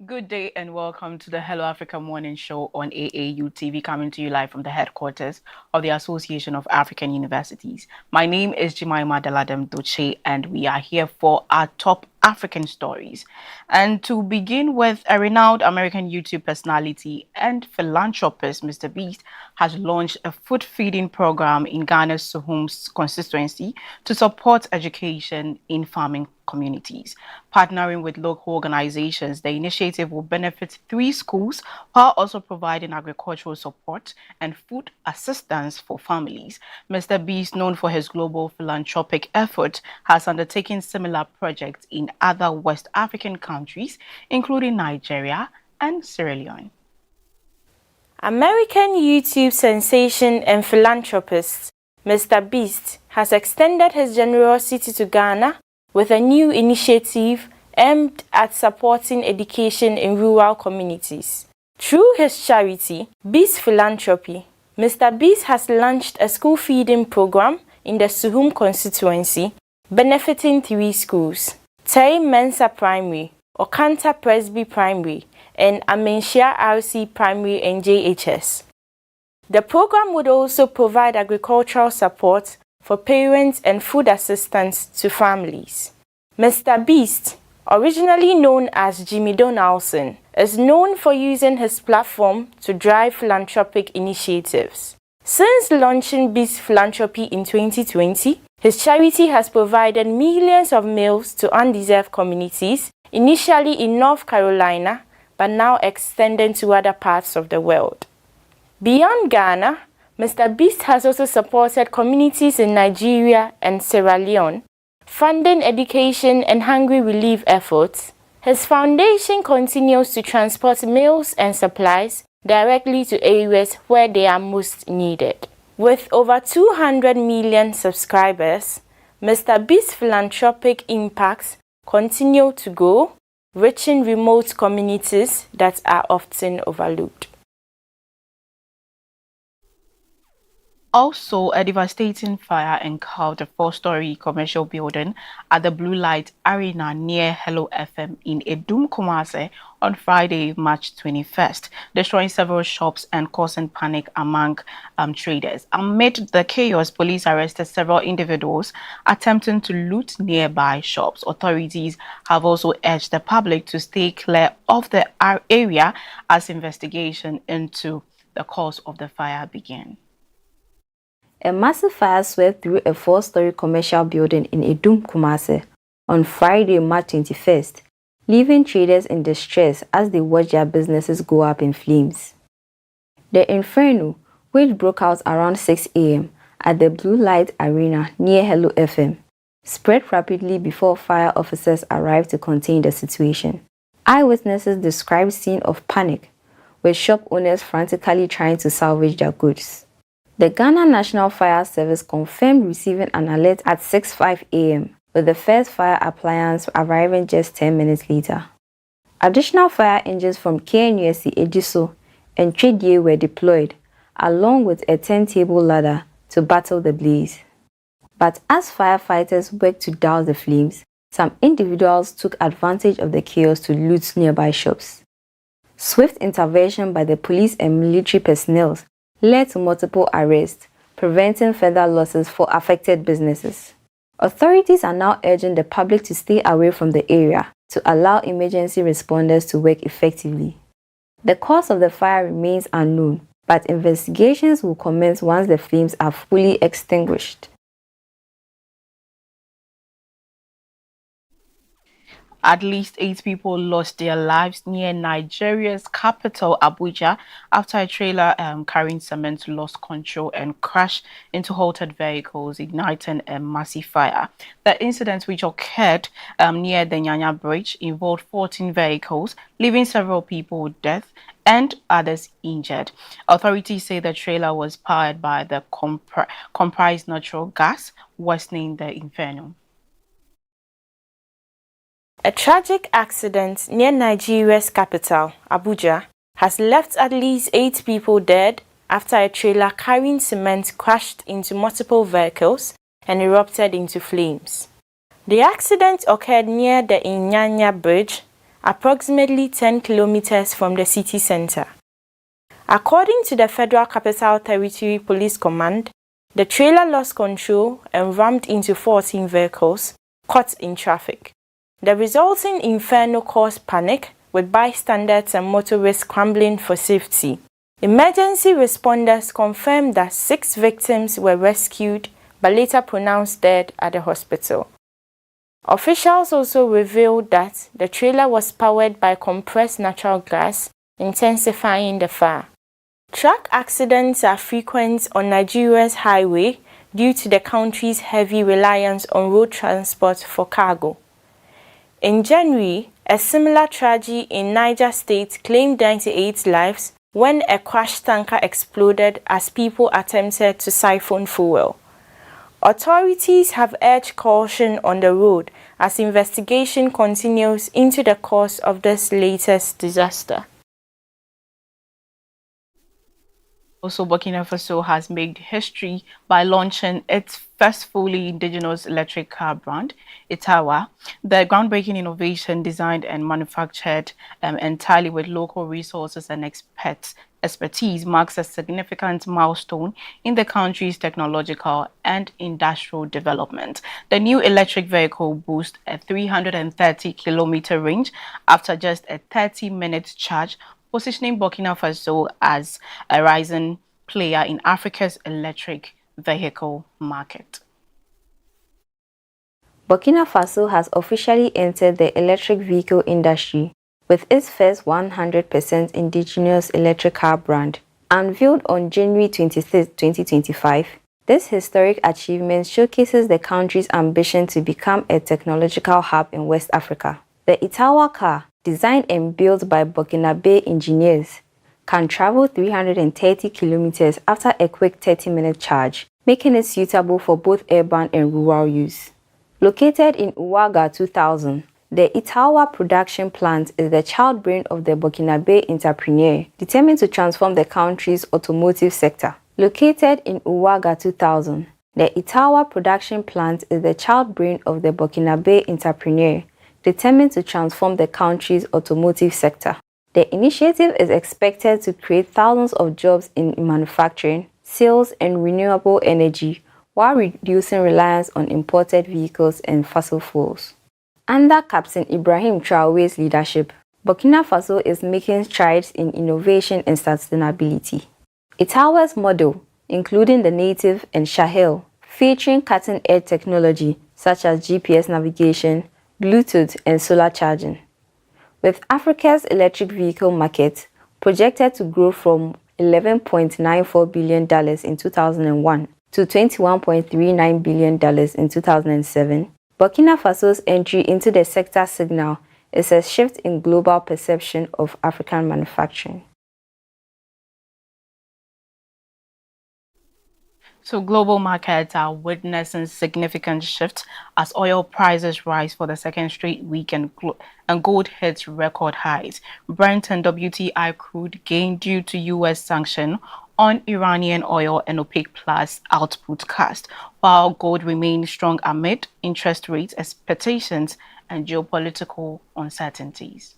Good day and welcome to the Hello Africa Morning Show on AAU TV, coming to you live from the headquarters of the Association of African Universities. My name is Jemima Deladem Doche, and we are here for our top African stories. And to begin with, a renowned American YouTube personality and philanthropist, MrBeast, has launched a food feeding program in Ghana's Suhum's constituency to support education in farming communities. Partnering with local organizations, the initiative will benefit 3 schools while also providing agricultural support and food assistance for families. MrBeast, known for his global philanthropic effort, has undertaken similar projects in other West African countries, including Nigeria and Sierra Leone. American YouTube sensation and philanthropist MrBeast has extended his generosity to Ghana with a new initiative aimed at supporting education in rural communities. Through his charity, Beast Philanthropy, MrBeast has launched a school feeding program in the Suhum constituency, benefiting 3 schools: Terry Mensa Primary, Okanta Presby Primary, and Amenshia RC Primary and JHS. The program would also provide agricultural support for parents and food assistance to families. MrBeast, originally known as Jimmy Donaldson, is known for using his platform to drive philanthropic initiatives. Since launching Beast Philanthropy in 2020, his charity has provided millions of meals to undeserved communities, initially in North Carolina, but now extending to other parts of the world. Beyond Ghana, MrBeast has also supported communities in Nigeria and Sierra Leone, funding education and hunger relief efforts. His foundation continues to transport meals and supplies directly to areas where they are most needed. With over 200 million subscribers, MrBeast's philanthropic impacts continue to grow, reaching remote communities that are often overlooked. Also, a devastating fire engulfed a 4-story commercial building at the Blue Light Arena near Hello FM in Edum, Kumasi on Friday, March 21st, destroying several shops and causing panic among traders. Amid the chaos, police arrested several individuals attempting to loot nearby shops. Authorities have also urged the public to stay clear of the area as investigation into the cause of the fire began. A massive fire swept through a 4-story commercial building in Edum, Kumasi on Friday, March 21st, leaving traders in distress as they watch their businesses go up in flames. The inferno, which broke out around 6 a.m. at the Blue Light Arena near Hello FM, spread rapidly before fire officers arrived to contain the situation. Eyewitnesses described scene of panic, with shop owners frantically trying to salvage their goods. The Ghana National Fire Service confirmed receiving an alert at 6:05 a.m., with the first fire appliance arriving just 10 minutes later. Additional fire engines from KNUSC Ejiso and Tredie were deployed, along with a turntable ladder to battle the blaze. But as firefighters worked to douse the flames, some individuals took advantage of the chaos to loot nearby shops. Swift intervention by the police and military personnel led to multiple arrests, preventing further losses for affected businesses. Authorities are now urging the public to stay away from the area to allow emergency responders to work effectively. The cause of the fire remains unknown, but investigations will commence once the flames are fully extinguished. At least 8 people lost their lives near Nigeria's capital, Abuja, after a trailer carrying cement lost control and crashed into halted vehicles, igniting a massive fire. The incident, which occurred near the Nyanya Bridge, involved 14 vehicles, leaving several people dead and others injured. Authorities say the trailer was powered by the compressed natural gas, worsening the inferno. A tragic accident near Nigeria's capital, Abuja, has left at least 8 people dead after a trailer carrying cement crashed into multiple vehicles and erupted into flames. The accident occurred near the Nyanya Bridge, approximately 10 kilometers from the city center. According to the Federal Capital Territory Police Command, the trailer lost control and rammed into 14 vehicles caught in traffic. The resulting inferno caused panic, with bystanders and motorists scrambling for safety. Emergency responders confirmed that 6 victims were rescued but later pronounced dead at the hospital. Officials also revealed that the trailer was powered by compressed natural gas, intensifying the fire. Truck accidents are frequent on Nigeria's highway due to the country's heavy reliance on road transport for cargo. In January, a similar tragedy in Niger State claimed 98 lives when a crashed tanker exploded as people attempted to siphon fuel. Authorities have urged caution on the road as investigation continues into the cause of this latest disaster. Also, Burkina Faso has made history by launching its first fully indigenous electric car brand, Itawa. The groundbreaking innovation, designed and manufactured entirely with local resources and expertise, marks a significant milestone in the country's technological and industrial development. The new electric vehicle boasts a 330-kilometer range after just a 30-minute charge, positioning Burkina Faso as a rising player in Africa's electric vehicle market. Burkina Faso has officially entered the electric vehicle industry with its first 100% indigenous electric car brand. Unveiled on January 23, 2025, this historic achievement showcases the country's ambition to become a technological hub in West Africa. The Itawa car, designed and built by Burkinabe engineers, can travel 330 kilometers after a quick 30-minute charge, making it suitable for both urban and rural use. Located in Ouaga 2000, the Itawa production plant is the child brain of the Burkinabe entrepreneur determined to transform the country's automotive sector. Located in Ouaga 2000, the Itawa production plant is the child brain of the Burkinabe entrepreneur determined to transform the country's automotive sector. The initiative is expected to create thousands of jobs in manufacturing, sales, and renewable energy while reducing reliance on imported vehicles and fossil fuels. Under Captain Ibrahim Traore's leadership, Burkina Faso is making strides in innovation and sustainability. Itawa's model, including the native and Sahel, featuring cutting-edge technology such as GPS navigation, Bluetooth, and solar charging. With Africa's electric vehicle market projected to grow from $11.94 billion in 2001 to $21.39 billion in 2007, Burkina Faso's entry into the sector signal is a shift in global perception of African manufacturing. So global markets are witnessing significant shifts as oil prices rise for the second straight week and gold hits record highs. Brent and WTI crude gained due to U.S. sanction on Iranian oil and OPEC Plus output cost, while gold remained strong amid interest rates expectations and geopolitical uncertainties.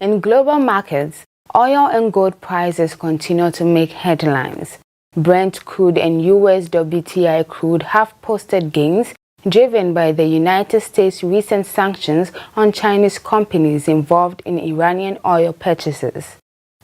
In global markets, oil and gold prices continue to make headlines. Brent crude and US WTI crude have posted gains driven by the United States' recent sanctions on Chinese companies involved in Iranian oil purchases.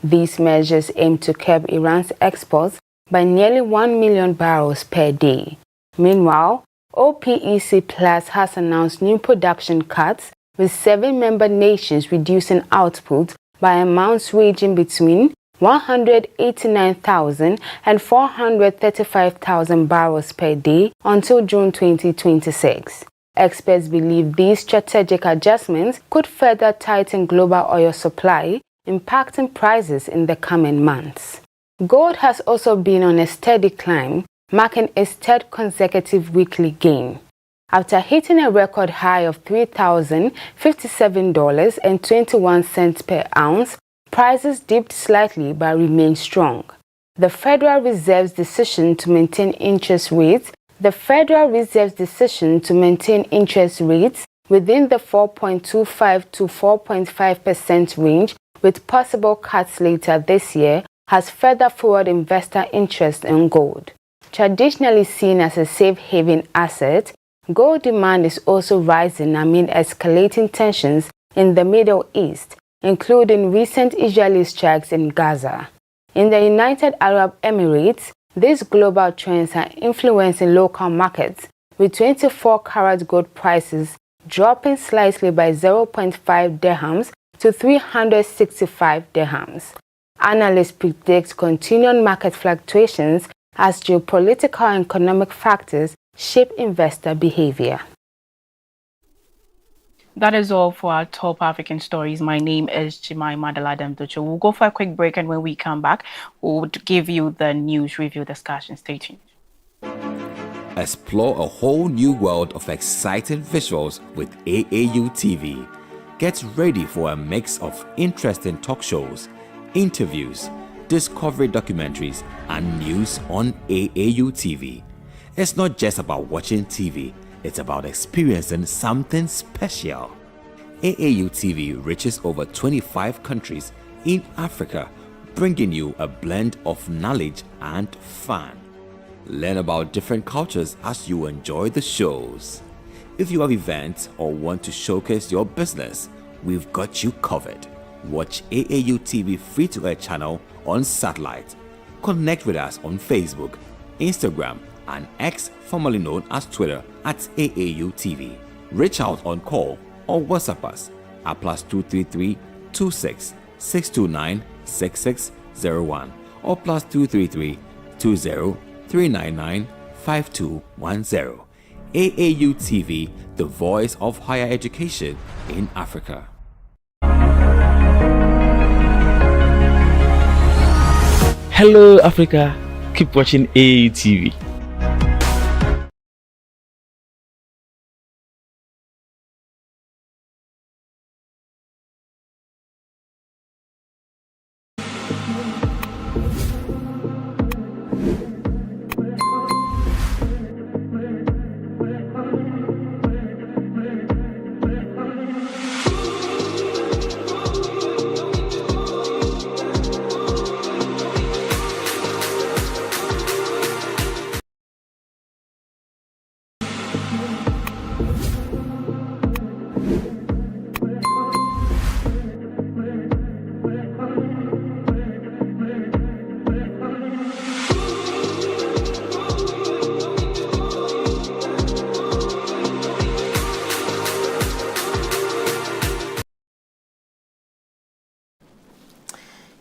These measures aim to curb Iran's exports by nearly 1 million barrels per day. Meanwhile, OPEC Plus has announced new production cuts with 7 member nations reducing output by amounts ranging between 189,000 and 435,000 barrels per day until June 2026. Experts believe these strategic adjustments could further tighten global oil supply, impacting prices in the coming months. Gold has also been on a steady climb, marking its 3rd consecutive weekly gain. After hitting a record high of $3,057.21 per ounce, prices dipped slightly but remain strong. The Federal Reserve's decision to maintain interest rates within the 4.25 to 4.5% range, with possible cuts later this year, has further fueled investor interest in gold. Traditionally seen as a safe haven asset, gold demand is also rising amid escalating tensions in the Middle East, including recent Israeli strikes in Gaza. In the United Arab Emirates, these global trends are influencing local markets, with 24-karat gold prices dropping slightly by 0.5 dirhams to 365 dirhams. Analysts predict continued market fluctuations as geopolitical and economic factors shape investor behavior. That is all for our top African stories. My name is Jemima Deladem Docho. We'll go for a quick break, and when we come back, we'll give you the news review discussion. Stay tuned. Explore a whole new world of exciting visuals with AAU TV. Get ready for a mix of interesting talk shows, interviews, discovery documentaries, and news on AAU TV. It's not just about watching TV, it's about experiencing something special. AAU TV reaches over 25 countries in Africa, bringing you a blend of knowledge and fun. Learn about different cultures as you enjoy the shows. If you have events or want to showcase your business, we've got you covered. Watch AAU TV free-to-air channel on satellite. Connect with us on Facebook, Instagram, and X, formerly known as Twitter, at AAU TV. Reach out on call or WhatsApp us at +233 26 629 6601 or +233 20 399 5210. AAU TV, the voice of higher education in Africa. Hello Africa, keep watching AAU TV.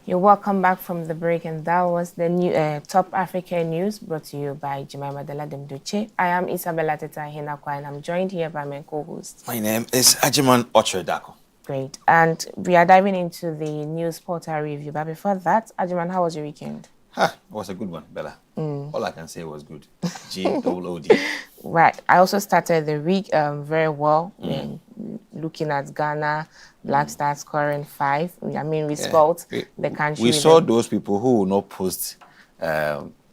You're welcome back from the break, and that was the new Top African News brought to you by Jemima Deladem Duche. I am Isabella Teta Hinakwa, and I'm joined here by my co-host. My name is Ajiman Ochredako. Great. And we are diving into the news portal review. But before that, Ajiman, how was your weekend? It was a good one, Bella. All I can say was good. G-O-O-D. Right. I also started the week very well. Looking at Ghana, Black Stars scoring 5. I mean, we spoiled the country. We saw those people who will not post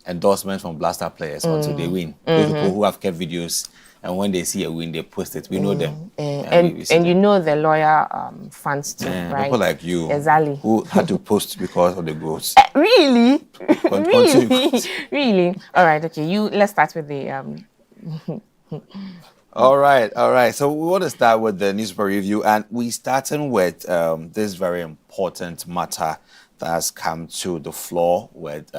endorsements from Black Star players until they win. Those people who have kept videos, and when they see a win, they post it. We know them. And you know the lawyer fans too, right? People like you exactly. who had to post because of the goals. Really? Really? Really? All right, okay. Let's start with the... All right. So we want to start with the newspaper review, and we starting with this very important matter that has come to the floor with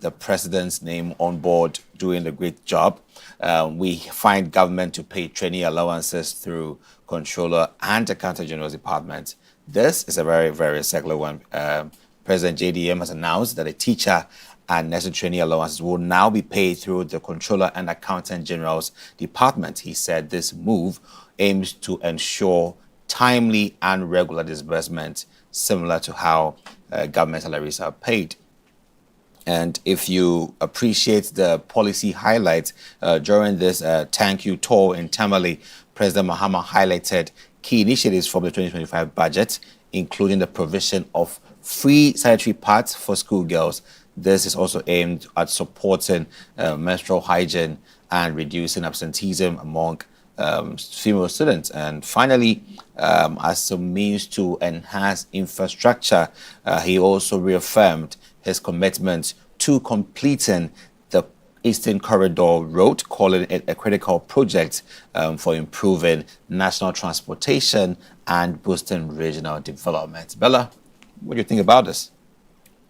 the president's name on board doing a great job. We find government to pay trainee allowances through Controller and Accountant General's Department. This is a very, very secular one. President JDM has announced that a teacher and nursing trainee allowances will now be paid through the Controller and Accountant General's Department. He said this move aims to ensure timely and regular disbursement, similar to how government salaries are paid. And if you appreciate the policy highlights during this thank you tour in Tamale, President Mahama highlighted key initiatives from the 2025 budget, including the provision of free sanitary pads for schoolgirls. This is also aimed at supporting menstrual hygiene and reducing absenteeism among female students. And finally, as a means to enhance infrastructure, he also reaffirmed his commitment to completing the Eastern Corridor Road, calling it a critical project for improving national transportation and boosting regional development. Bella, what do you think about this?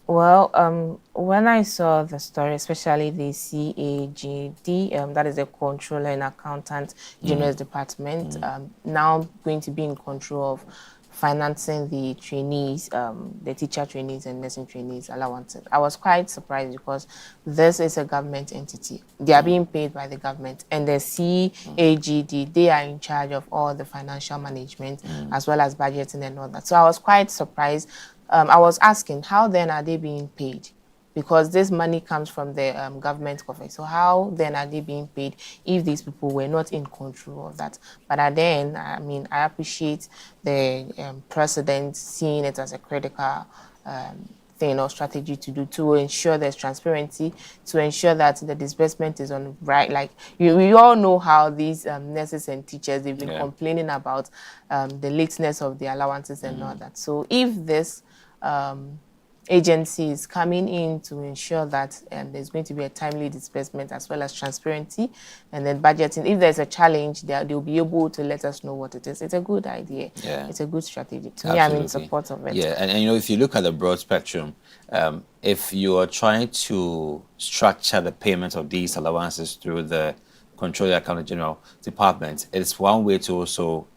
Well, when I saw the story, especially the CAGD, that is the Controller and Accountant General's Department, now going to be in control of financing the trainees, the teacher trainees and nursing trainees allowances. I was quite surprised because this is a government entity. They are being paid by the government, and the CAGD, they are in charge of all the financial management as well as budgeting and all that. So I was quite surprised. I was asking, how then are they being paid? Because this money comes from the government coffers. So how then are they being paid if these people were not in control of that? But then, I mean, I appreciate the president seeing it as a critical thing or strategy to do to ensure there's transparency, to ensure that the disbursement is on right. Like we all know how these nurses and teachers, they've been complaining about the lateness of the allowances and all that. So if this agency is coming in to ensure that there's going to be a timely disbursement as well as transparency, and then budgeting. If there's a challenge, they'll be able to let us know what it is. It's a good idea. Yeah. It's a good strategy. To me, I'm in support of it. Yeah, and you know, if you look at the broad spectrum, if you are trying to structure the payment of these allowances through the Controller Accountant General Department, it's one way to also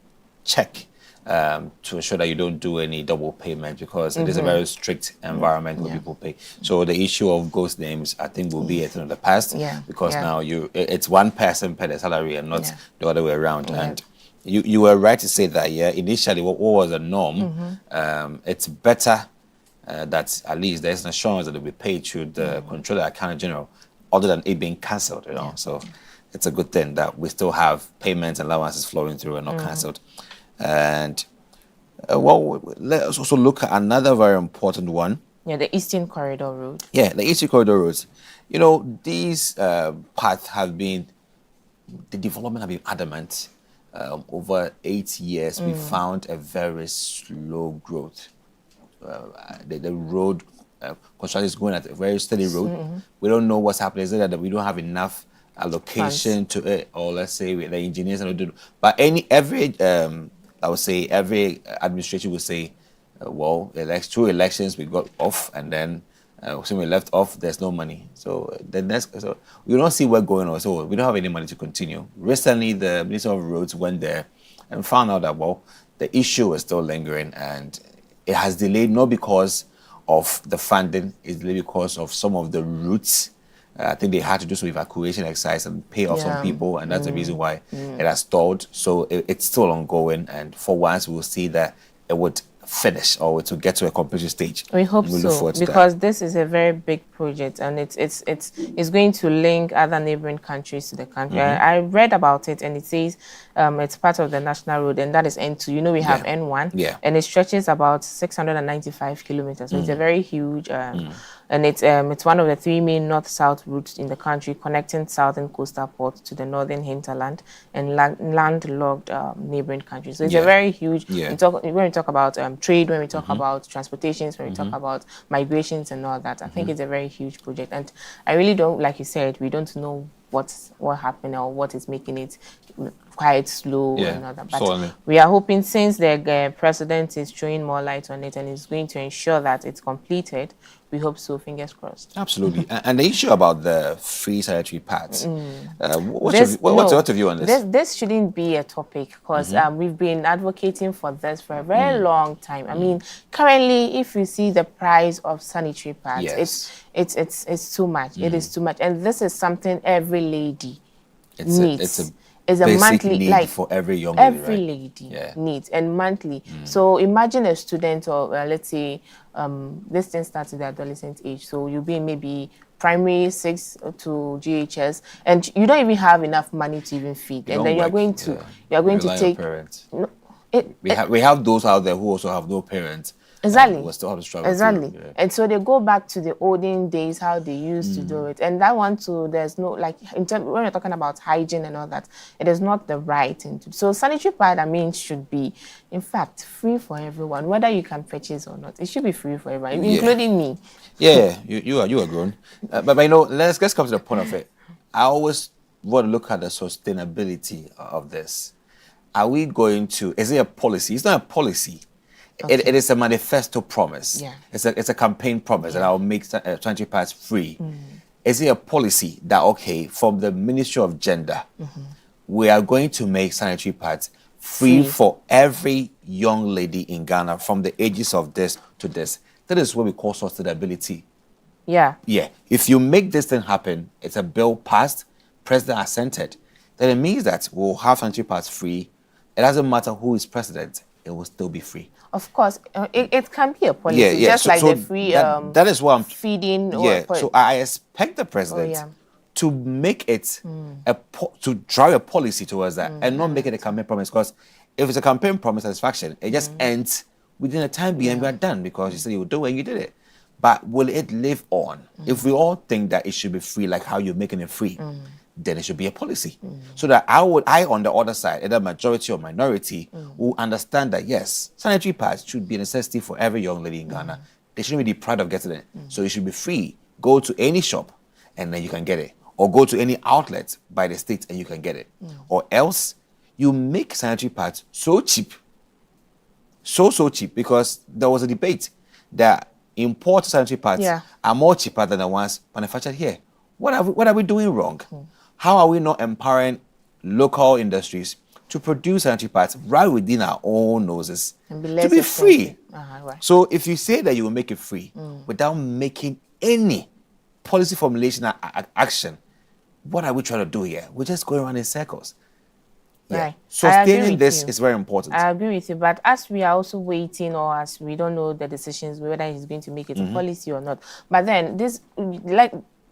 check to ensure that you don't do any double payment, because it is a very strict environment where people pay. So the issue of ghost names, I think, will be a thing of the past, because now it's one person per the salary and not the other way around. And you were right to say that, initially what was a norm, it's better that at least there's an assurance that it will be paid through the Controller Accountant General, other than it being cancelled, you know. So it's a good thing that we still have payments and allowances flowing through and not cancelled. And well, let's also look at another very important one. Yeah, the Eastern Corridor Road. Yeah, the Eastern Corridor roads. You know, these paths have been, the development have been adamant. Over 8 years, we found a very slow growth. The road construction is going at a very steady road. We don't know what's happening. Is it that we don't have enough allocation to it, or let's say the engineers and do. But every I would say every administration will say, well, two elections we got off, and then when we left off, there's no money. So the next, so we don't see what's going on. So we don't have any money to continue. Recently, the Minister of Roads went there and found out that, well, the issue is still lingering, and it has delayed not because of the funding, it's delayed because of some of the routes. I think they had to do some evacuation exercise and pay off some people, and that's the reason why it has stalled. So it's still ongoing, and for once we'll see that it would finish or to get to a completion stage. We hope so, because this is a very big project, and it's going to link other neighboring countries to the country. I read about it, and it says it's part of the national road, and that is N2. You know, we have N1, and it stretches about 695 kilometers. So it's a very huge. And it's one of the 3 main north-south routes in the country, connecting southern coastal ports to the northern hinterland and landlocked neighboring countries. So it's a very huge. When we talk about trade, when we talk about transportations, when we talk about migrations and all that, I think it's a very huge project. And I really don't, like you said, we don't know what happened or what is making it quite slow Yeah, and all that. But certainly. we are hoping, since the president is throwing more light on it and is going to ensure that it's completed, we hope so, fingers crossed. Absolutely. And the issue about the free sanitary pads, what's your view on this? This shouldn't be a topic, because we've been advocating for this for a very long time. I mean, currently, if you see the price of sanitary pads, Yes. it's too much. It is too much. And this is something every lady needs. It's a a basic monthly need like for every young lady, every right? lady needs, and monthly. So imagine a student, or let's say this thing starts at the adolescent age, so you'll be in maybe primary 6 to GHS, and you don't even have enough money to even feed, and then you're going to take parents. no, We have those out there who also have no parents. Exactly. We'll still have to struggle. Exactly. Too. Yeah. And so they go back to the olden days, how they used to do it. And that one too, there's no, like, when you're talking about hygiene and all that, it is not the right thing to do. So sanitary pad, I mean, should be, in fact, free for everyone, whether you can purchase or not. It should be free for everyone, including me. Yeah, you are grown. But you know, let's come to the point of it. I always want to look at the sustainability of this. Are we going to, is it a policy? It's not a policy. Okay. It is a manifesto promise. Yeah. It's a campaign promise that I'll make sanitary pads free. Is it a policy that, okay, from the Ministry of Gender, we are going to make sanitary pads free for every young lady in Ghana from the ages of this to this? That is what we call sustainability. Yeah. Yeah. If you make this thing happen, it's a bill passed, president assented, then it means that we'll have sanitary pads free. It doesn't matter who is president, it will still be free. Of course, it can be a policy, just like the free that is what I'm feeding. So I expect the president to make it to drive a policy towards that, and not make it a campaign promise. Because if it's a campaign promise satisfaction, it just ends within a time being, and we are done, because you said you would do it and you did it. But will it live on? If we all think that it should be free, like how you're making it free, then it should be a policy. So that I on the other side, either majority or minority, will understand that yes, sanitary pads should be a necessity for every young lady in Ghana. They shouldn't be deprived of getting it. So it should be free. Go to any shop and then you can get it. Or go to any outlet by the state and you can get it. Or else you make sanitary pads so cheap. So cheap, because there was a debate that imported sanitary pads are more cheaper than the ones manufactured here. What are we doing wrong? How are we not empowering local industries to produce sanitary pads right within our own noses to be free? Right. So if you say that you will make it free without making any policy formulation action, what are we trying to do here? We're just going around in circles. Yeah. Right. Sustaining this is very important. I agree with you, but as we are also waiting, or as we don't know the decisions, whether he's going to make it a policy or not. But then this,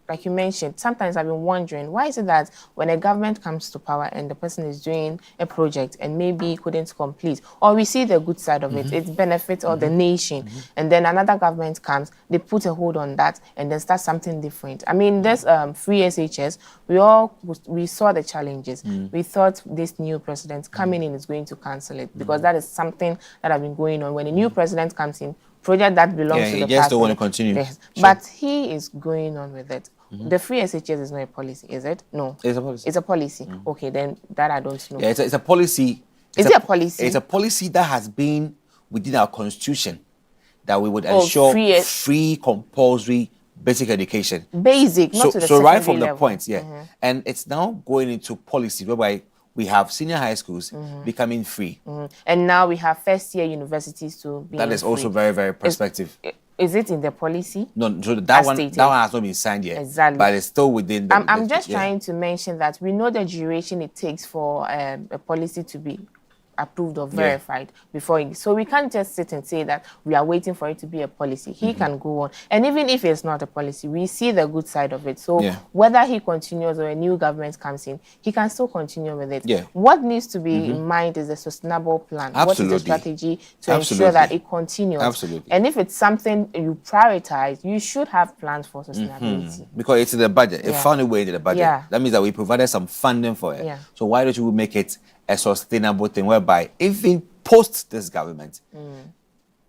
like you mentioned, sometimes I've been wondering, why is it that when a government comes to power and the person is doing a project and maybe couldn't complete, or we see the good side of it, it benefits all the nation, and then another government comes, they put a hold on that and then start something different. I mean, this free SHS, we saw the challenges. We thought this new president coming in is going to cancel it, because that is something that has been going on. When a new president comes in, project that belongs to the party. Just don't want to continue. Yes. Sure. But he is going on with it. The free SHS is not a policy, is it? No. It's a policy. It's a policy. Okay, then that I don't know. Yeah, it's a policy. Is it a policy? It's a policy that has been within our constitution, that we would ensure free compulsory basic education. Basic, not to the so right from level. the point, and it's now going into policy whereby we have senior high schools becoming free. And now we have first-year universities to be That is also very, very perspective. Is it in the policy? No, so that one has not been signed yet. Exactly. But it's still within the... I'm just trying to mention that we know the duration it takes for a policy to be approved or verified before it. So we can't just sit and say that we are waiting for it to be a policy. He can go on. And even if it's not a policy, we see the good side of it. So whether he continues or a new government comes in, he can still continue with it. What needs to be in mind is a sustainable plan. Absolutely. What is the strategy to ensure that it continues? Absolutely. And if it's something you prioritize, you should have plans for sustainability. Because it's in the budget. It found a way into the budget. That means that we provided some funding for it. So why don't you make it a sustainable thing, whereby even post this government,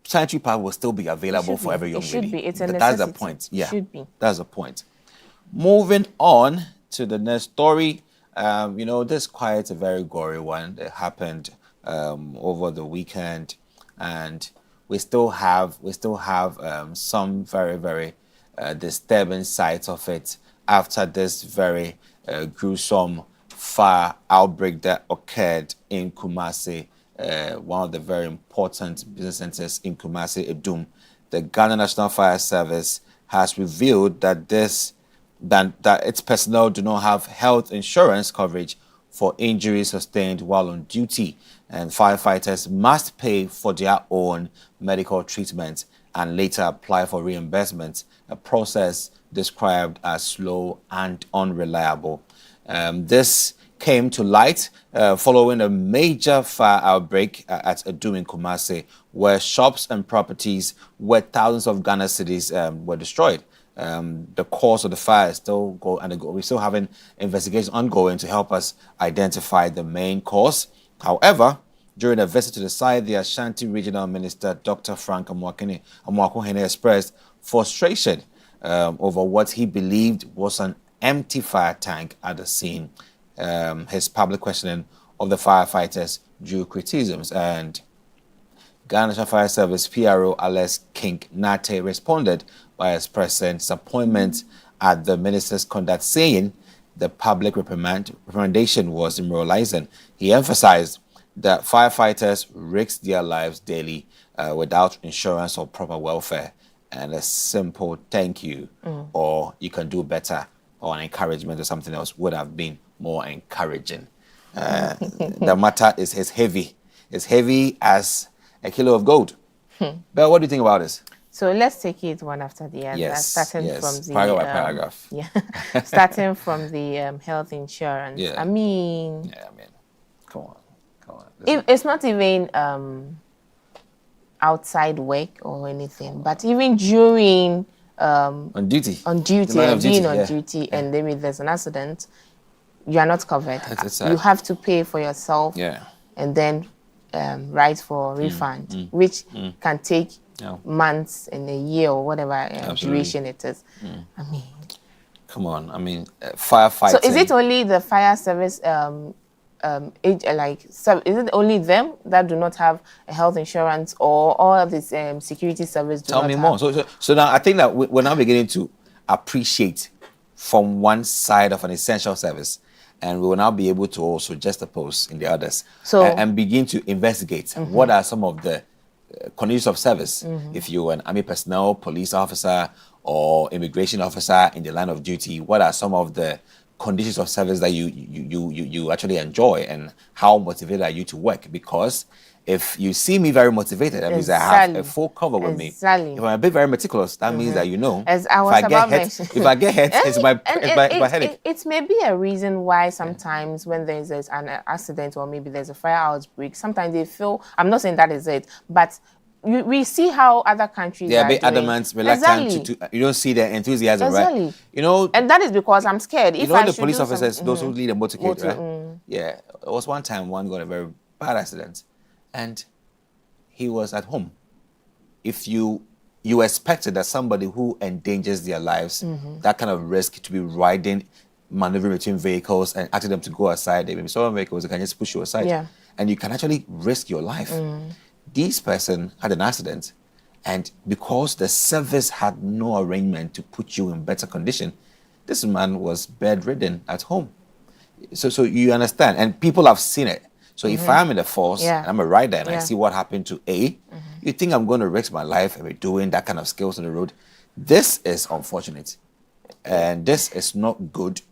sanitary pad will still be available for every young lady. It should be. It's a necessity. That's the point. Yeah, it should be. That's the point. Moving on to the next story. This is quite a very gory one. It happened over the weekend, and we still have some very, very disturbing sides of it after this very gruesome fire outbreak that occurred in Kumasi, one of the very important business centers in Kumasi, Edum. The Ghana National Fire Service has revealed that its personnel do not have health insurance coverage for injuries sustained while on duty, and firefighters must pay for their own medical treatment and later apply for reimbursement, a process described as slow and unreliable. This came to light following a major fire outbreak at Edum in Kumasi, where shops and properties worth thousands of Ghana cedis were destroyed. The cause of the fire is still we're still having investigations ongoing to help us identify the main cause. However, during a visit to the site, the Ashanti Regional Minister, Dr. Frank Amwakuhene, expressed frustration over what he believed was an empty fire tank at the scene. His public questioning of the firefighters drew criticisms, and Ghana National Fire Service PRO Alex King Nate responded by expressing disappointment at the minister's conduct, saying the public recommendation was demoralizing. He emphasized that firefighters risk their lives daily without insurance or proper welfare, and a simple thank you or you can do better or an encouragement or something else would have been more encouraging. The matter is heavy. It's heavy as a kilo of gold. Belle, what do you think about this? So let's take it one after the other. Yes, starting from the paragraph by paragraph. Yeah, starting from the health insurance. Yeah. I mean, Come on. it's not even outside work or anything, but even during on duty, being on duty, and maybe there's an accident, you are not covered. You have to pay for yourself, and then write for refund, which can take months and a year or whatever duration it is. I mean, come on. I mean, firefighting. So is it only the fire service? So is it only them that do not have a health insurance, or all of this security service do Tell not me have? more. So now I think that we're now beginning to appreciate from one side of an essential service, and we will now be able to also juxtapose in the others, and begin to investigate what are some of the conditions of service. If you're an army personnel, police officer, or immigration officer in the line of duty, what are some of the conditions of service that you actually enjoy, and how motivated are you to work? Because if you see me very motivated, that means I have a full cover with me. If I'm a bit very meticulous, that means that As I was if I get hit, it's my headache. It may be a reason why sometimes when there's an accident or maybe there's a fire outbreak, sometimes they feel, I'm not saying that is it, but we see how other countries are a bit adamant, reluctant to you don't see their enthusiasm, right? And that is because I'm scared. If the police officers, those who lead a motorcade, right? Yeah, there was one time one got a very bad accident, and he was at home. If you expected that somebody who endangers their lives, that kind of risk, to be riding, maneuvering between vehicles and asking them to go aside, maybe some vehicles they can just push you aside, and you can actually risk your life. This person had an accident, and because the service had no arrangement to put you in better condition, this man was bedridden at home. So you understand, and people have seen it. So if I'm in the force, and I'm a rider, and I see what happened to A, you think I'm going to risk my life and be doing that kind of skills on the road? This is unfortunate, and this is not good.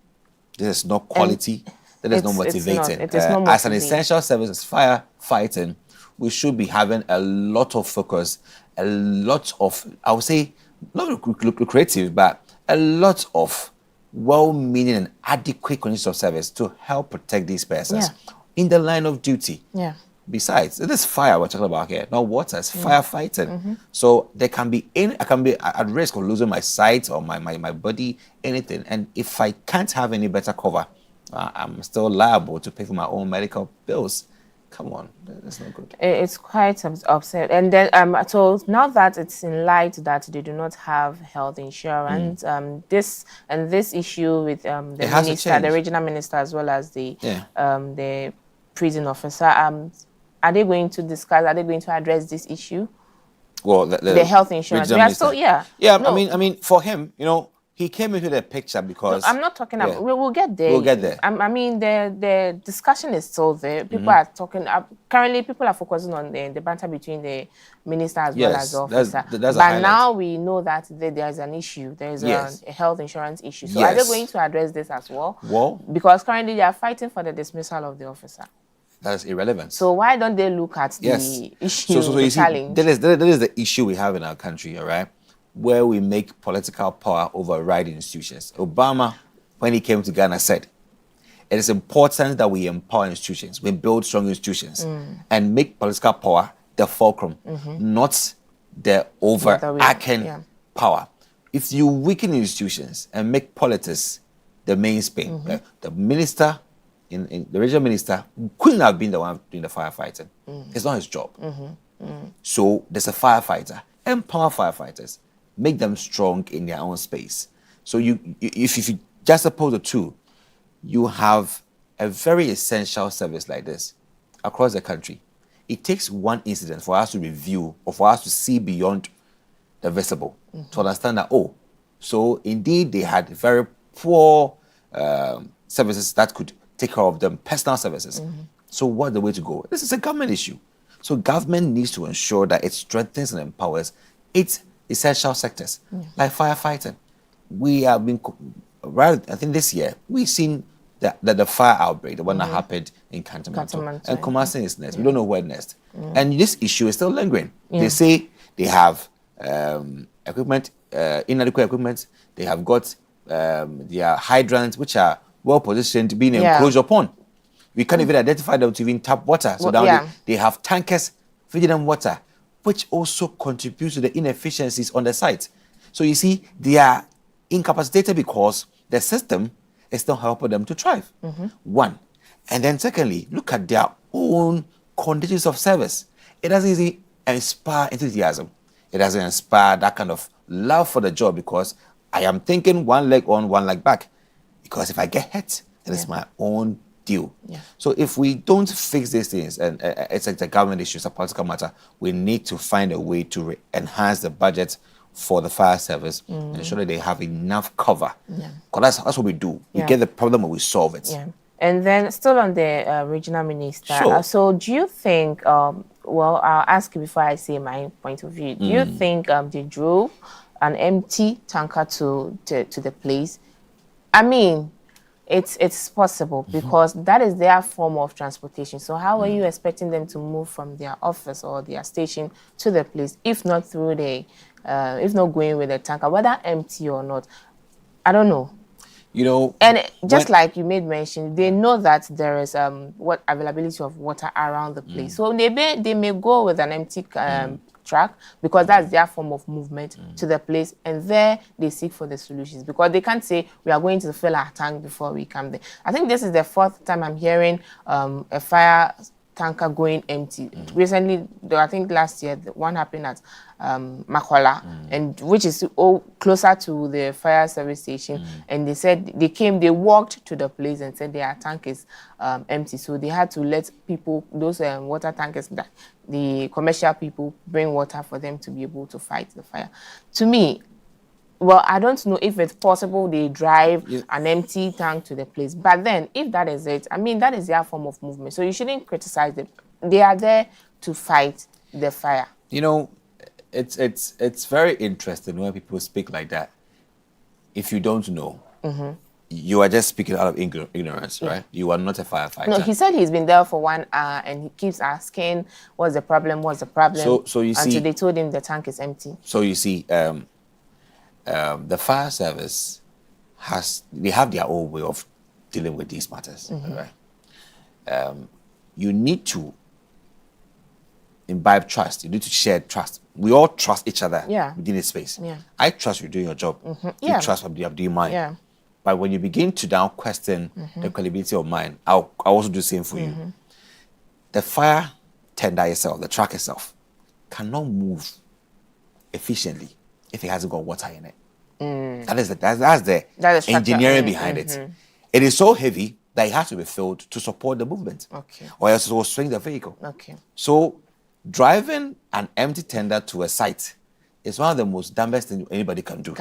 This is not quality. That is not motivating. As an essential service, as firefighting, we should be having a lot of focus, a lot of, I would say, not lucrative, but a lot of well-meaning and adequate conditions of service to help protect these persons in the line of duty. Besides, it is fire we're talking about here, not water. It's firefighting. So I can be at risk of losing my sight or my body, anything. And if I can't have any better cover, I'm still liable to pay for my own medical bills. Come on, that's not good. It's quite upset. And then, so now that it's in light that they do not have health insurance, this issue with the minister, the regional minister, as well as the prison officer, are they going to discuss? Are they going to address this issue? Well, the health insurance. We are still, yeah. No. I mean, for him, he came into the picture because... No, I'm not talking about... We'll get there. We'll get there. I mean, the discussion is still there. People are talking... currently, people are focusing on the banter between the minister as well as the officer. That's but now we know that there's an issue. There's a health insurance issue. So are they going to address this as well? Well... Because currently, they are fighting for the dismissal of the officer. That's irrelevant. So why don't they look at the issue, the challenge? That is the issue we have in our country, all right? Where we make political power override institutions. Obama, when he came to Ghana, said, it is important that we empower institutions, we build strong institutions, and make political power the fulcrum, not the overarching power. If you weaken institutions and make politics the mainspring, the minister, the regional minister couldn't have been the one doing the firefighting. It's not his job. So there's a firefighter. Empower firefighters. Make them strong in their own space. So if you just oppose the two, you have a very essential service like this across the country. It takes one incident for us to review or for us to see beyond the visible to understand that, so indeed they had very poor services that could take care of them, personal services. So what's the way to go? This is a government issue. So government needs to ensure that it strengthens and empowers its essential sectors, like firefighting. We have been, I think this year, we've seen the fire outbreak, the one that happened in Kantamanto. And Kumasi is next. We don't know where next. And this issue is still lingering. They say they have equipment, inadequate equipment. They have got their hydrants, which are well positioned to be enclosed upon. We can't even identify them to even tap water. So now they have tankers feeding them water, which also contributes to the inefficiencies on the site. So you see, they are incapacitated because the system is not helping them to thrive. One. And then secondly, look at their own conditions of service. It doesn't even inspire enthusiasm. It doesn't inspire that kind of love for the job because I am thinking one leg on, one leg back. Because if I get hit, it is my own deal. So if we don't fix these things, and it's like the government issue, it's a political matter, we need to find a way to enhance the budget for the fire service and ensure that they have enough cover. Because that's what we do. We get the problem and we solve it. And then still on the regional minister, so do you think, well, I'll ask you before I say my point of view, do you think they drove an empty tanker to the place? I mean, it's possible because that is their form of transportation. So how are you expecting them to move from their office or their station to the place if not through if not going with the tanker, whether empty or not? I don't know. And just like you made mention, they know that there is availability of water around the place. So they may go with an empty truck because that's their form of movement to the place, and there they seek for the solutions because they can't say we are going to fill our tank before we come there. I think this is the fourth time I'm hearing a fire tanker going empty. Recently, I think last year, the one happened at Makola, and which is closer to the fire service station. And they said they walked to the place and said their tank is empty. So they had to let people, those water tankers, the commercial people, bring water for them to be able to fight the fire. To me, well, I don't know if it's possible they drive an empty tank to the place. But then, if that is it, I mean, that is their form of movement. So you shouldn't criticize them. They are there to fight the fire. It's very interesting when people speak like that. If you don't know, you are just speaking out of ignorance, right? You are not a firefighter. No, he said he's been there for 1 hour and he keeps asking, what's the problem? What's the problem? So you see, until they told him the tank is empty. So you see, the fire service they have their own way of dealing with these matters, right? You need to imbibe trust. You need to share trust. We all trust each other within a space. I trust you doing your job. You trust I'm doing mine. But when you begin to now question the credibility of mine, I'll also do the same for you. the fire tender itself, the truck itself, cannot move efficiently if it hasn't got water in it. That's the engineering behind it. It is so heavy that it has to be filled to support the movement. Okay. Or else it will swing the vehicle. Okay. So driving an empty tender to a site is one of the most dumbest things anybody can do.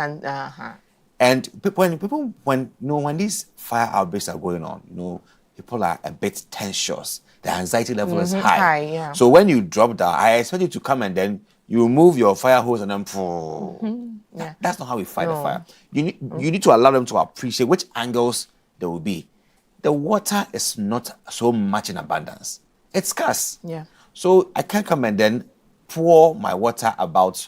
And when these fire outbreaks are going on, people are a bit tensious. The anxiety level is high. Yeah. So when you drop down, I expect you to come and then you remove your fire hose and then Yeah. That's not how we fight the fire. You need to allow them to appreciate which angles there will be. The water is not so much in abundance. It's scarce. Yeah. So I can't come and then pour my water about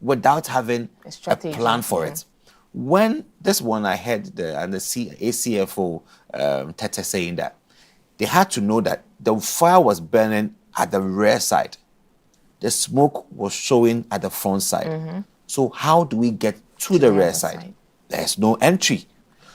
without having a plan for it. When this one I heard the ACFO Tete saying that they had to know that the fire was burning at the rear side. The smoke was showing at the front side. So how do we get to the rear side? There's no entry.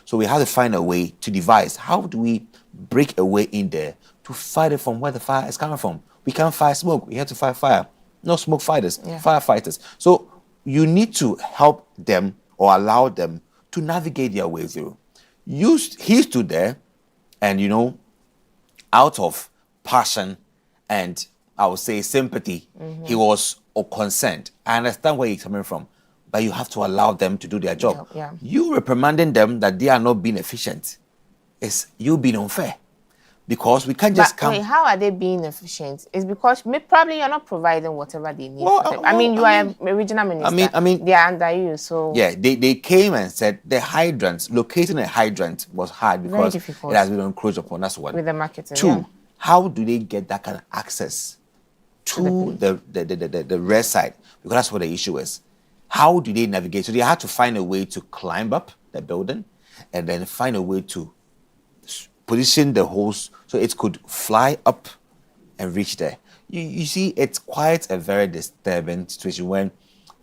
So we have to find a way to devise. How do we break a way in there to fight it from where the fire is coming from? We can't fight smoke. We have to fight fire. No smoke fighters, firefighters. So you need to help them or allow them to navigate their way through. He stood there and, out of passion and I would say sympathy, he was concerned. I understand where he's coming from, but you have to allow them to do their job. You reprimanding them that they are not being efficient is you being unfair. Because we can't just come. Wait, how are they being efficient? It's because probably you're not providing whatever they need. You are a regional minister. I mean, they are under you, so yeah. They came and said the hydrants, locating a hydrant was hard because it has been encroached upon. That's one. With the marketing. Two, how do they get that kind of access to the rear side? Because that's what the issue is. How do they navigate? So they had to find a way to climb up the building, and then find a way to position the hose so it could fly up and reach there. You see, it's quite a very disturbing situation when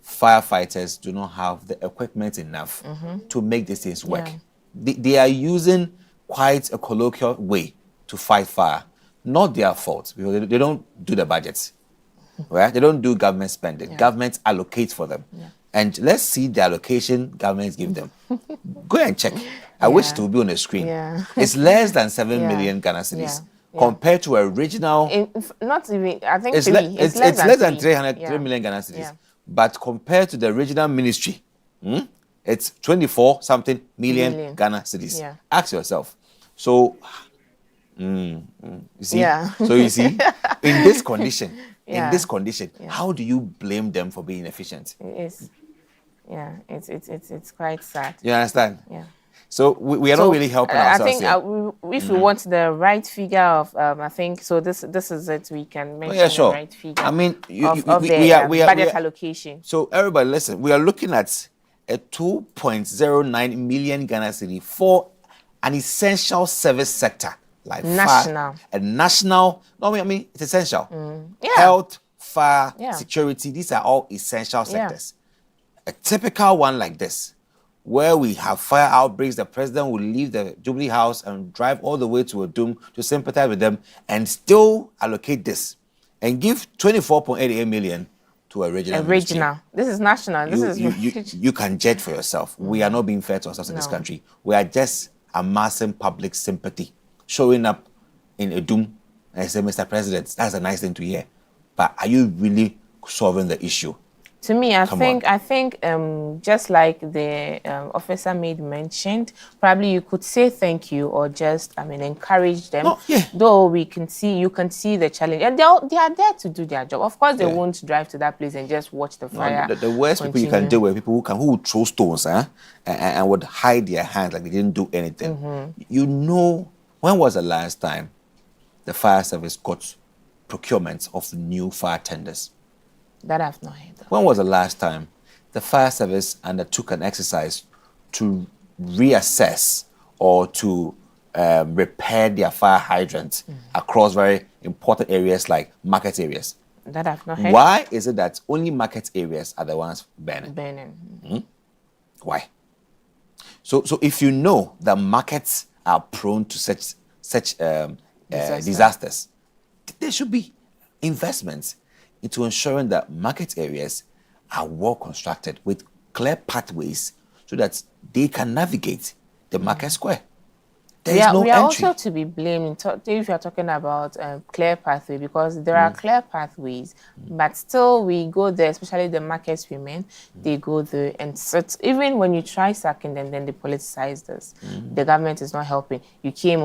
firefighters do not have the equipment enough to make these things work. They are using quite a colloquial way to fight fire. Not their fault, because they don't do the budgets. Right? They don't do government spending. Government allocates for them. And let's see the allocation governments give them. Go and check. I wish it would be on the screen. It's less than 7 million Ghana cedis compared to a regional. Not even, I think it's less than 3 million Ghana cedis. But compared to the regional ministry, it's 24 something million Ghana cedis. Ask yourself. So, you see? So you see, in this condition, how do you blame them for being efficient? It's quite sad. You understand? Yeah. So we are not really helping ourselves. I think if we want the right figure of, I think so. This is it. We can mention the right figure. I mean, budget allocation. So everybody, listen. We are looking at a 2.09 million Ghana cedi for an essential service sector like national. No, I mean it's essential. Health, fire, security. These are all essential sectors. A typical one like this, where we have fire outbreaks, the president will leave the Jubilee House and drive all the way to Adum to sympathize with them and still allocate this and give 24.88 million to a regional. This is national. You can judge for yourself. We are not being fair to ourselves in this country. We are just amassing public sympathy, showing up in Adum and say, Mr. President, that's a nice thing to hear. But are you really solving the issue? To me, I think just like the officer mentioned, probably you could say thank you or just encourage them. Though you can see the challenge, and they are there to do their job. Of course, they won't drive to that place and just watch the fire. The worst people you can deal with people who would throw stones, and would hide their hands like they didn't do anything. When was the last time the fire service got procurement of new fire tenders? That I've not heard of. When was the last time the fire service undertook an exercise to reassess or to repair their fire hydrants across very important areas like market areas? That I've not heard. Why is it that only market areas are the ones burning? Why? So if you know that markets are prone to such disasters, there should be investments into ensuring that market areas are well constructed with clear pathways so that they can navigate the market square. There is no we are entry. also to be blamed if you're talking about clear pathway, because there are clear pathways, but still we go there, especially the market women, they go there and sit. Even when you try sacking them, then they politicize this. The government is not helping. You came,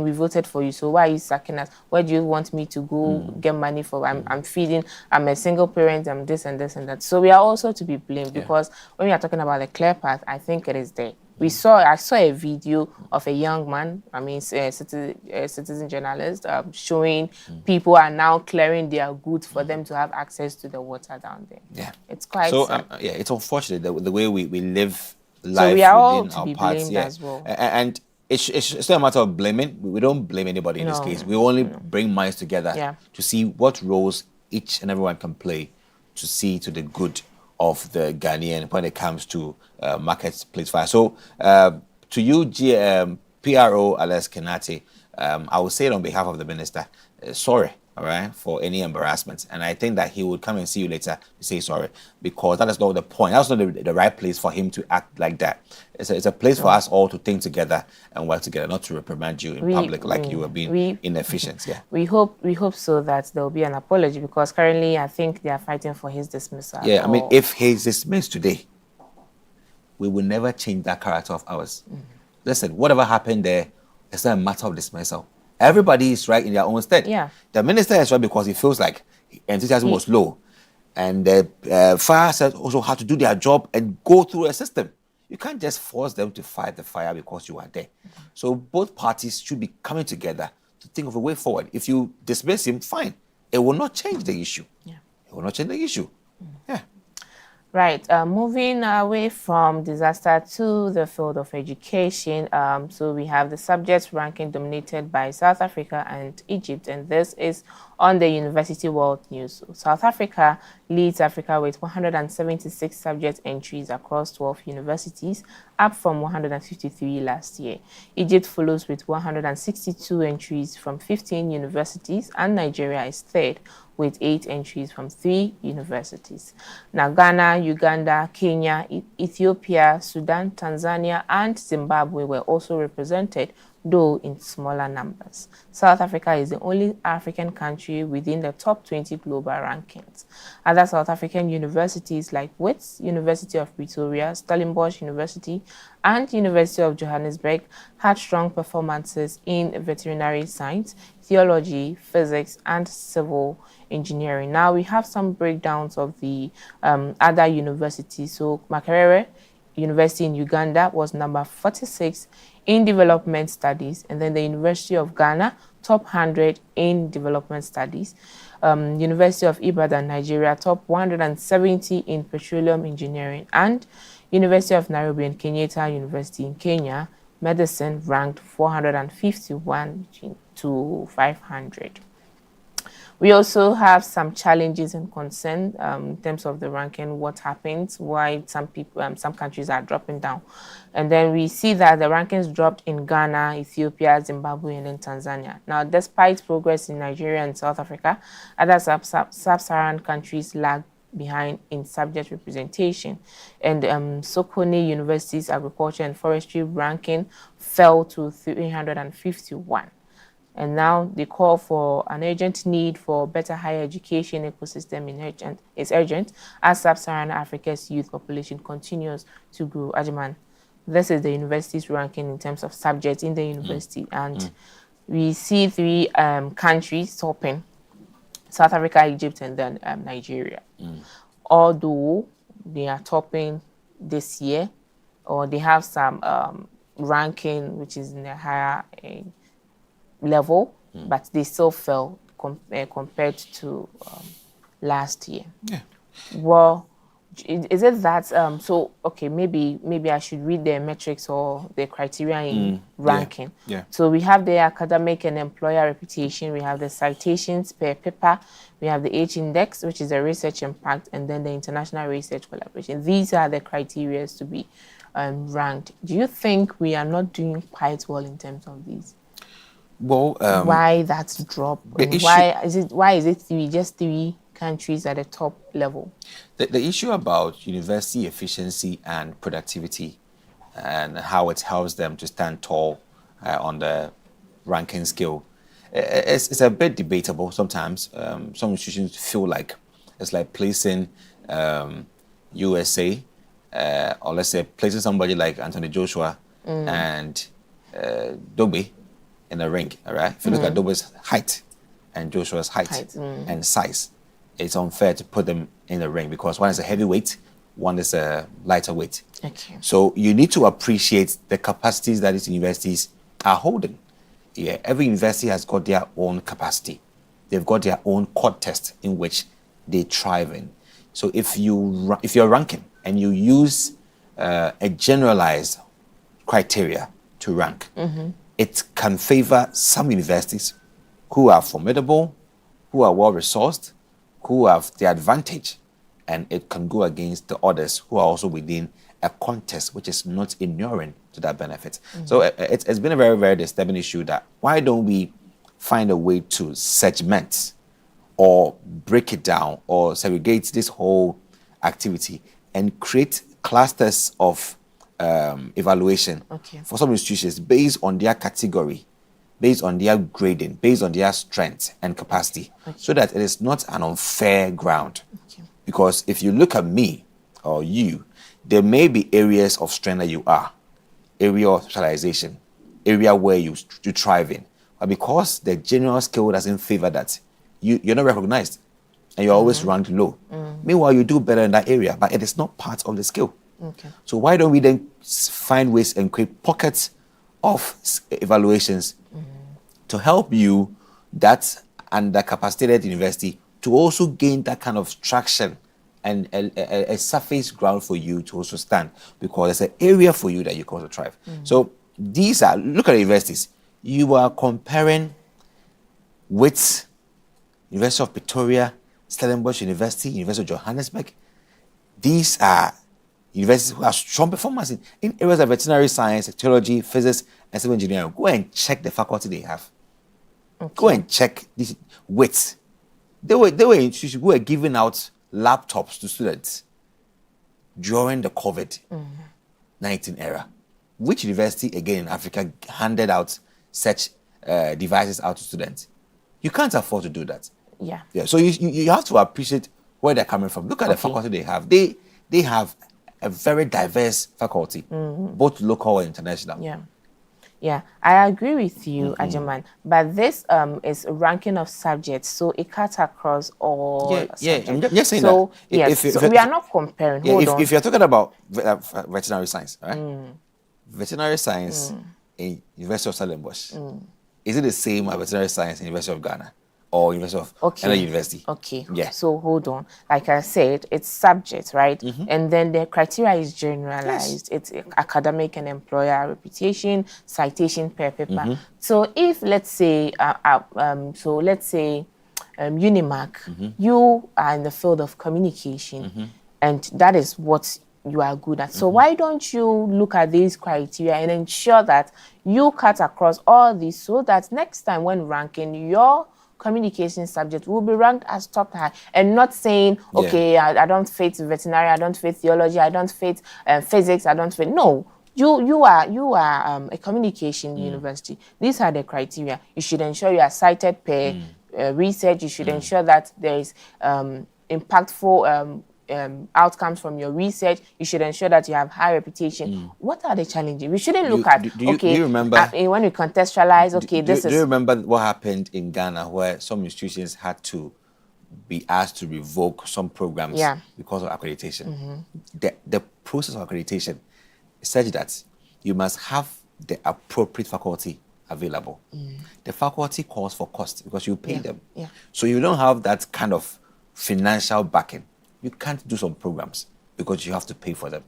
we voted for you, so why are you sacking us? Where do you want me to go get money for? I'm feeding, I'm a single parent, I'm this and this and that. So we are also to be blamed because when we are talking about the clear path, I think it is there. I saw a video of a young man, a citizen journalist, showing people are now clearing their goods for them to have access to the water down there. Yeah. It's quite so. sad. It's unfortunate the way we live life So we are all within to our be parts. blamed as well. And it's not a matter of blaming. We don't blame anybody in this case. We only bring minds together to see what roles each and everyone can play to see to the good of the Ghanaian when it comes to marketplace fire. So to you, PRO Alex Kenati, I will say it on behalf of the minister, sorry, all right, for any embarrassment. And I think that he would come and see you later to say sorry, because that is not the point. That's not the right place for him to act like that. It's a place for us all to think together and work together, not to reprimand you in public like you were being inefficient. Yeah. We hope so that there will be an apology, because currently I think they are fighting for his dismissal. Yeah, I mean, if he's dismissed today, we will never change that character of ours. Listen, whatever happened there, it's not a matter of dismissal. Everybody is right in their own stead. Yeah. The minister is right because he feels like enthusiasm was low. And the fire service also had to do their job and go through a system. You can't just force them to fight the fire because you are there. So both parties should be coming together to think of a way forward. If you dismiss him, fine. It will not change the issue. Yeah. It will not change the issue. Yeah. Right, moving away from disaster to the field of education. So we have the subjects ranking dominated by South Africa and Egypt, and this is on the University World News. So South Africa leads Africa with 176 subject entries across 12 universities, up from 153 last year. Egypt follows with 162 entries from 15 universities, and Nigeria is third with 8 entries from 3 universities. Now, Ghana, Uganda, Kenya, Ethiopia, Sudan, Tanzania, and Zimbabwe were also represented, though in smaller numbers. South Africa is the only African country within the top 20 global rankings. Other South African universities like Wits, University of Pretoria, Stellenbosch University, and University of Johannesburg had strong performances in veterinary science, theology, physics, and civil engineering. Now we have some breakdowns of the other universities. So Makerere University in Uganda was number 46 in development studies, and then the University of Ghana, top 100 in development studies. University of Ibadan, Nigeria, top 170 in petroleum engineering, and University of Nairobi and Kenyatta University in Kenya, medicine ranked 451 to 500. We also have some challenges and concern in terms of the ranking, what happens, why some countries are dropping down. And then we see that the rankings dropped in Ghana, Ethiopia, Zimbabwe, and then Tanzania. Now, despite progress in Nigeria and South Africa, other sub-Saharan countries lag behind in subject representation. And Sokone University's agriculture and forestry ranking fell to 351. And now the call for an urgent need for better higher education ecosystem is urgent as sub-Saharan Africa's youth population continues to grow. Ajman, this is the university's ranking in terms of subjects in the university. And we see 3 countries topping: South Africa, Egypt, and then Nigeria. Although they are topping this year, or they have some ranking which is in a higher level, but they still fell compared to last year. Yeah. Well, is it that so okay, maybe I should read the metrics or the criteria in ranking. Yeah. So we have the academic and employer reputation, we have the citations per paper, we have the H index, which is the research impact, and then the international research collaboration. These are the criteria to be ranked. Do you think we are not doing quite well in terms of these? Well, Why that drop? And why is it just three countries at the top level? the issue about university efficiency and productivity and how it helps them to stand tall on the ranking scale, it's a bit debatable sometimes. Some institutions feel like it's like placing USA, or let's say placing somebody like Anthony Joshua and Dobe in a ring, all right? If you look at Dobe's height and Joshua's height and size, it's unfair to put them in a ring because one is a heavyweight, one is a lighter weight. Okay. So you need to appreciate the capacities that these universities are holding. Yeah, every university has got their own capacity. They've got their own court test in which they thrive in. So if you're ranking and you use a generalized criteria to rank, it can favor some universities who are formidable, who are well-resourced, who have the advantage, and it can go against the others who are also within a context which is not inuring to that benefit. So it's been a very, very disturbing issue that why don't we find a way to segment or break it down or segregate this whole activity and create clusters of evaluation for some institutions based on their category, based on their grading, based on their strength and capacity, so that it is not an unfair ground. Because if you look at me or you, there may be areas of strength that you are, area of specialization, area where you thrive in. But because the general skill doesn't favor that, you're not recognized and you're always ranked low. Meanwhile, you do better in that area, but it is not part of the skill. So why don't we then find ways and create pockets of evaluations to help you, that undercapacitated university, to also gain that kind of traction and a surface ground for you to also stand, because there's an area for you that you can also thrive. So these are, look at the universities. You are comparing with University of Pretoria, Stellenbosch University, University of Johannesburg. These are universities who have strong performance in areas of veterinary science, technology, physics, and civil engineering. Go and check the faculty they have. Go and check this width. They were giving out laptops to students during the COVID-19 era. Which university, again, in Africa, handed out such devices out to students? You can't afford to do that. Yeah. So you have to appreciate where they're coming from. Look at the faculty they have. They have a very diverse faculty, both local and international. Yeah, I agree with you, Ajaman. But this is a ranking of subjects, so it cuts across all subjects. I'm just saying so, that. Yes, so we are not comparing. If you're talking about veterinary science, right? Veterinary science in University of Stellenbosch, is it the same as veterinary science in University of Ghana or University of another university? Yeah. So hold on. Like I said, it's subjects, right? And then the criteria is generalized. It's academic and employer reputation, citation per paper. So if let's say, Unimac, you are in the field of communication, and that is what you are good at. So why don't you look at these criteria and ensure that you cut across all these, so that next time when ranking, your communication subject will be ranked as top high, and not saying, okay, I don't fit veterinary, I don't fit theology, I don't fit physics, I don't fit. No, you are a communication university. These are the criteria. You should ensure you are cited per research. You should ensure that there is impactful outcomes from your research. You should ensure that you have high reputation. What are the challenges? We shouldn't look at, do you remember when we contextualize, do you remember what happened in Ghana, where some institutions had to be asked to revoke some programs because of accreditation? The process of accreditation is such that you must have the appropriate faculty available. The faculty calls for cost because you pay them. So you don't have that kind of financial backing. You can't do some programs because you have to pay for them.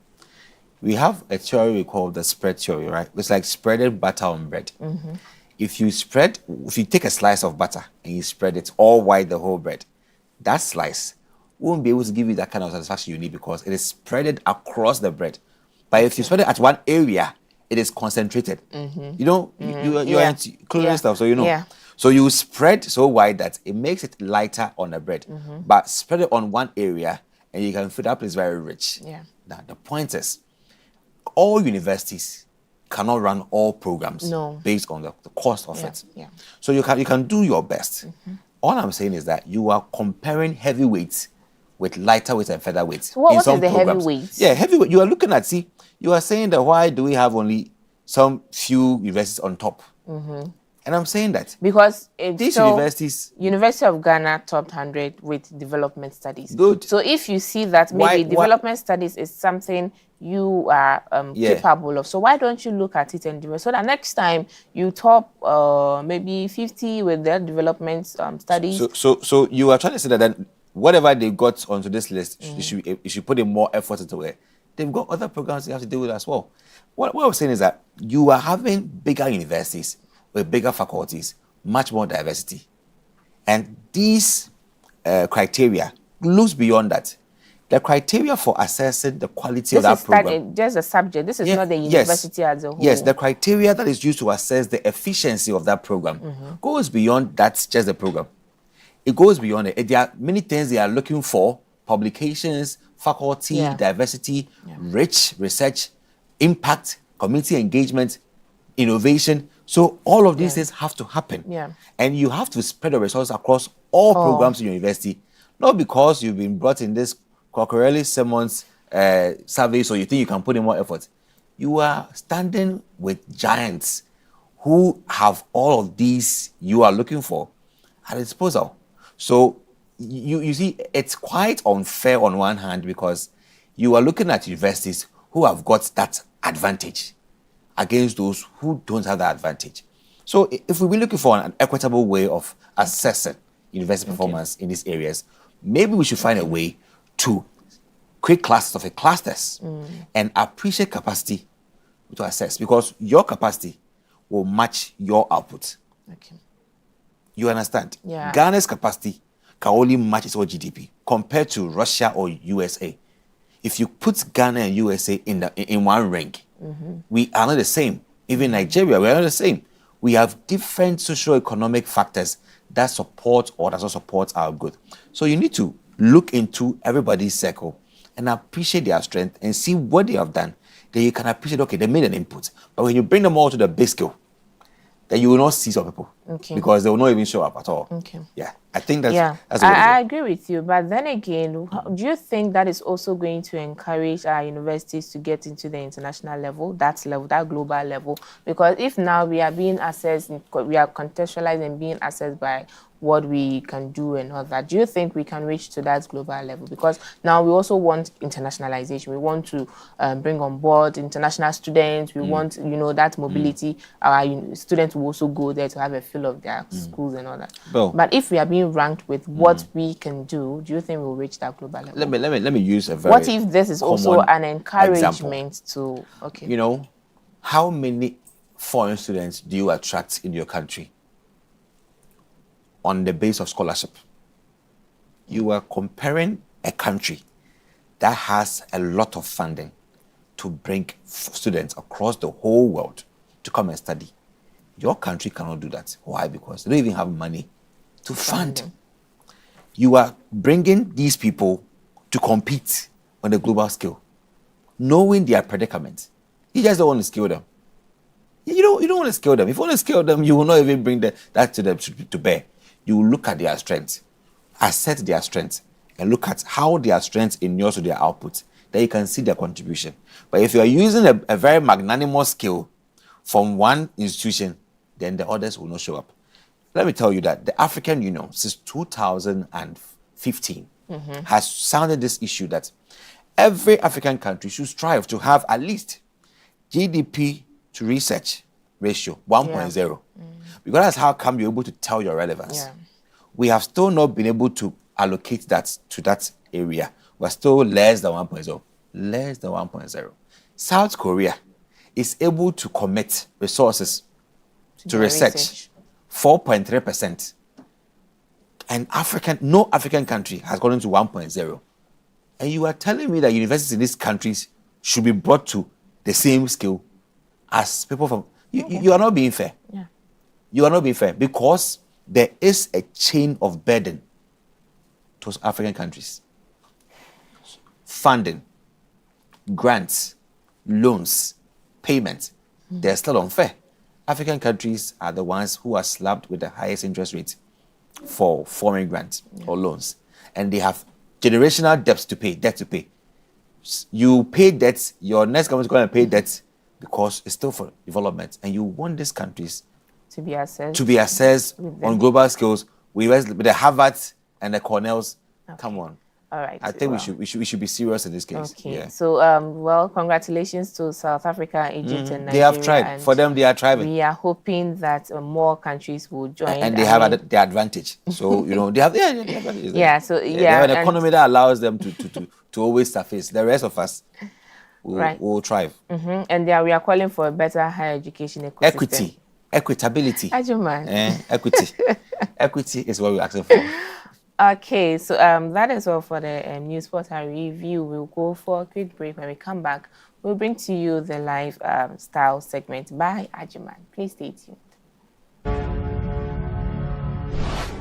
We have a theory we call the spread theory, right? It's like spreading butter on bread. If you take a slice of butter and you spread it all wide the whole bread, that slice won't be able to give you that kind of satisfaction you need because it is spreaded across the bread. But if you spread it at one area it is concentrated. Mm-hmm. You know, you are into culinary stuff, so you know. Yeah. So you spread so wide that it makes it lighter on the bread, but spread it on one area, and you can feel that place very rich. Yeah. Now the point is, all universities cannot run all programs based on the cost of it. Yeah. So you can do your best. All I'm saying is that you are comparing heavyweights with lighter weights and feather weights. So what is the programs. heavyweights? Yeah, heavyweight. You are looking at, you are saying that why do we have only some few universities on top? And I'm saying that because these universities, University of Ghana topped 100 with development studies. Good. So if you see that maybe development studies is something you are capable of, so why don't you look at it and do it? So that next time you top maybe 50 with their development studies. So you are trying to say that then whatever they got onto this list, you should put in more effort into it. They've got other programs they have to deal with as well. What I'm saying is that you are having bigger universities with bigger faculties, much more diversity. And these criteria looks beyond that. The criteria for assessing the quality of that program. Just a subject. This is not the university as a whole. Yes, the criteria that is used to assess the efficiency of that program goes beyond that, just the program. It goes beyond it. There are many things they are looking for: publications, faculty, diversity, rich research, impact, community engagement, innovation. So all of these things have to happen. And you have to spread the resources across all programs in your university, not because you've been brought in this Cocorelli Simmons survey so you think you can put in more effort. You are standing with giants who have all of these you are looking for at disposal. So you see, it's quite unfair on one hand because you are looking at universities who have got that advantage against those who don't have that advantage. So if we're looking for an equitable way of assessing university performance in these areas, maybe we should find a way to create classes of a class test and appreciate capacity to assess, because your capacity will match your output. You understand? Ghana's capacity can only match its own GDP compared to Russia or USA. If you put Ghana and USA in one rank, we are not the same. Even Nigeria, we are not the same. We have different socio-economic factors that support or does not support our growth. So you need to look into everybody's circle and appreciate their strength and see what they have done. Then you can appreciate, okay, they made an input. But when you bring them all to the big scale, then you will not see some people because they will not even show up at all. Yeah, I think that's I agree with you. But then again, do you think that is also going to encourage our universities to get into the international level, that global level? Because if now we are being assessed, we are contextualized and being assessed by what we can do and all that, do you think we can reach to that global level? Because now we also want internationalization. We want to bring on board international students. We want, that mobility. Our students will also go there to have a feel of their schools and all that. But if we are being ranked with what we can do you think we'll reach that global level? Let me use a very What if this is also an encouragement to, how many foreign students do you attract in your country on the basis of scholarship? You are comparing a country that has a lot of funding to bring students across the whole world to come and study. Your country cannot do that. Why? Because they don't even have money to fund. You are bringing these people to compete on a global scale, knowing their predicament. You just don't want to scale them. You don't want to scale them. If you want to scale them, you will not even bring that to them to bear. You will look at their strengths, assess their strengths, and look at how their strengths inures to their output. Then you can see their contribution. But if you are using a very magnanimous scale from one institution, then the others will not show up. Let me tell you that the African Union, since 2015, has sounded this issue that every African country should strive to have at least GDP to research ratio 1.0. Because that's how come you're able to tell your relevance. We have still not been able to allocate that to that area. We're still less than 1.0. Less than 1.0. South Korea is able to commit resources to research 4.3%. And no African country has gone into 1.0. And you are telling me that universities in these countries should be brought to the same scale? as people from, you are not being fair. Yeah. You are not being fair because there is a chain of burden to African countries. Funding, grants, loans, payments, they're still unfair. African countries are the ones who are slapped with the highest interest rate for foreign grants or loans. And they have generational debt to pay. You pay debts, your next government is going to pay debts because it's still for development. And you want these countries To be assessed. On global scales with the Harvards and the Cornells. Come on. All right. I think we should be serious in this case. Okay. Yeah. So, well, congratulations to South Africa, Egypt, and Nigeria. They have tried. For them, they are thriving. We are hoping that more countries will join. And they have the advantage. So, they have the advantage. Yeah. So, They have an economy that allows them to always surface. The rest of us will thrive. And we are calling for a better higher education ecosystem. Equity. Equitability. Equity. Equity is what we're asking for. Okay, so that is all for the news portal review. We'll go for a quick break. When we come back, we'll bring to you the live style segment by Ajuman. Please stay tuned.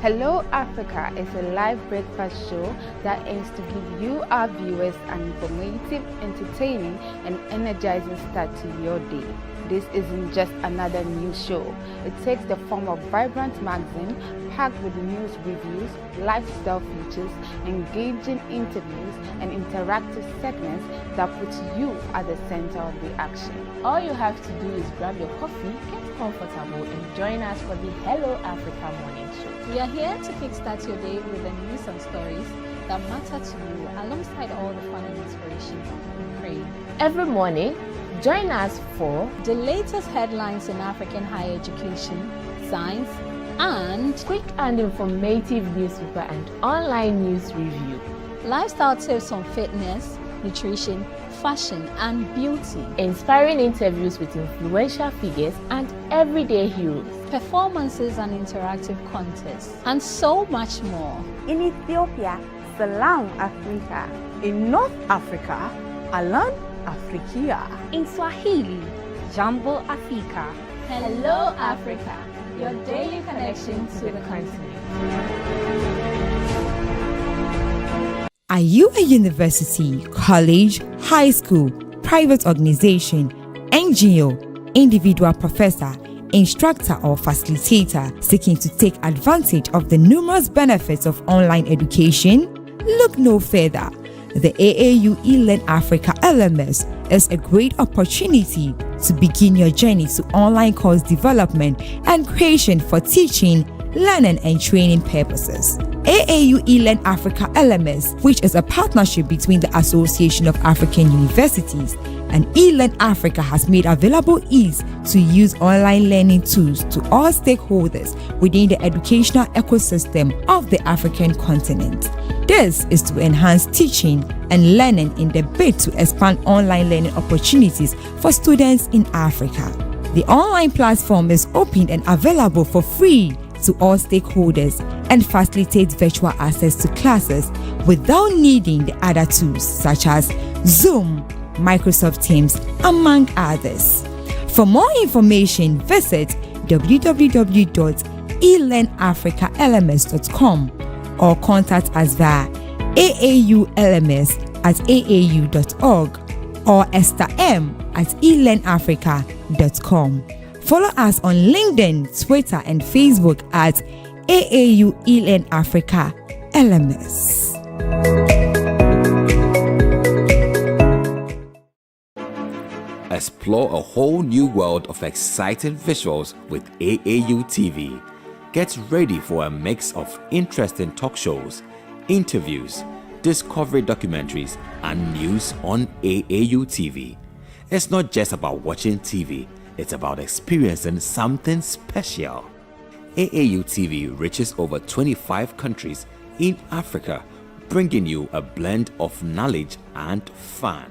Hello Africa is a live breakfast show that aims to give you, our viewers, an informative, entertaining, and energizing start to your day. This isn't just another news show. It takes the form of vibrant magazine packed with news reviews, lifestyle features, engaging interviews, and interactive segments that put you at the center of the action. All you have to do is grab your coffee, get comfortable, and join us for the Hello Africa morning show. We are here to kickstart your day with the news and stories that matter to you, alongside all the fun and inspiration we crave. Every morning, join us for the latest headlines in African higher education, science, and quick and informative newspaper and online news review. Lifestyle tips on fitness, nutrition, fashion, and beauty. Inspiring interviews with influential figures and everyday heroes. Performances and interactive contests, and so much more. In Ethiopia, Salam Africa. In North Africa, Alan Afrikia. In Swahili, Jambo Africa. Hello Africa, your daily connection to the continent. Are you a university, college, high school, private organization, NGO, individual professor, instructor or facilitator seeking to take advantage of the numerous benefits of online education? Look no further. The AAU eLearn Africa LMS is a great opportunity to begin your journey to online course development and creation for teaching, learning, and training purposes. AAU eLearn Africa LMS, which is a partnership between the Association of African Universities and eLearn Africa, has made available ease to use online learning tools to all stakeholders within the educational ecosystem of the African continent. This is to enhance teaching and learning in the bid to expand online learning opportunities for students in Africa. The online platform is open and available for free to all stakeholders and facilitates virtual access to classes without needing the other tools such as Zoom, Microsoft Teams, among others. For more information, visit www.elearnafricalms.com or contact us via aaulms@aau.org or estherm@elearnafrica.com. Follow us on LinkedIn, Twitter, and Facebook at AAU eLearn Africa LMS. Explore a whole new world of exciting visuals with AAU TV. Get ready for a mix of interesting talk shows, interviews, discovery documentaries, and news on AAU TV. It's not just about watching TV, it's about experiencing something special. AAU TV reaches over 25 countries in Africa, bringing you a blend of knowledge and fun.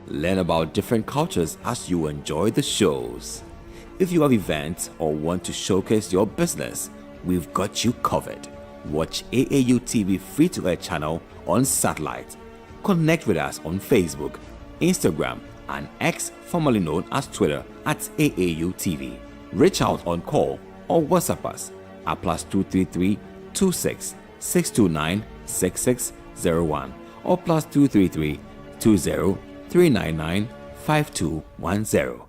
Learn about different cultures as you enjoy the shows. If you have events or want to showcase your business, we've got you covered. Watch AAU TV free-to-air channel on satellite. Connect with us on Facebook, Instagram, and X, formerly known as Twitter, at AAU TV. Reach out on call or WhatsApp us at +233 26 629 6601 or +233 20 399 5210.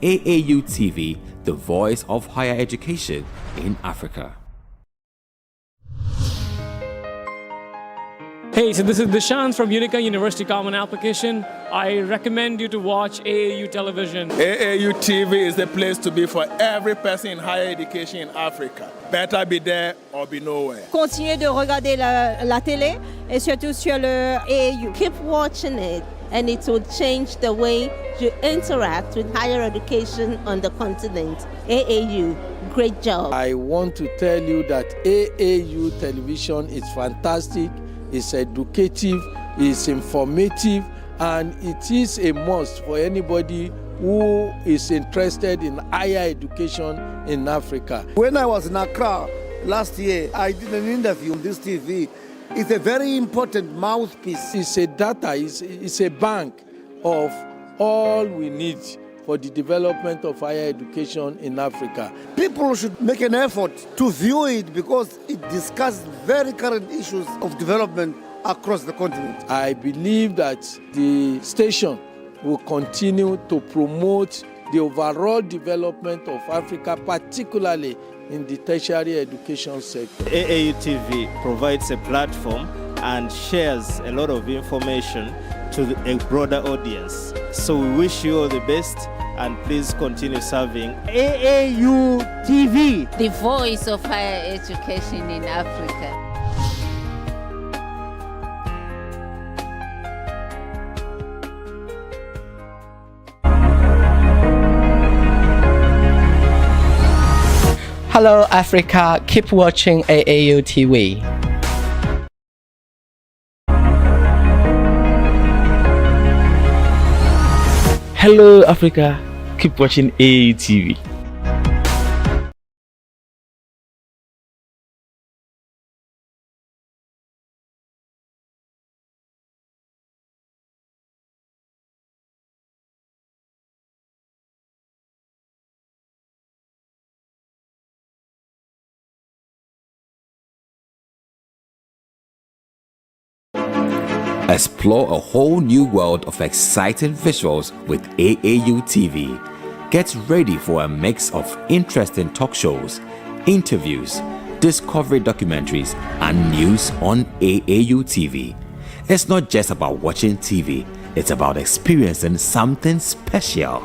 AAU TV, the voice of higher education in Africa. Hey, so this is Dishant from Unica University Common Application. I recommend you to watch AAU television. AAU TV is the place to be for every person in higher education in Africa. Better be there or be nowhere. Continuez de regarder la télé et surtout sur le AAU. Keep watching it and it will change the way you interact with higher education on the continent. AAU, great job. I want to tell you that AAU television is fantastic. It's educative, it's informative, and it is a must for anybody who is interested in higher education in Africa. When I was in Accra last year, I did an interview on this TV. It's a very important mouthpiece. It's a data, it's a bank of all we need for the development of higher education in Africa. People should make an effort to view it because it discusses very current issues of development across the continent. I believe that the station will continue to promote the overall development of Africa, particularly in the tertiary education sector. AAU TV provides a platform and shares a lot of information to a broader audience. So we wish you all the best and please continue serving AAU TV, the voice of higher education in Africa. Hello Africa, keep watching AAU TV. Hello Africa, keep watching AAU TV. Explore a whole new world of exciting visuals with AAU TV. Get ready for a mix of interesting talk shows, interviews, discovery documentaries, and news on AAU TV. It's not just about watching TV, it's about experiencing something special.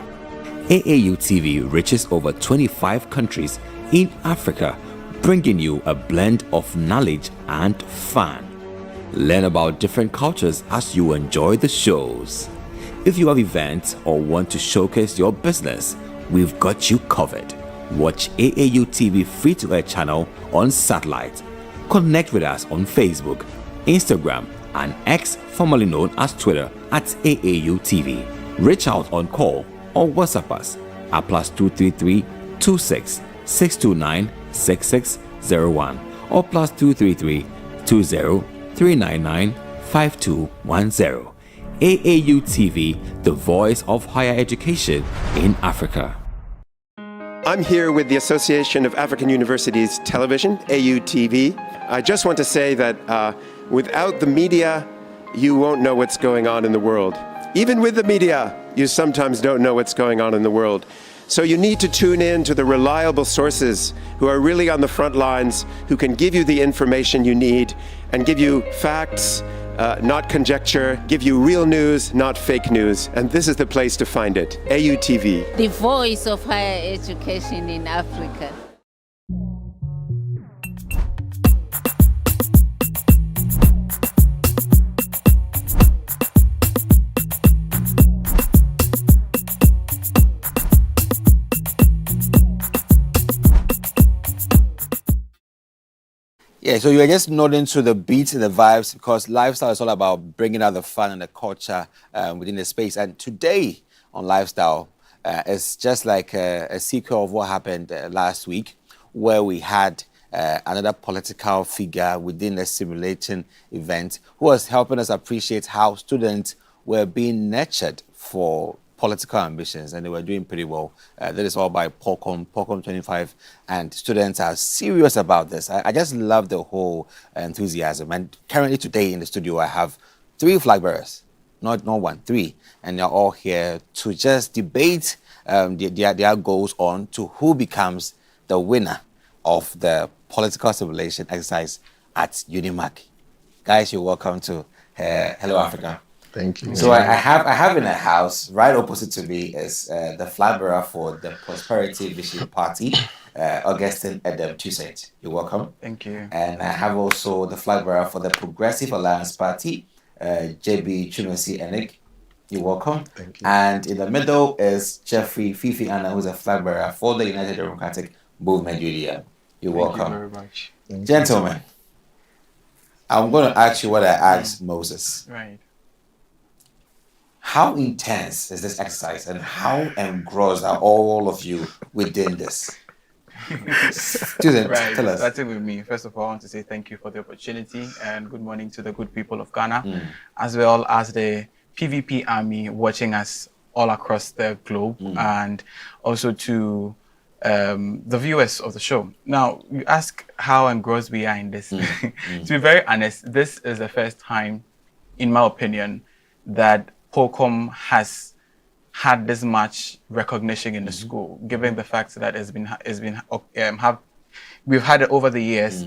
AAU TV reaches over 25 countries in Africa, bringing you a blend of knowledge and fun. Learn about different cultures as you enjoy the shows. If you have events or want to showcase your business, we've got you covered. Watch AAU TV free-to-air channel on satellite. Connect with us on Facebook, Instagram, and X, formerly known as Twitter, at AAU TV. Reach out on call or WhatsApp us at +233 26 629 6601 or +233 20 399 5210. AAU TV, the voice of higher education in Africa. I'm here with the Association of African Universities Television, AUTV. I just want to say that without the media, you won't know what's going on in the world. Even with the media, you sometimes don't know what's going on in the world. So you need to tune in to the reliable sources who are really on the front lines, who can give you the information you need and give you facts, not conjecture, give you real news, not fake news. And this is the place to find it, AUTV. The voice of higher education in Africa. Yeah, so you are just nodding to the beats and the vibes because lifestyle is all about bringing out the fun and the culture within the space. And today on Lifestyle, it's just like a sequel of what happened last week, where we had another political figure within the simulating event who was helping us appreciate how students were being nurtured for political ambitions, and they were doing pretty well. That is all by Polcom 25, and students are serious about this. I just love the whole enthusiasm. And currently today in the studio, I have 3 flag bearers, not 1, 3, and they're all here to just debate their goals on to who becomes the winner of the political simulation exercise at UNIMAC. Guys, you're welcome to Hello Africa. Thank you. So I have in a house right opposite to me is the flag bearer for the Prosperity Vision Party, Augustine Edem Toussaint. You're welcome. Thank you. And I have also the flag bearer for the Progressive Alliance Party, JB Chumesi Enig. You're welcome. Thank you. And in the middle is Jeffrey Fifi Anna, who's a flag bearer for the United Democratic Movement UDM. You're welcome. Thank you very much. Gentlemen, I'm going to ask you what I asked Moses. Right. How intense is this exercise, and how engrossed are all of you within this? Students, Right. tell us. Starting with me, first of all, I want to say thank you for the opportunity and good morning to the good people of Ghana, as well as the PVP Army watching us all across the globe, and also to the viewers of the show. Now, you ask how engrossed we are in this. To be very honest, this is the first time, in my opinion, that Polcom has had this much recognition in the school, given the fact that we've had it over the years.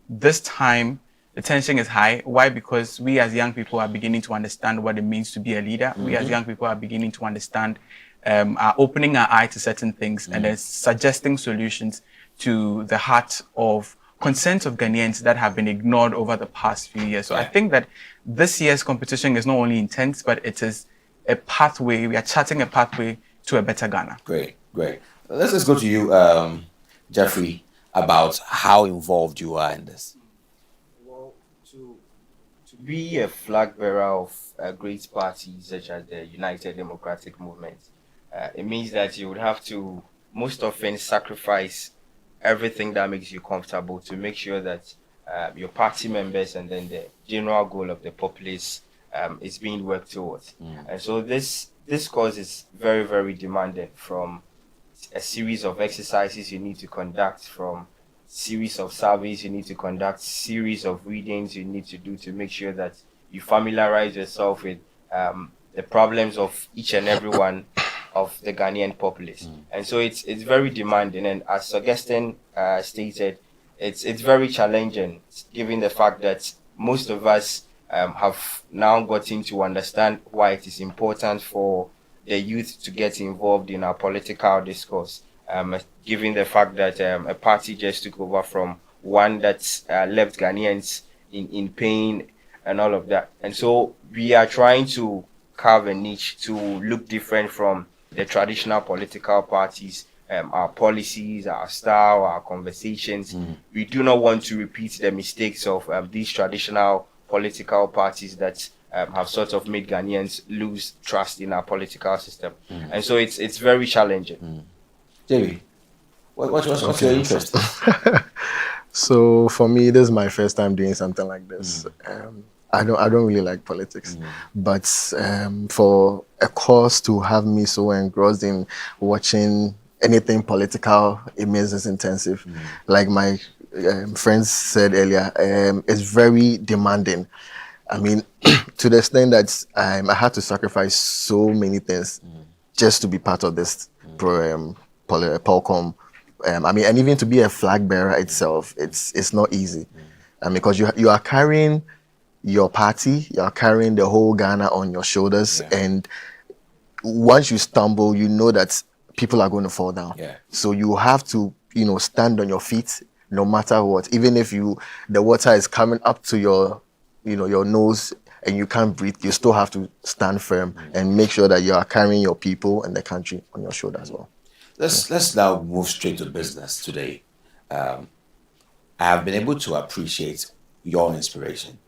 This time, the tension is high. Why? Because we as young people are beginning to understand what it means to be a leader. We as young people are beginning to understand, are opening our eye to certain things and then suggesting solutions to the heart of concerns of Ghanaians that have been ignored over the past few years. So I think that this year's competition is not only intense, but it is a pathway. We are charting a pathway to a better Ghana. Great. Let's just go to you, Jeffrey, about how involved you are in this. Well, to be a flag bearer of a great party such as the United Democratic Movement, it means that you would have to most often sacrifice everything that makes you comfortable to make sure that your party members and then the general goal of the populace is being worked towards. And so this course is very, very demanding, from a series of exercises you need to conduct, from series of surveys you need to conduct, series of readings you need to do to make sure that you familiarize yourself with the problems of each and every one of the Ghanaian populace. And so it's very demanding, and as Augustine stated, it's very challenging, given the fact that most of us have now gotten to understand why it is important for the youth to get involved in our political discourse, given the fact that a party just took over from one that's left Ghanaians in pain and all of that. And so we are trying to carve a niche to look different from the traditional political parties, our policies, our style, our conversations. We do not want to repeat the mistakes of these traditional political parties that have sort of made Ghanaians lose trust in our political system. And so it's very challenging. JB, what's your interest? So for me, this is my first time doing something like this. I don't really like politics, but for a course to have me so engrossed in watching anything political, it means it's intensive. Like my friends said earlier, it's very demanding. I mean, to the extent that I had to sacrifice so many things just to be part of this Polcom. I mean, and even to be a flag bearer itself, it's not easy. Because you are carrying your party, you are carrying the whole Ghana on your shoulders, and once you stumble, you know that people are going to fall down. So you have to, stand on your feet no matter what. Even if the water is coming up to your nose and you can't breathe, you still have to stand firm and make sure that you are carrying your people and the country on your shoulder as well. Let's now move straight to business today. I have been able to appreciate your inspiration,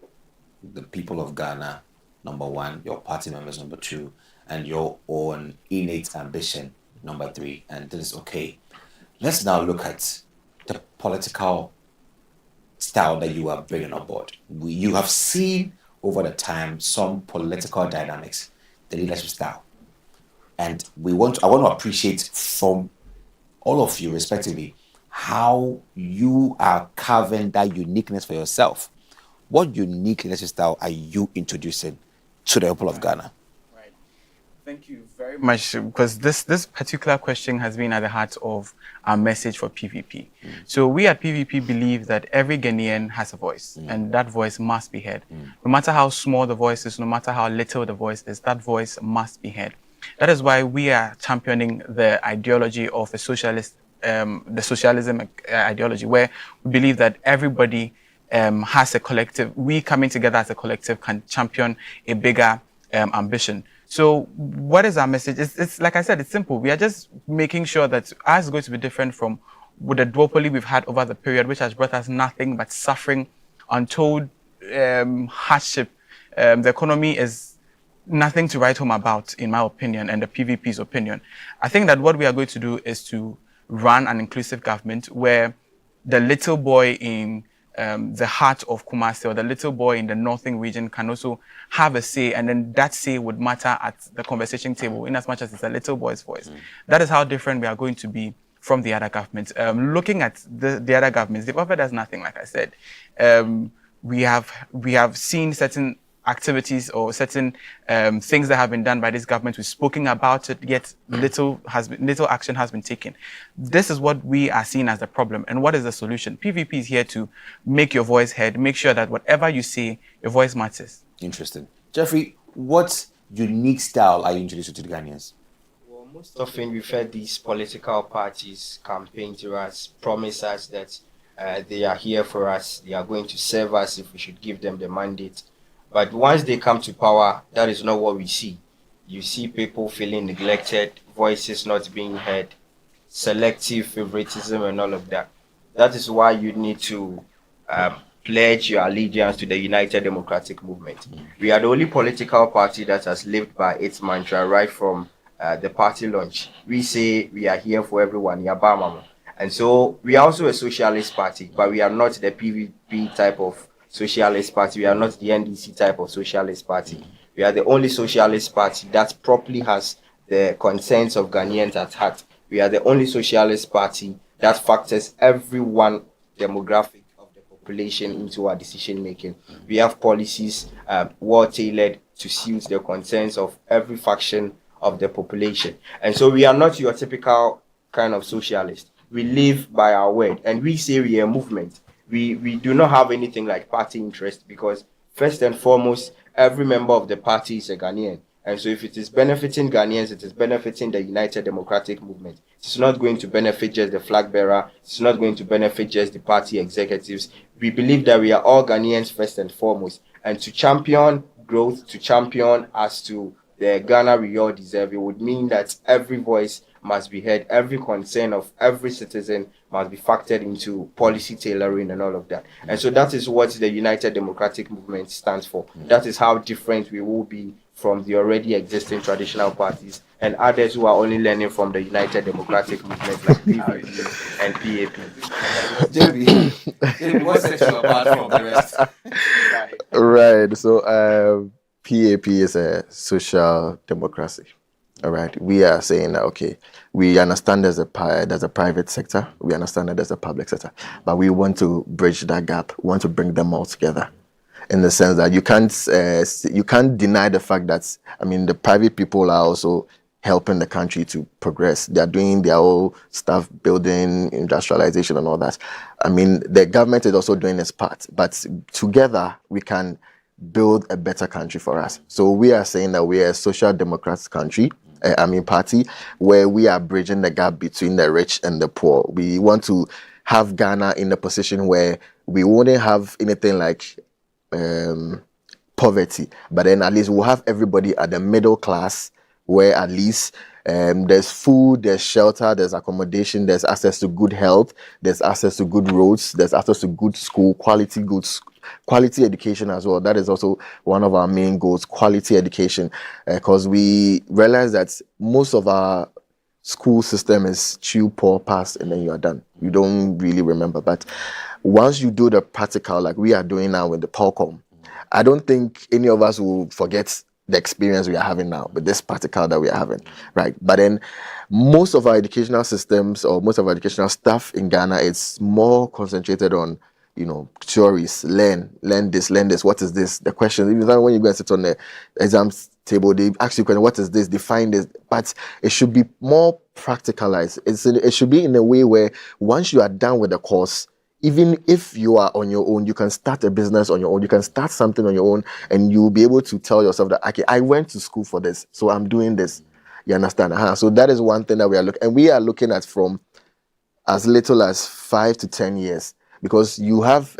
the people of Ghana, number one, your party members, number two, and your own innate ambition, number three, and this is okay. Let's now look at the political style that you are bringing on board. You have seen over the time some political dynamics, the leadership style. And I want to appreciate from all of you respectively how you are carving that uniqueness for yourself. What unique leadership style are you introducing to the people of Ghana? Thank you very much, because this particular question has been at the heart of our message for PVP. So we at PVP believe that every Ghanaian has a voice, and that voice must be heard. No matter how small the voice is, no matter how little the voice is, that voice must be heard. That is why we are championing the ideology of a socialist, the socialism ideology, where we believe that everybody has a collective. We coming together as a collective can champion a bigger ambition. So what is our message? It's like I said, it's simple. We are just making sure that ours is going to be different from with the duopoly we've had over the period, which has brought us nothing but suffering, untold hardship. The economy is nothing to write home about, in my opinion, and the PVP's opinion. I think that what we are going to do is to run an inclusive government where the little boy in the heart of Kumasi or the little boy in the northern region can also have a say, and then that say would matter at the conversation table in as much as it's a little boy's voice. That is how different we are going to be from the other governments. Looking at the other governments, they've offered us nothing, like I said. We have seen certain activities or certain things that have been done by this government. We've spoken about it, yet little action has been taken. This is what we are seeing as the problem. And what is the solution? PVP is here to make your voice heard, make sure that whatever you say, your voice matters. Interesting. Jeffrey, what unique style are you introducing to the Ghanaians? Well, most often we've heard these political parties campaign to us, promise us that they are here for us, they are going to serve us if we should give them the mandate. But once they come to power, that is not what we see. You see people feeling neglected, voices not being heard, selective favoritism and all of that. That is why you need to pledge your allegiance to the United Democratic Movement. We are the only political party that has lived by its mantra right from the party launch. We say we are here for everyone, Yabamama. And so we are also a socialist party, but we are not the PVP type of socialist party. We are not the NDC type of socialist party. We are the only socialist party that properly has the concerns of Ghanaians at heart. We are the only socialist party that factors everyone demographic of the population into our decision making. We have policies well tailored to suit the concerns of every faction of the population. And so we are not your typical kind of socialist. We live by our word, and we say we are a movement. We do not have anything like party interest, because first and foremost, every member of the party is a Ghanaian. And so if it is benefiting Ghanaians, it is benefiting the United Democratic Movement. It's not going to benefit just the flag bearer. It's not going to benefit just the party executives. We believe that we are all Ghanaians first and foremost. And to champion growth, to champion as to the Ghana we all deserve, it would mean that every voice must be heard, every concern of every citizen must be factored into policy tailoring and all of that. And so that is what the United Democratic Movement stands for. That is how different we will be from the already existing traditional parties and others who are only learning from the United Democratic Movement like PVP and PAP. JB, what sets you apart from the rest? Right. So PAP is a social democracy. All right. We are saying that, okay, we understand there's a private sector, we understand that there's a public sector, but we want to bridge that gap. We want to bring them all together, in the sense that you can't deny the fact that, I mean, the private people are also helping the country to progress. They are doing their own stuff, building, industrialization and all that. I mean, the government is also doing its part, but together we can build a better country for us. So we are saying that we are a social democratic country, party, where we are bridging the gap between the rich and the poor. We want to have Ghana in a position where we wouldn't have anything like poverty, but then at least we'll have everybody at the middle class, where at least there's food, there's shelter, there's accommodation, there's access to good health, there's access to good roads, there's access to good school, quality education as well. That is also one of our main goals, quality education, because we realize that most of our school system is chew, pour, pass, and then you are done. You don't really remember. But once you do the practical, like we are doing now with the Polcom, I don't think any of us will forget the experience we are having now, with this practical that we are having, right? But then most of our educational systems or most of our educational stuff in Ghana, it's more concentrated on, theories, learn this, what is this? The question, even when you go and sit on the exams table, they ask you question, what is this? Define this. But it should be more practicalized. It should be in a way where once you are done with the course, even if you are on your own, you can start a business on your own. You can start something on your own, and you'll be able to tell yourself that, okay, I went to school for this, so I'm doing this. You understand? So that is one thing that we are looking at from as little as 5 to 10 years. Because you have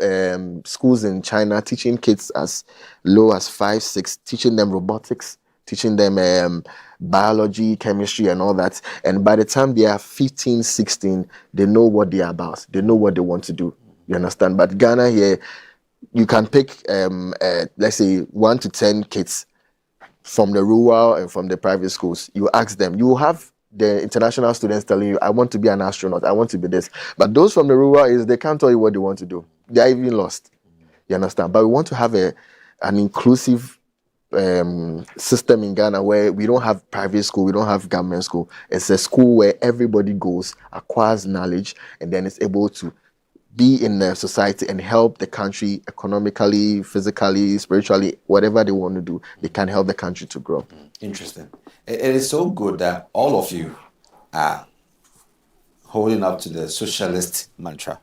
schools in China teaching kids as low as 5, 6, teaching them robotics, teaching them biology, chemistry, and all that. And by the time they are 15, 16, they know what they are about. They know what they want to do. You understand? But Ghana here, you can pick, let's say, 1 to 10 kids from the rural and from the private schools. You ask them, you have the international students telling you, I want to be an astronaut, I want to be this. But those from the rural they can't tell you what they want to do. They are even lost. You understand? But we want to have an inclusive system in Ghana where we don't have private school, we don't have government school. It's a school where everybody goes, acquires knowledge, and then is able to be in the society and help the country economically, physically, spiritually, whatever they want to do. They can help the country to grow. Interesting. It is so good that all of you are holding up to the socialist mantra.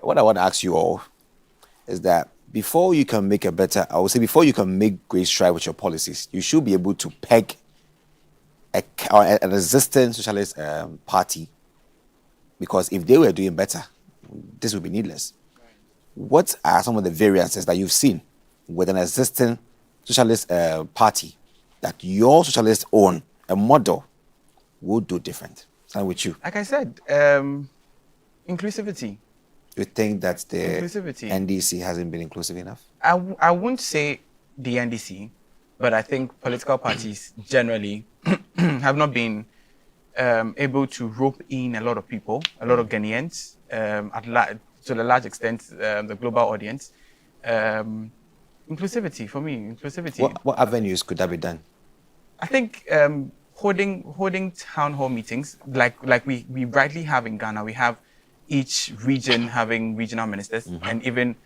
What I want to ask you all is that before you can make before you can make great stride with your policies, you should be able to peg an existing socialist party, because if they were doing better, this would be needless. What are some of the variances that you've seen with an existing socialist party that your socialists own a model would do different? And with you, like I said, inclusivity. You think that the inclusivity. NDC hasn't been inclusive enough? I wouldn't say the NDC, but I think political parties generally have not been able to rope in a lot of people, a lot of Ghanaians, to a large extent, the global audience. Inclusivity, for me, inclusivity. What avenues could that be done? I think holding town hall meetings, like we rightly have in Ghana. We have each region having regional ministers, and even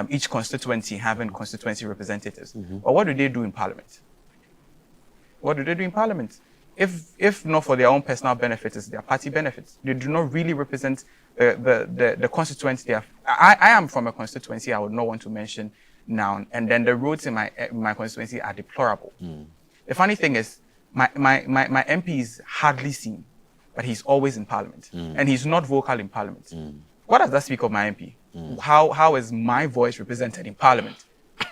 each constituency having constituency representatives. But what do they do in Parliament? What do they do in Parliament? If not for their own personal benefits, it's their party benefits. They do not really represent the constituency. I am from a constituency I would not want to mention now, and then the roads in my constituency are deplorable. The funny thing is, my MP is hardly seen, but he's always in Parliament, and he's not vocal in Parliament. What does that speak of my MP? How is my voice represented in Parliament?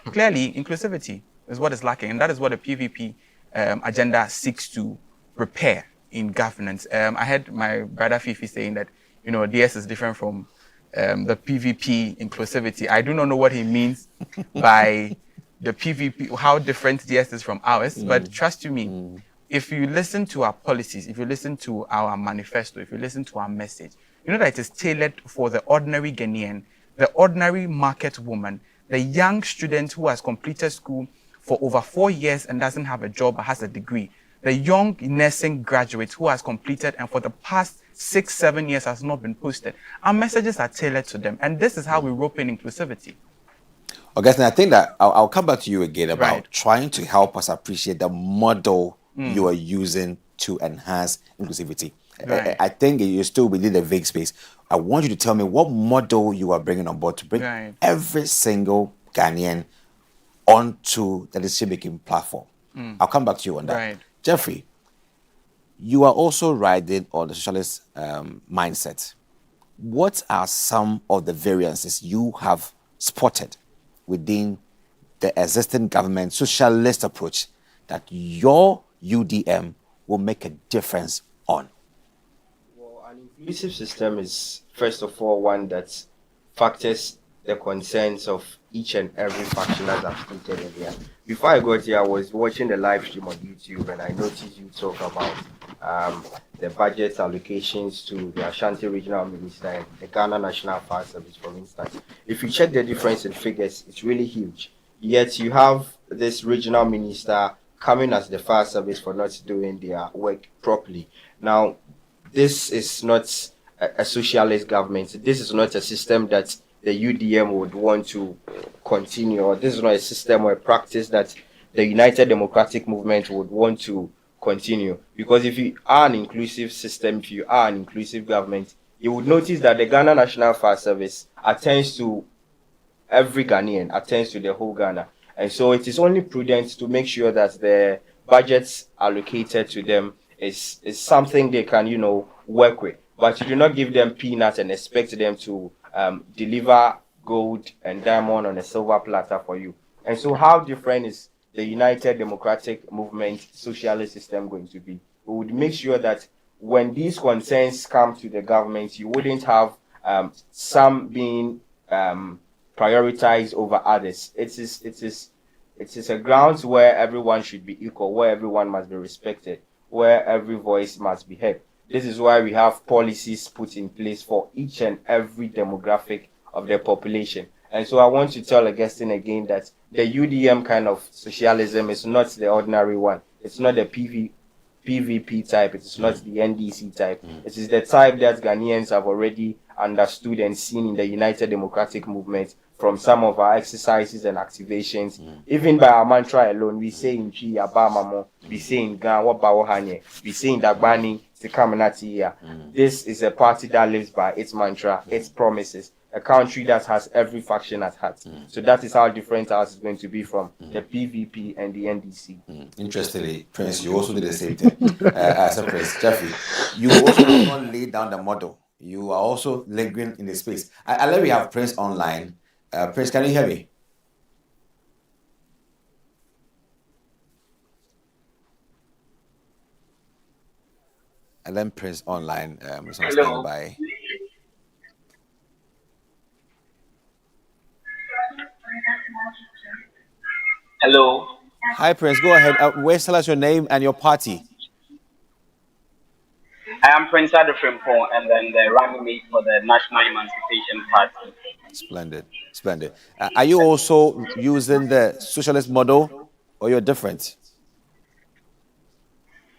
Clearly, inclusivity is what is lacking, and that is what the PVP agenda seeks to repair in governance. I heard my brother Fifi saying that, DS is different from the PVP inclusivity. I do not know what he means by the PVP, how different DS is from ours, but trust you me, if you listen to our policies, if you listen to our manifesto, if you listen to our message, you know that it is tailored for the ordinary Ghanaian, the ordinary market woman, the young student who has completed school for over 4 years and doesn't have a job but has a degree, the young nursing graduate who has completed and for the past 6-7 years has not been posted. Our messages are tailored to them, and this is how we rope in inclusivity. Augustine, I think that I'll come back to you again about trying to help us appreciate the model you are using to enhance inclusivity. I think you're still within the vague space. I want you to tell me what model you are bringing on board to bring every single Ghanaian onto the decision-making platform. I'll come back to you on that. Jeffrey, you are also riding on the socialist mindset. What are some of the variances you have spotted within the existing government socialist approach that your UDM will make a difference on? Well, an inclusive system is, first of all, one that factors the concerns of each and every faction, as I've stated earlier. Before I got here, I was watching the live stream on YouTube, and I noticed you talk about the budget allocations to the Ashanti Regional Minister and the Ghana National Fire Service, for instance. If you check the difference in figures, it's really huge. Yet you have this regional minister coming as the fire service for not doing their work properly. Now, this is not a socialist government. This is not a system that the UDM would want to continue, or this is not a system or a practice that the United Democratic Movement would want to continue. Because if you are an inclusive system, if you are an inclusive government, you would notice that the Ghana National Fire Service attends to every Ghanaian, attends to the whole Ghana. And so it is only prudent to make sure that the budgets allocated to them is something they can, work with. But you do not give them peanuts and expect them to deliver gold and diamond on a silver platter for you. And so how different is the United Democratic Movement socialist system going to be? We would make sure that when these concerns come to the government, you wouldn't have some being prioritized over others. It is a grounds where everyone should be equal, where everyone must be respected, where every voice must be heard. This is why we have policies put in place for each and every demographic of the population. And so I want to tell Augustine again that the UDM kind of socialism is not the ordinary one. It's not the PVP type. It is not the NDC type. It is the type that Ghanaians have already understood and seen in the United Democratic Movement from some of our exercises and activations. Even by our mantra alone, we say in Chi, Abamamo, we say in Gan, Wabawahanye, we say in Dagbani, This is a party that lives by its mantra, its promises, a country that has every faction at heart. So that is how different ours is going to be from the PVP and the NDC. Interestingly, Prince, you also did the same thing as a Prince. Jeffrey, you also did not lay down the model. You are also lingering in the space. I let me have Prince online. Prince, can you hear me? And then Prince online is on standby. Hello. Hi, Prince. Go ahead. Where's tell us your name and your party? I am Prince Adefrimpong, and then the running mate for the National Emancipation Party. Splendid, splendid. Are you also using the socialist model, or you're different?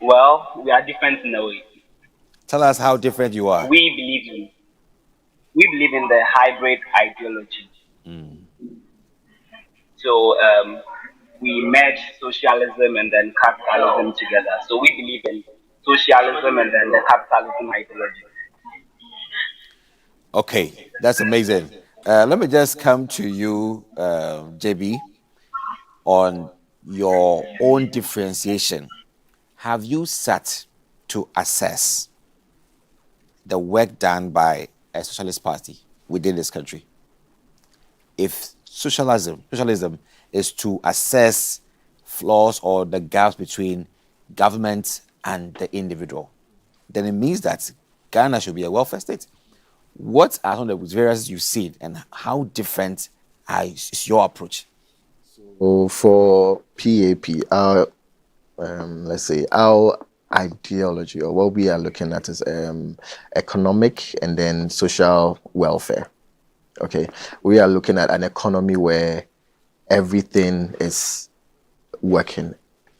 Well, we are different in a way. Tell us how different you are. We believe in the hybrid ideology. So we merge socialism and then capitalism together. So we believe in socialism and then the capitalism ideology. Okay, that's amazing. Let me just come to you, JB, on your own differentiation. Have you sat to assess the work done by a socialist party within this country? If socialism is to assess flaws or the gaps between government and the individual, then it means that Ghana should be a welfare state. What are some of the variances you've seen, and how different is your approach? So for PAP, our let's say our ideology, or what we are looking at, is economic and then social welfare. Okay, we are looking at an economy where everything is working.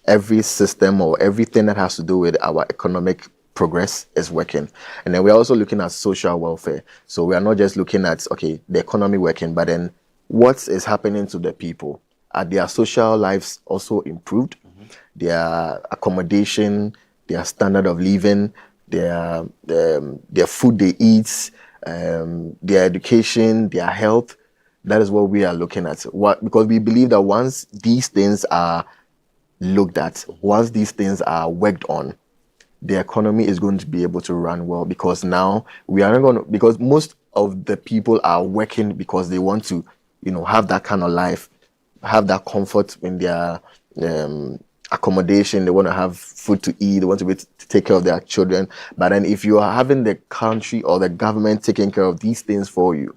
Every system or everything that has to do with our economic progress is working. And then we're also looking at social welfare. So we are not just looking at, okay, the economy working, but then what is happening to the people? Are their social lives also improved? Their accommodation, their standard of living, their food they eat, their education, their health. That is what we are looking at. Because we believe that once these things are looked at, once these things are worked on, the economy is going to be able to run well, because now we are not going to, because most of the people are working because they want to, have that kind of life, have that comfort in their accommodation. They want to have food to eat. They want to be to take care of their children. But then if you are having the country or the government taking care of these things for you,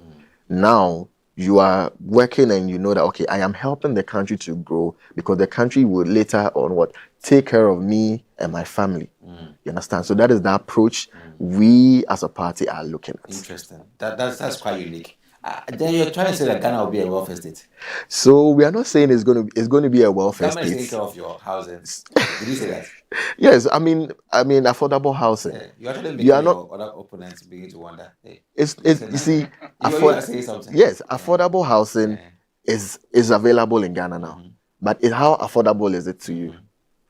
now you are working and you know that, okay, I am helping the country to grow, because the country will later on take care of me and my family. You understand? So that is the approach we as a party are looking at. Interesting. That's quite unique. Then you're trying to say that Ghana will be a welfare state. So we are not saying it's going to be a welfare Government is state. taking care of your housing. Did you say that? Yes, I mean affordable housing. Yeah. You're actually making your other opponents begin to wonder. Hey, it's you see, you are saying something. Yes, affordable housing is available in Ghana now. But how affordable is it to you?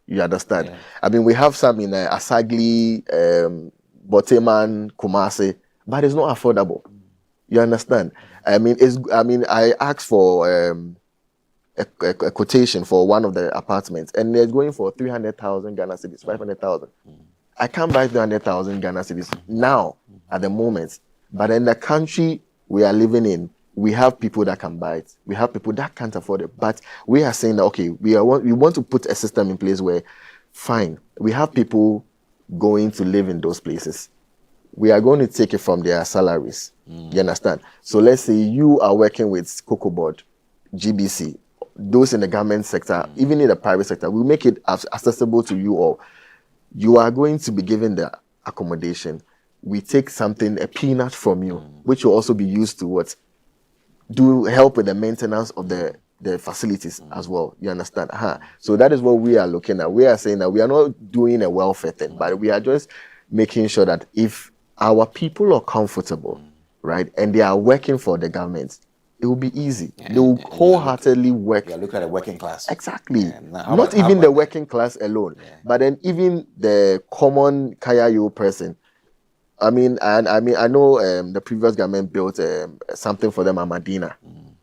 You understand? I mean, we have some in Asagli, Boteman, Kumasi, but it's not affordable. You understand? I mean, I asked for a quotation for one of the apartments, and they're going for 300,000 Ghana cedis, 500,000. I can't buy 300,000 Ghana cedis now at the moment, but in the country we are living in, we have people that can buy it. We have people that can't afford it. But we are saying that, okay, we want to put a system in place where, fine, we have people going to live in those places. We are going to take it from their salaries. You understand? So let's say you are working with Cocoa Board, GBC, those in the government sector, even in the private sector. We make it accessible to you all. You are going to be given the accommodation. We take something, a peanut from you, which will also be used to do help with the maintenance of the facilities as well. You understand? So that is what we are looking at. We are saying that we are not doing a welfare thing, but we are just making sure that if our people are comfortable, right, and they are working for the government, it will be easy. They will wholeheartedly work. You look at the working class. Exactly. Not even the working class alone, but then even the common Kayayo person. I mean, I know the previous government built something for them at Medina.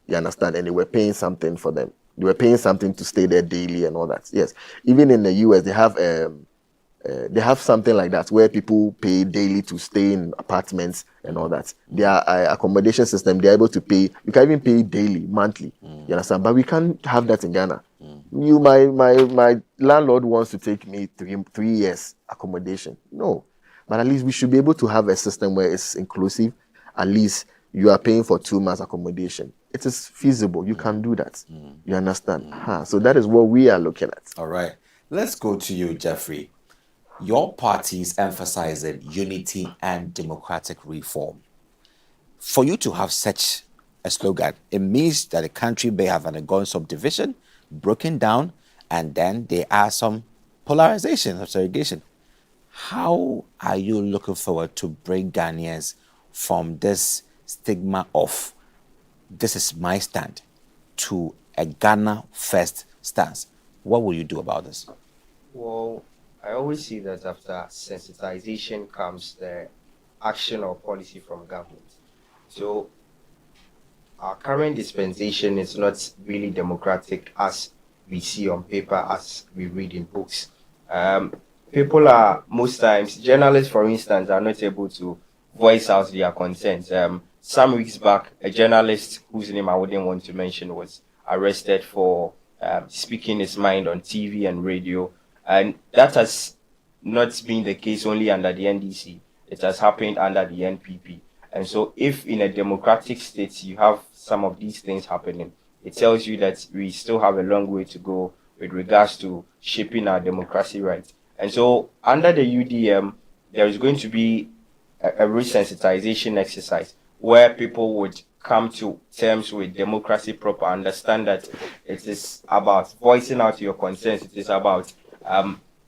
You understand? And they were paying something for them. They were paying something to stay there daily and all that. Yes. Even in the US, they have something like that where people pay daily to stay in apartments and all that. Their accommodation system, they're able to pay. You can even pay daily, monthly. You understand? But we can't have that in Ghana. My landlord wants to take me 3 years accommodation. No. But at least we should be able to have a system where it's inclusive. At least you are paying for 2 months accommodation. It is feasible. You can do that. You understand? So that is what we are looking at. All right. Let's go to you, Jeffrey. Your party is emphasizing unity and democratic reform. For you to have such a slogan, it means that the country may have undergone some division, broken down, and then there are some polarization or segregation. How are you looking forward to bring Ghanaians from this stigma of this is my stand to a Ghana first stance? What will you do about this? Well, I always see that after sensitization comes the action or policy from government. So our current dispensation is not really democratic as we see on paper, as we read in books. People are, most times, journalists, for instance, are not able to voice out their concerns. Some weeks back, a journalist whose name I wouldn't want to mention was arrested for speaking his mind on TV and radio. And that has not been the case only under the NDC. It has happened under the NPP. And so if in a democratic state you have some of these things happening, it tells you that we still have a long way to go with regards to shaping our democracy right. And so under the UDM, there is going to be a resensitization exercise where people would come to terms with democracy proper, understand that it is about voicing out your concerns. It is about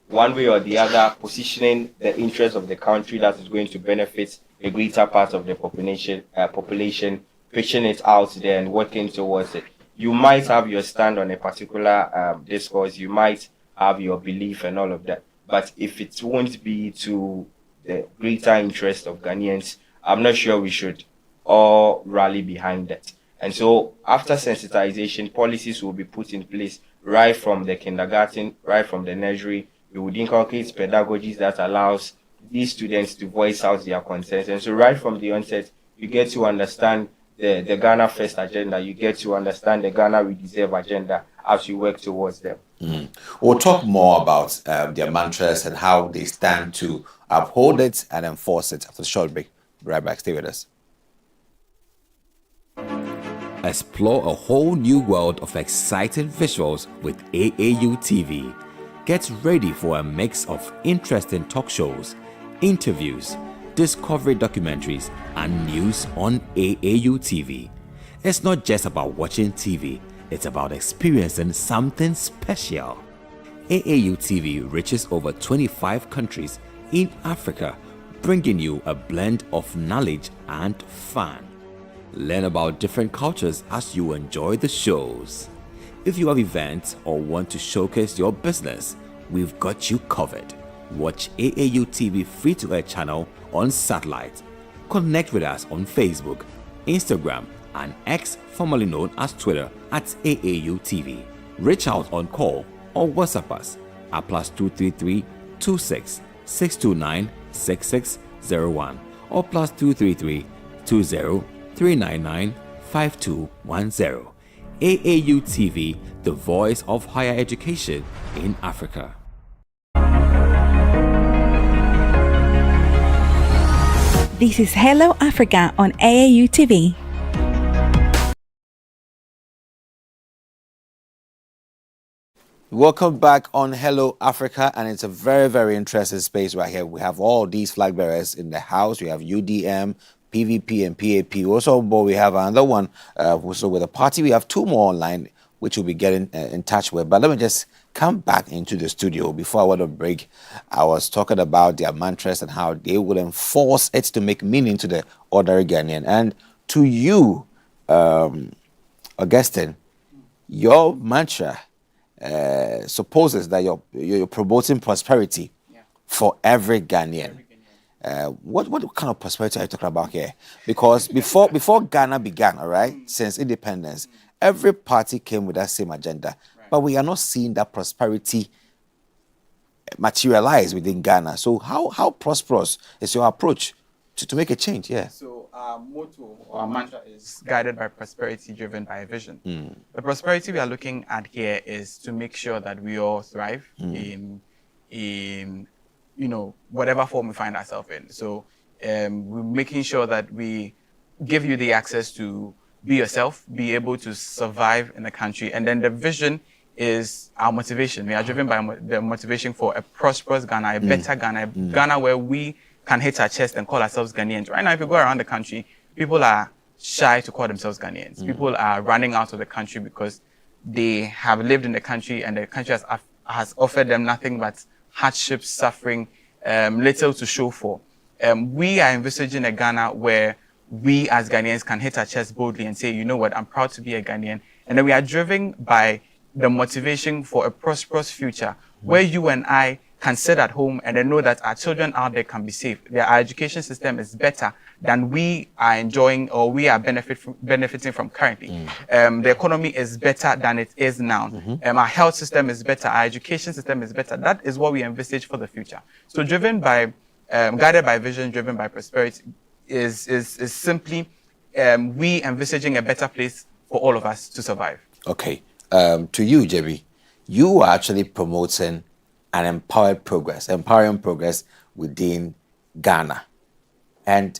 one way or the other positioning the interests of the country that is going to benefit a greater part of the population, pitching it out there and working towards it. You might have your stand on a particular discourse, you might have your belief and all of that. But if it won't be to the greater interest of Ghanaians, I'm not sure we should all rally behind that. And so after sensitization, policies will be put in place right from the kindergarten, right from the nursery. We would inculcate pedagogies that allows these students to voice out their concerns. And so right from the onset, you get to understand the Ghana First agenda. You get to understand the Ghana We Deserve agenda as you work towards them. We'll talk more about their mantras and how they stand to uphold it and enforce it after the short break. Right back, stay with us. Explore a whole new world of exciting visuals with AAU TV. Get ready for a mix of interesting talk shows, interviews, discovery documentaries, and news on AAU TV. It's not just about watching TV, it's about experiencing something special. AAU TV reaches over 25 countries in Africa, bringing you a blend of knowledge and fun. Learn about different cultures as you enjoy the shows. If you have events or want to showcase your business, we've got you covered. Watch AAU TV free-to-air channel on satellite. Connect with us on Facebook, Instagram, and X, formerly known as Twitter, at AAU TV. Reach out on call or WhatsApp us at +233 26 629 6601 or +233 20 399 5210. AAU TV, the voice of higher education in Africa. This is Hello Africa on AAU TV. Welcome back on Hello Africa, and it's a very, very interesting space right here. We have all these flag bearers in the house. We have UDM, PVP, and PAP. Also, we have another one also with a party. We have two more online, which we'll be getting in touch with. But let me just come back into the studio. Before I went to break, I was talking about their mantras and how they will enforce it to make meaning to the ordinary Ghanaian. And to you, Augustine, your mantra supposes that you're promoting prosperity for every Ghanaian. What kind of prosperity are you talking about here? Because before Ghana began, all right, since independence, every party came with that same agenda. But we are not seeing that prosperity materialize within Ghana. So how prosperous is your approach to make a change? Yeah. So our motto, our mantra is guided by prosperity, driven by vision. The prosperity we are looking at here is to make sure that we all thrive in whatever form we find ourselves in. So we're making sure that we give you the access to be yourself, be able to survive in the country. And then the vision is our motivation. We are driven by the motivation for a prosperous Ghana, a better Ghana, Ghana where we can hit our chest and call ourselves Ghanaians. Right now, if you go around the country, people are shy to call themselves Ghanaians. People are running out of the country because they have lived in the country and the country has offered them nothing but hardships, suffering, little to show for. We are envisaging a Ghana where we as Ghanaians can hit our chest boldly and say, you know what, I'm proud to be a Ghanaian. And then we are driven by the motivation for a prosperous future where you and I can sit at home and then know that our children out there can be safe. Our education system is better than we are enjoying or we are benefiting from currently. The economy is better than it is now. Our health system is better. Our education system is better. That is what we envisage for the future. So driven by, guided by vision, driven by prosperity is simply we envisaging a better place for all of us to survive. Okay. To you, JB, you are actually promoting an empowering progress within Ghana. And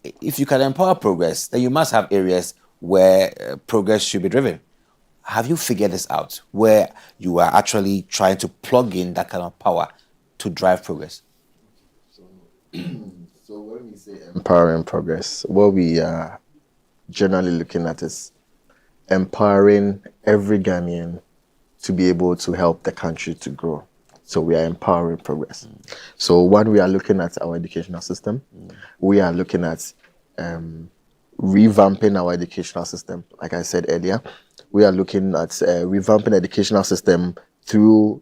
if you can empower progress, then you must have areas where progress should be driven. Have you figured this out, where you are actually trying to plug in that kind of power to drive progress? So when we say empowering progress, what we are generally looking at is empowering every Ghanaian to be able to help the country to grow. So we are empowering progress. So when we are looking at our educational system, we are looking at revamping our educational system. Like I said earlier, we are looking at revamping educational system through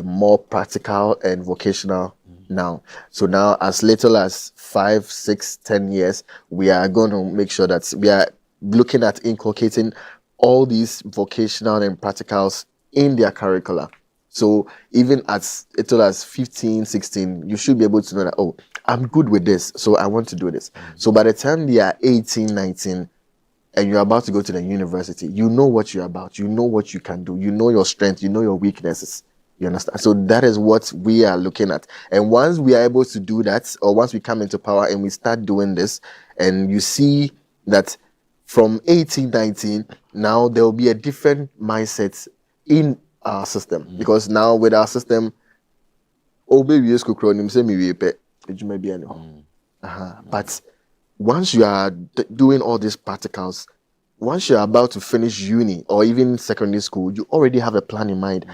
more practical and vocational now. So now as little as 5, 6, 10 years, we are going to make sure that we are looking at inculcating all these vocational and practicals in their curricula. So even as little as 15, 16, you should be able to know that, oh, I'm good with this, so I want to do this. So by the time they are 18, 19, and you're about to go to the university, you know what you're about, you know what you can do, you know your strength, you know your weaknesses. You understand? So that is what we are looking at. And once we are able to do that, or once we come into power and we start doing this, and you see that from 18, 19, now there will be a different mindset in our system. Because now with our system, but once you are doing all these practicals, once you're about to finish uni or even secondary school, you already have a plan in mind.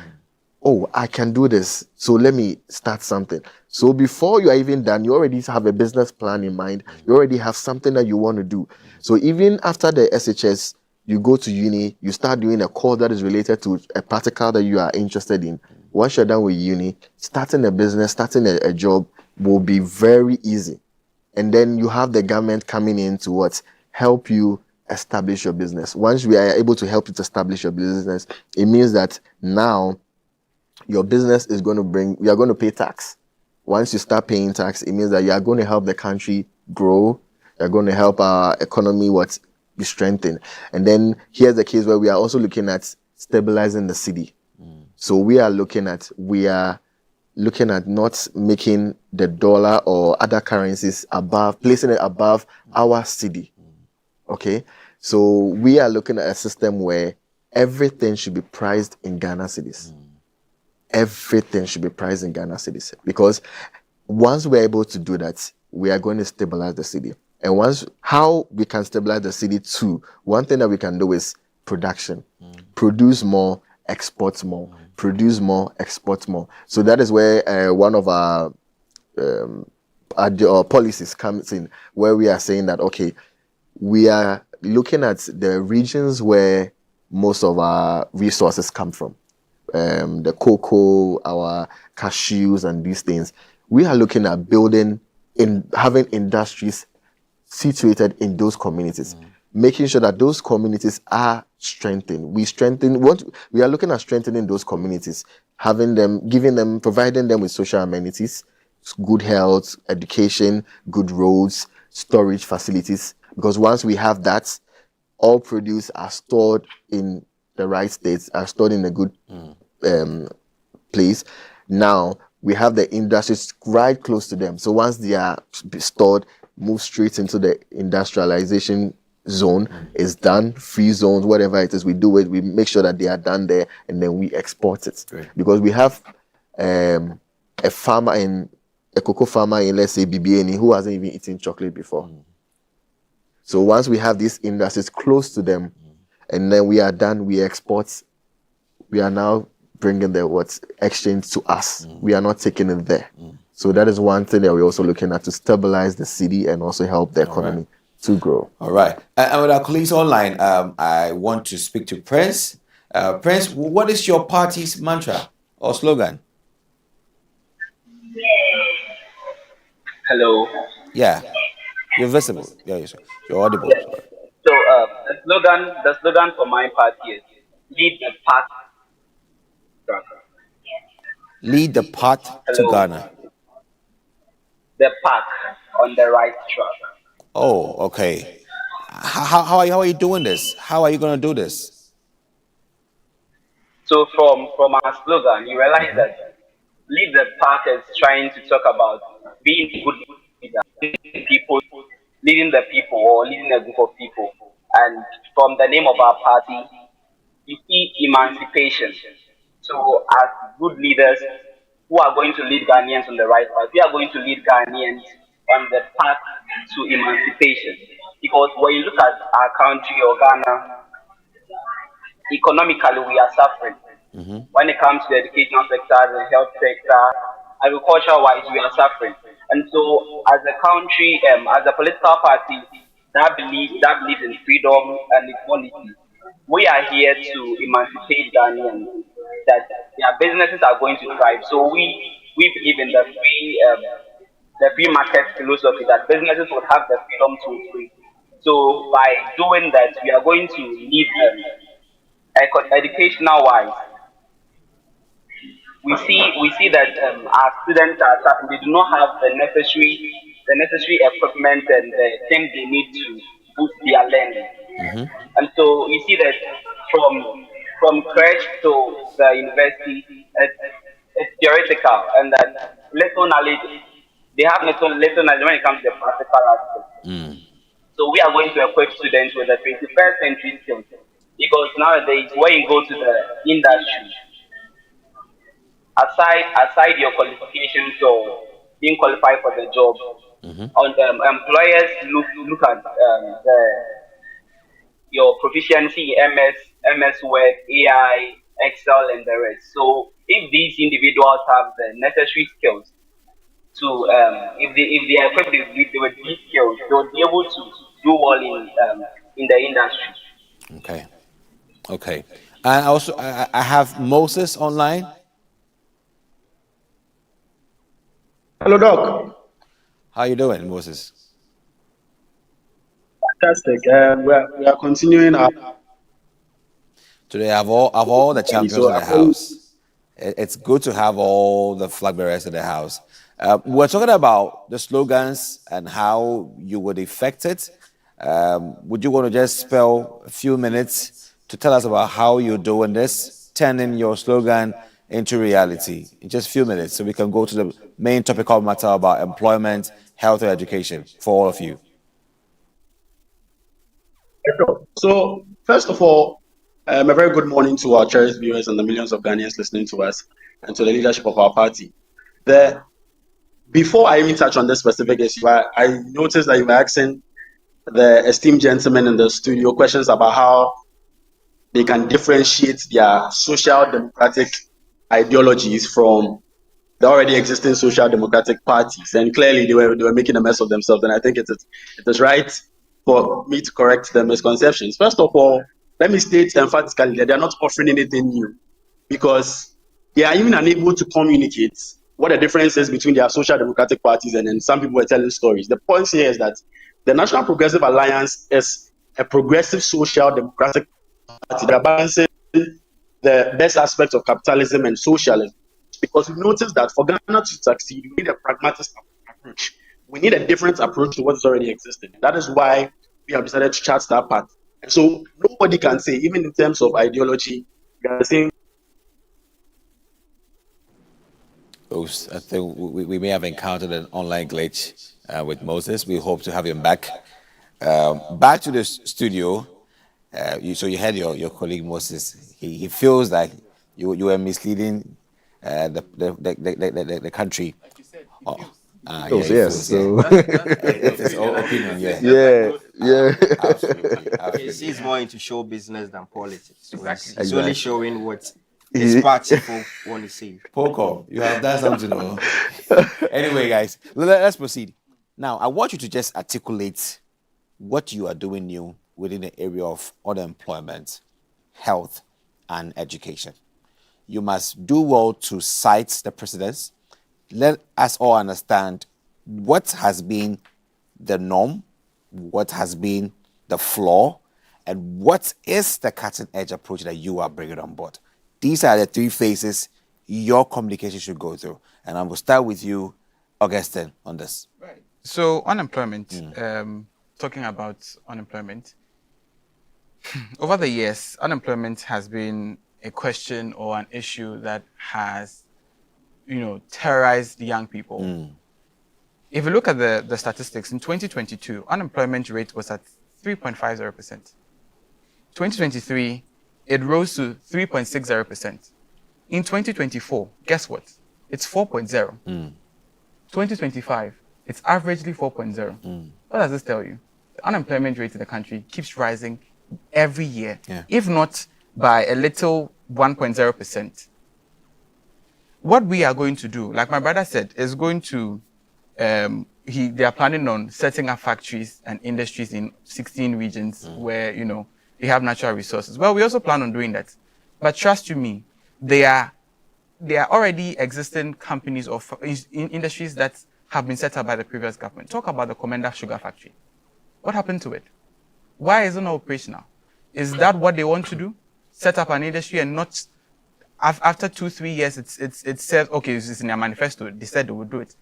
Oh, I can do this, so let me start something. So before you are even done, you already have a business plan in mind. You already have something that you want to do. So even after the SHS, you go to uni, you start doing a course that is related to a practical that you are interested in. Once you're done with uni, starting a business, starting a job will be very easy. And then you have the government coming in to what? Help you establish your business. Once we are able to help you to establish your business, it means that now your business is going to you are going to pay tax. Once you start paying tax, it means that you are going to help the country grow. You're going to help our economy be strengthened. And then here's the case where we are also looking at stabilizing the city. So we are looking at not making the dollar or other currencies placing it above our city. Okay? So we are looking at a system where everything should be priced in Ghana cedis. Everything should be priced in Ghana cedis. Because once we're able to do that, we are going to stabilize the city. And how we can stabilize the city too, one thing that we can do is production. Produce more, export more. Produce more, export more. So that is where one of our policies comes in, where we are saying that, okay, we are looking at the regions where most of our resources come from. The cocoa, our cashews, and these things. We are looking at having industries situated in those communities, making sure that those communities are strengthened. We are looking at strengthening those communities, providing them with social amenities, good health, education, good roads, storage facilities. Because once we have that, all produce are stored in the right states, are stored in a good place. Now we have the industries right close to them. So once they are stored, move straight into the industrialization zone. Is done, free zones, whatever it is, we do it. We make sure that they are done there, and then we export it. Because we have a cocoa farmer in, let's say, BBN, who hasn't even eaten chocolate before. So once we have these industries close to them, and then we are done, we export. We are now bringing the exchange to us. We are not taking it there. So that is one thing that we're also looking at to stabilize the city and also help the economy to grow. All right. And with our colleagues online, I want to speak to Prince. Prince, what is your party's mantra or slogan? Hello. Yeah, you're visible. Yeah, you're audible. So the slogan for my party is lead the path. Lead the path to Ghana. The path on the right track. Oh, okay. How are you doing this? How are you going to do this? So from our slogan, you realize that lead the path is trying to talk about being a good leader, leading the people or leading a group of people. And from the name of our party, you see emancipation. So as good leaders who are going to lead Ghanaians on the right path, we are going to lead Ghanaians on the path to emancipation. Because when you look at our country or Ghana, economically we are suffering. When it comes to the educational sector, the health sector, agriculture-wise, we are suffering. And so as a country, as a political party that believes in freedom and equality, we are here to emancipate Ghanaians, that their businesses are going to thrive. So we believe in the free market philosophy, that businesses would have the freedom to operate. So by doing that, we are going to lead them educational wise. We see that our students are suffering. They do not have the necessary equipment and the things they need to boost their learning. And so you see that from crèche to the university, it's theoretical, and that little knowledge. They have little knowledge when it comes to the practical aspect. So we are going to equip students with the 21st century skills, because nowadays when you go to the industry, aside your qualifications or being qualified for the job, on employers look at your proficiency in MS Word, AI, Excel, and the rest. So if these individuals have the necessary skills to, if they are equipped with these skills, they'll be able to do well in the industry. Okay. Okay. And also, I have Moses online. Hello, Doc. How you doing, Moses? Fantastic. We are continuing our. Today, I have all the champions in the house. It's good to have all the flag bearers in the house. We're talking about the slogans and how you would effect it. Would you want to just spell a few minutes to tell us about how you're doing this, turning your slogan into reality in just a few minutes, so we can go to the main topical matter about employment, health, and education for all of you? So, first of all, a very good morning to our cherished viewers and the millions of Ghanaians listening to us, and to the leadership of our party. Before I even touch on this specific issue, I noticed that you were asking the esteemed gentlemen in the studio questions about how they can differentiate their social democratic ideologies from the already existing social democratic parties. And clearly they were making a mess of themselves. And I think it is right for me to correct the misconceptions. First of all, let me state emphatically that they are not offering anything new, because they are even unable to communicate what the difference is between their social democratic parties, and then some people are telling stories. The point here is that the National Progressive Alliance is a progressive social democratic party that balances the best aspects of capitalism and socialism. Because we noticed that for Ghana to succeed, we need a pragmatic approach. We need a different approach to what is already existing. That is why we have decided to chart that path. And so nobody can say, even in terms of ideology, we are saying. I think we may have encountered an online glitch with Moses. We hope to have him back. Back to the studio. So you had your colleague Moses. He feels like you were misleading the country. Like you said, yes. So it's his own opinion. Absolutely. He's more into show business than politics. So Exactly. He's only showing what his party folk want to see. Poco, you have done something. Anyway, guys, let's proceed. Now, I want you to just articulate what you are doing new within the area of unemployment, health, and education. You must do well to cite the precedents. Let us all understand what has been the norm, what has been the flaw, and what is the cutting-edge approach that you are bringing on board. These are the three phases your communication should go through. And I will start with you, Augustine, on this. Right. So unemployment, talking about unemployment, over the years, unemployment has been a question or an issue that has, terrorized young people. If you look at the statistics, in 2022, unemployment rate was at 3.50%. 2023, it rose to 3.60%. In 2024, guess what? It's 4.0. 2025, it's averagely 4.0. What does this tell you? The unemployment rate in the country keeps rising every year, if not by a little 1.0%. What we are going to do, like my brother said, is going to, they are planning on setting up factories and industries in 16 regions where, they have natural resources. Well, we also plan on doing that. But trust you me, there are already existing companies or industries that have been set up by the previous government. Talk about the Commander Sugar Factory. What happened to it? Why is it not operational? Is that what they want to do? Set up an industry and not, after 2-3 years, it says, okay, it's in their manifesto, they said they would do it.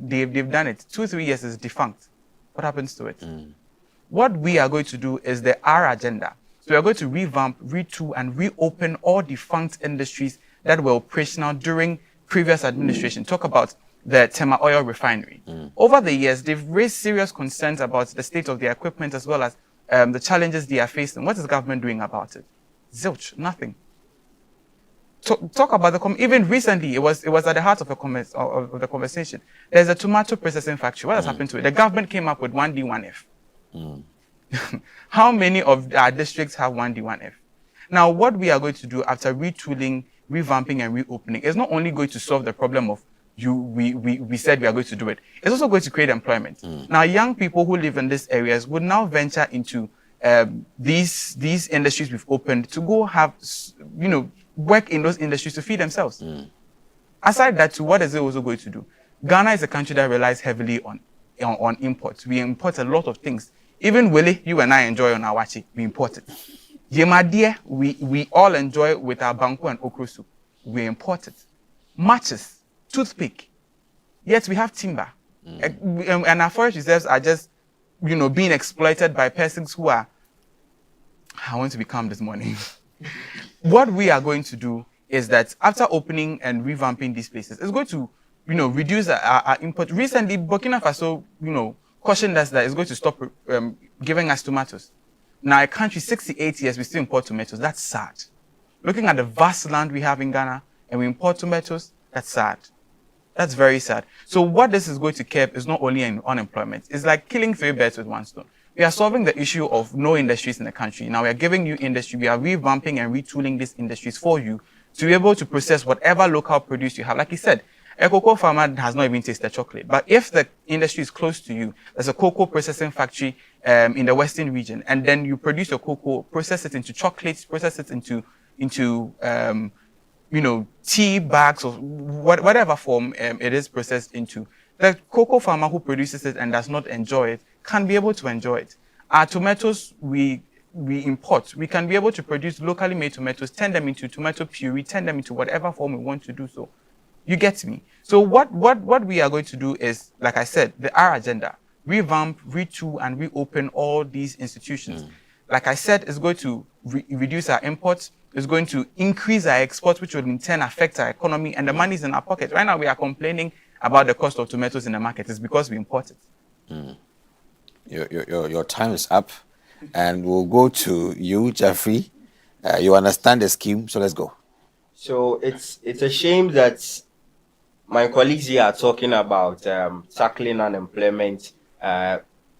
They've done it. 2-3 years is defunct. What happens to it? What we are going to do is the R agenda. So we are going to revamp, retool, and reopen all defunct industries that were operational during previous administration. Talk about the Tema Oil Refinery. Over the years, they've raised serious concerns about the state of their equipment as well as the challenges they are facing. What is the government doing about it? Zilch, nothing. Talk about even recently, it was at the heart of the conversation. There's a tomato processing factory. What has happened to it? The government came up with 1D, 1F. How many of our districts have 1D, 1F? Now, what we are going to do after retooling, revamping, and reopening is not only going to solve the problem of we said we are going to do it. It's also going to create employment. Now, young people who live in these areas would now venture into these industries we've opened to go have, work in those industries to feed themselves. Aside that, what is it also going to do? Ghana is a country that relies heavily on imports. We import a lot of things. Even Willie, you and I enjoy on our wachi, we import it. Yemadia, we all enjoy with our banku and okra soup. We import it. Matches, toothpick. Yet we have timber. And our forest reserves are just, being exploited by persons who are, I want to be calm this morning. What we are going to do is that after opening and revamping these places, it's going to, reduce our import. Recently, Burkina Faso, cautioned us that it's going to stop giving us tomatoes. Now, a country 68 years, we still import tomatoes. That's sad. Looking at the vast land we have in Ghana and we import tomatoes, that's sad. That's very sad. So what this is going to curb is not only unemployment. It's like killing 3 birds with 1 stone. We are solving the issue of no industries in the country. Now we are giving you industry. We are revamping and retooling these industries for you to be able to process whatever local produce you have. Like he said, a cocoa farmer has not even tasted chocolate. But if the industry is close to you, there's a cocoa processing factory in the Western region, and then you produce your cocoa, process it into chocolates, process it into tea bags or whatever form it is processed into. The cocoa farmer who produces it and does not enjoy it can be able to enjoy it. Our tomatoes, we import. We can be able to produce locally made tomatoes, turn them into tomato puree, turn them into whatever form we want to do so. You get me? So what we are going to do is, like I said, our agenda, revamp, retool, and reopen all these institutions. Like I said, it's going to reduce our imports. It's going to increase our exports, which will in turn affect our economy, and the money is in our pocket. Right now, we are complaining about the cost of tomatoes in the market. It's because we import it. Your time is up, and we'll go to you, Jeffrey. You understand the scheme, so let's go. So it's a shame that my colleagues here are talking about tackling unemployment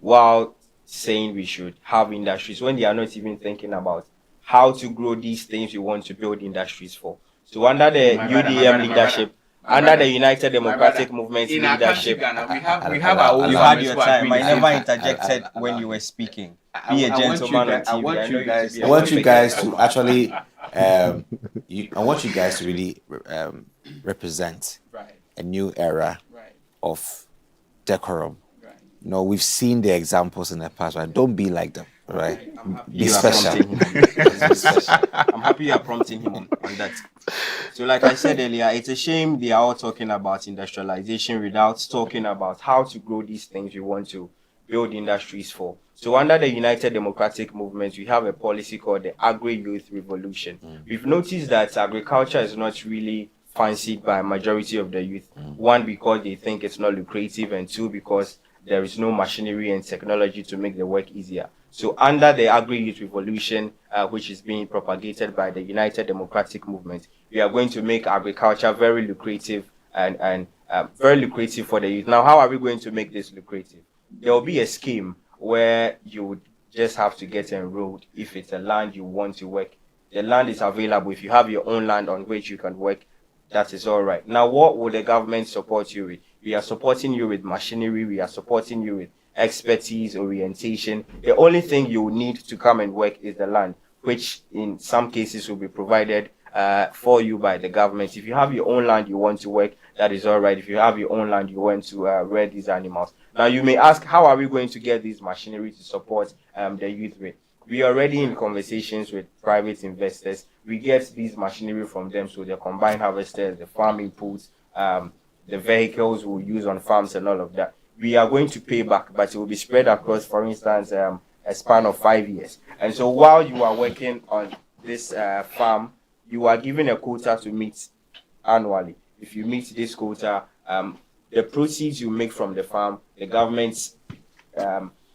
while saying we should have industries when they are not even thinking about how to grow these things we want to build industries for. So under the UDM leadership, under the United Democratic Movement leadership, we have our own. You had your time. I never interjected when you were speaking. Be a gentleman on TV. I want you guys to actually, I want you guys to really represent a new era of decorum. No, we've seen the examples in the past, right? Don't be like them, right? Be special. I'm happy you are prompting him on that. So like I said earlier, it's a shame they are all talking about industrialization without talking about how to grow these things we want to build industries for. So under the United Democratic Movement, we have a policy called the Agri-Youth Revolution. We've noticed that agriculture is not really fancied by a majority of the youth. 1, because they think it's not lucrative, and 2, because there is no machinery and technology to make the work easier. So under the Agri-Youth Revolution, which is being propagated by the United Democratic Movement, we are going to make agriculture very lucrative and very lucrative for the youth. Now, how are we going to make this lucrative? There will be a scheme where you would just have to get enrolled if it's a land you want to work. The land is available. If you have your own land on which you can work, that is all right. Now, what will the government support you with? We are supporting you with machinery. We are supporting you with expertise, orientation. The only thing you need to come and work is the land, which in some cases will be provided for you by the government. If you have your own land you want to work, that is all right. If you have your own land you want to rear these animals. Now, you may ask, how are we going to get this machinery to support the youth with? We are already in conversations with private investors. We get these machinery from them, so the combined harvesters, the farm inputs, the vehicles we'll use on farms and all of that. We are going to pay back, but it will be spread across, for instance, a span of 5 years. And so while you are working on this farm, you are given a quota to meet annually. If you meet this quota, the proceeds you make from the farm, the government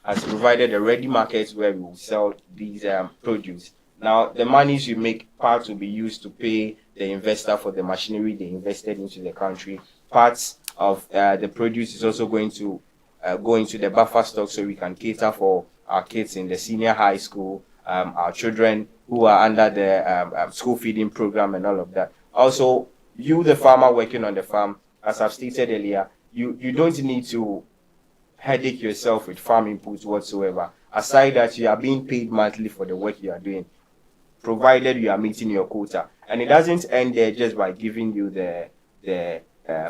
has provided a ready market where we will sell these produce. Now, the monies you make, part will be used to pay the investor for the machinery they invested into the country. Parts of the produce is also going to go into the buffer stock so we can cater for our kids in the senior high school, our children who are under the school feeding program and all of that. Also, you, the farmer working on the farm, as I've stated earlier, you don't need to headache yourself with farm inputs whatsoever. Aside that, you are being paid monthly for the work you are doing, provided you are meeting your quota. And it doesn't end there just by giving you the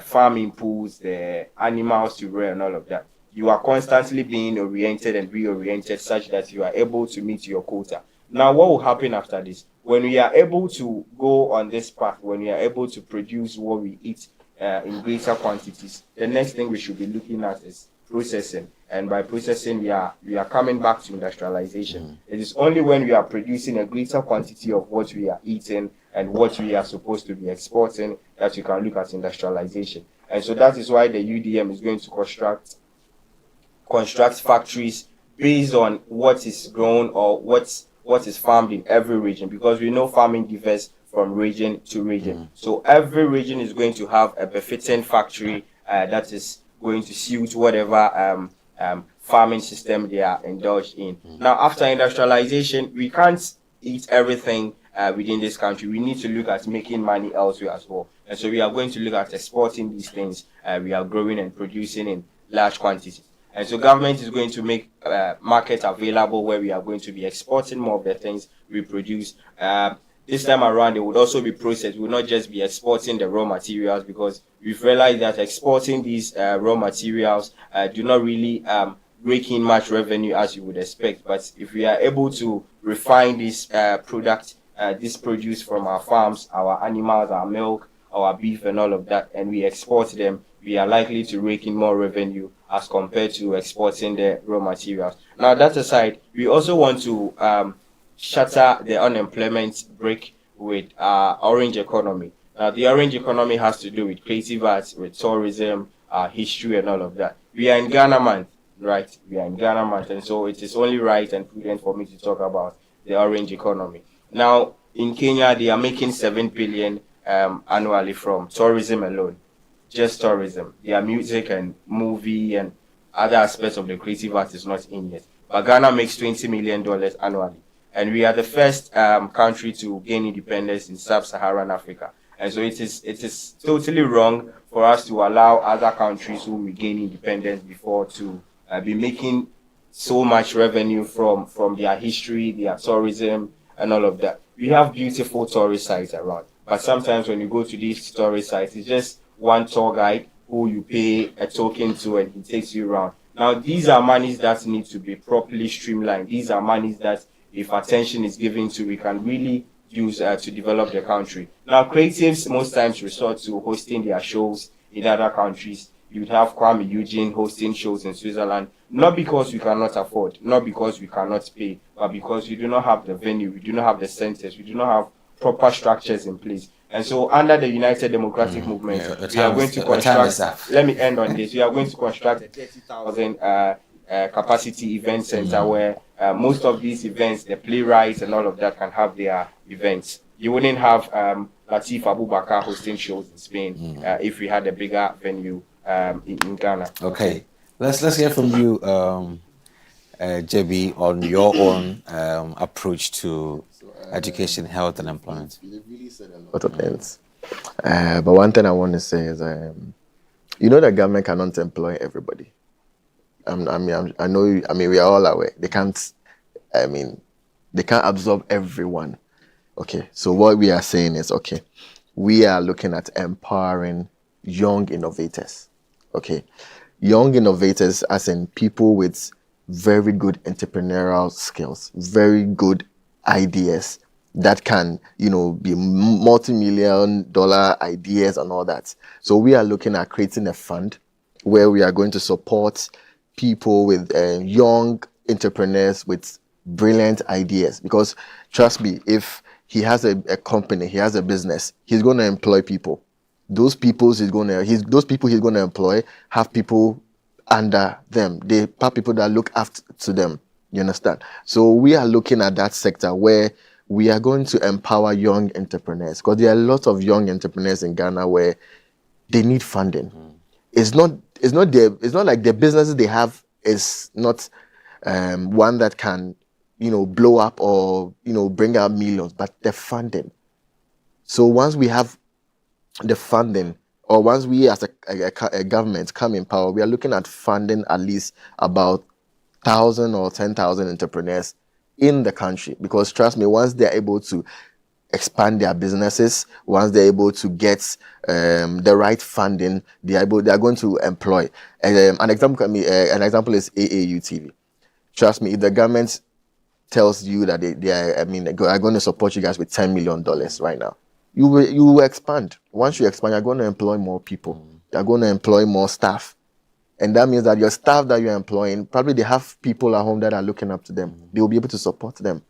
farm inputs, the animals to rear and all of that. You are constantly being oriented and reoriented such that you are able to meet your quota. Now, what will happen after this? When we are able to go on this path, when we are able to produce what we eat in greater quantities, the next thing we should be looking at is processing. And by processing, we are coming back to industrialization. It is only when we are producing a greater quantity of what we are eating and what we are supposed to be exporting that you can look at industrialization. And so that is why the UDM is going to construct factories based on what is grown or what is farmed in every region, because we know farming differs from region to region. So every region is going to have a befitting factory that is going to suit whatever farming system they are indulged in. Now, after industrialization, we can't eat everything within this country. We need to look at making money elsewhere as well. And so we are going to look at exporting these things we are growing and producing in large quantities. And so government is going to make markets available where we are going to be exporting more of the things we produce. This time around, it would also be processed. We will not just be exporting the raw materials, because we've realized that exporting these raw materials do not really rake in much revenue as you would expect. But if we are able to refine this product, this produce from our farms, our animals, our milk, our beef and all of that, and we export them, we are likely to rake in more revenue as compared to exporting the raw materials. Now, that aside, we also want to shatter the unemployment brick with orange economy. Now, the orange economy has to do with creative arts, with tourism, history and all of that. We are in Ghana month, right? We are in Ghana month, and so it is only right and prudent for me to talk about the orange economy. Now, in Kenya, they are making 7 billion annually from tourism alone. Just tourism. Their music and movie and other aspects of the creative art is not in yet. But Ghana makes $20 million annually. And we are the first country to gain independence in sub-Saharan Africa. And so it is totally wrong for us to allow other countries who will gain independence before to be making so much revenue from their history, their tourism, and all of that. We have beautiful tourist sites around. But sometimes when you go to these tourist sites, it's just one tour guide who you pay a token to and he takes you around. Now, these are monies that need to be properly streamlined. These are monies that, if attention is given to, we can really use to develop the country. Now, creatives most times resort to hosting their shows in other countries. You'd have Kwame Eugene hosting shows in Switzerland, not because we cannot afford, not because we cannot pay, but because we do not have the venue, we do not have the centers, we do not have proper structures in place. And so under the United Democratic Movement, we are going to construct, let me end on this, we are going to construct a 30,000 capacity event center where most of these events, the playwrights and all of that can have their events. You wouldn't have Latif Abubakar hosting shows in Spain if we had a bigger venue in Ghana. Okay, let's hear from you, JB, on your own approach to education, health, and employment. You've really said a lot of things. But one thing I want to say is, you know that government cannot employ everybody. I know, we are all aware. They can't absorb everyone. Okay, so what we are saying is, okay, we are looking at empowering young innovators. Okay, young innovators as in people with very good entrepreneurial skills, very good ideas that can, be multi-million-dollar ideas and all that. So we are looking at creating a fund where we are going to support people with young entrepreneurs with brilliant ideas. Because trust me, if he has a company, he has a business, he's going to employ people. Those people he's going to employ have people under them. They have people that look after to them. You understand? So we are looking at that sector where we are going to empower young entrepreneurs, because there are a lot of young entrepreneurs in Ghana where they need funding. It's not like the businesses they have is not one that can, blow up or, bring out millions, but the funding. So once we have the funding, or once we as a government come in power, we are looking at funding at least about 1,000 or 10,000 entrepreneurs in the country. Because trust me, once they're able to expand their businesses, once they're able to get the right funding, they are going to employ. An example is AAU TV. Trust me, if the government tells you that they are going to support you guys with $10 million right now, you will expand. Once you expand, you're going to employ more people. You're going to employ more staff. And that means that your staff that you're employing, probably they have people at home that are looking up to them. They will be able to support them.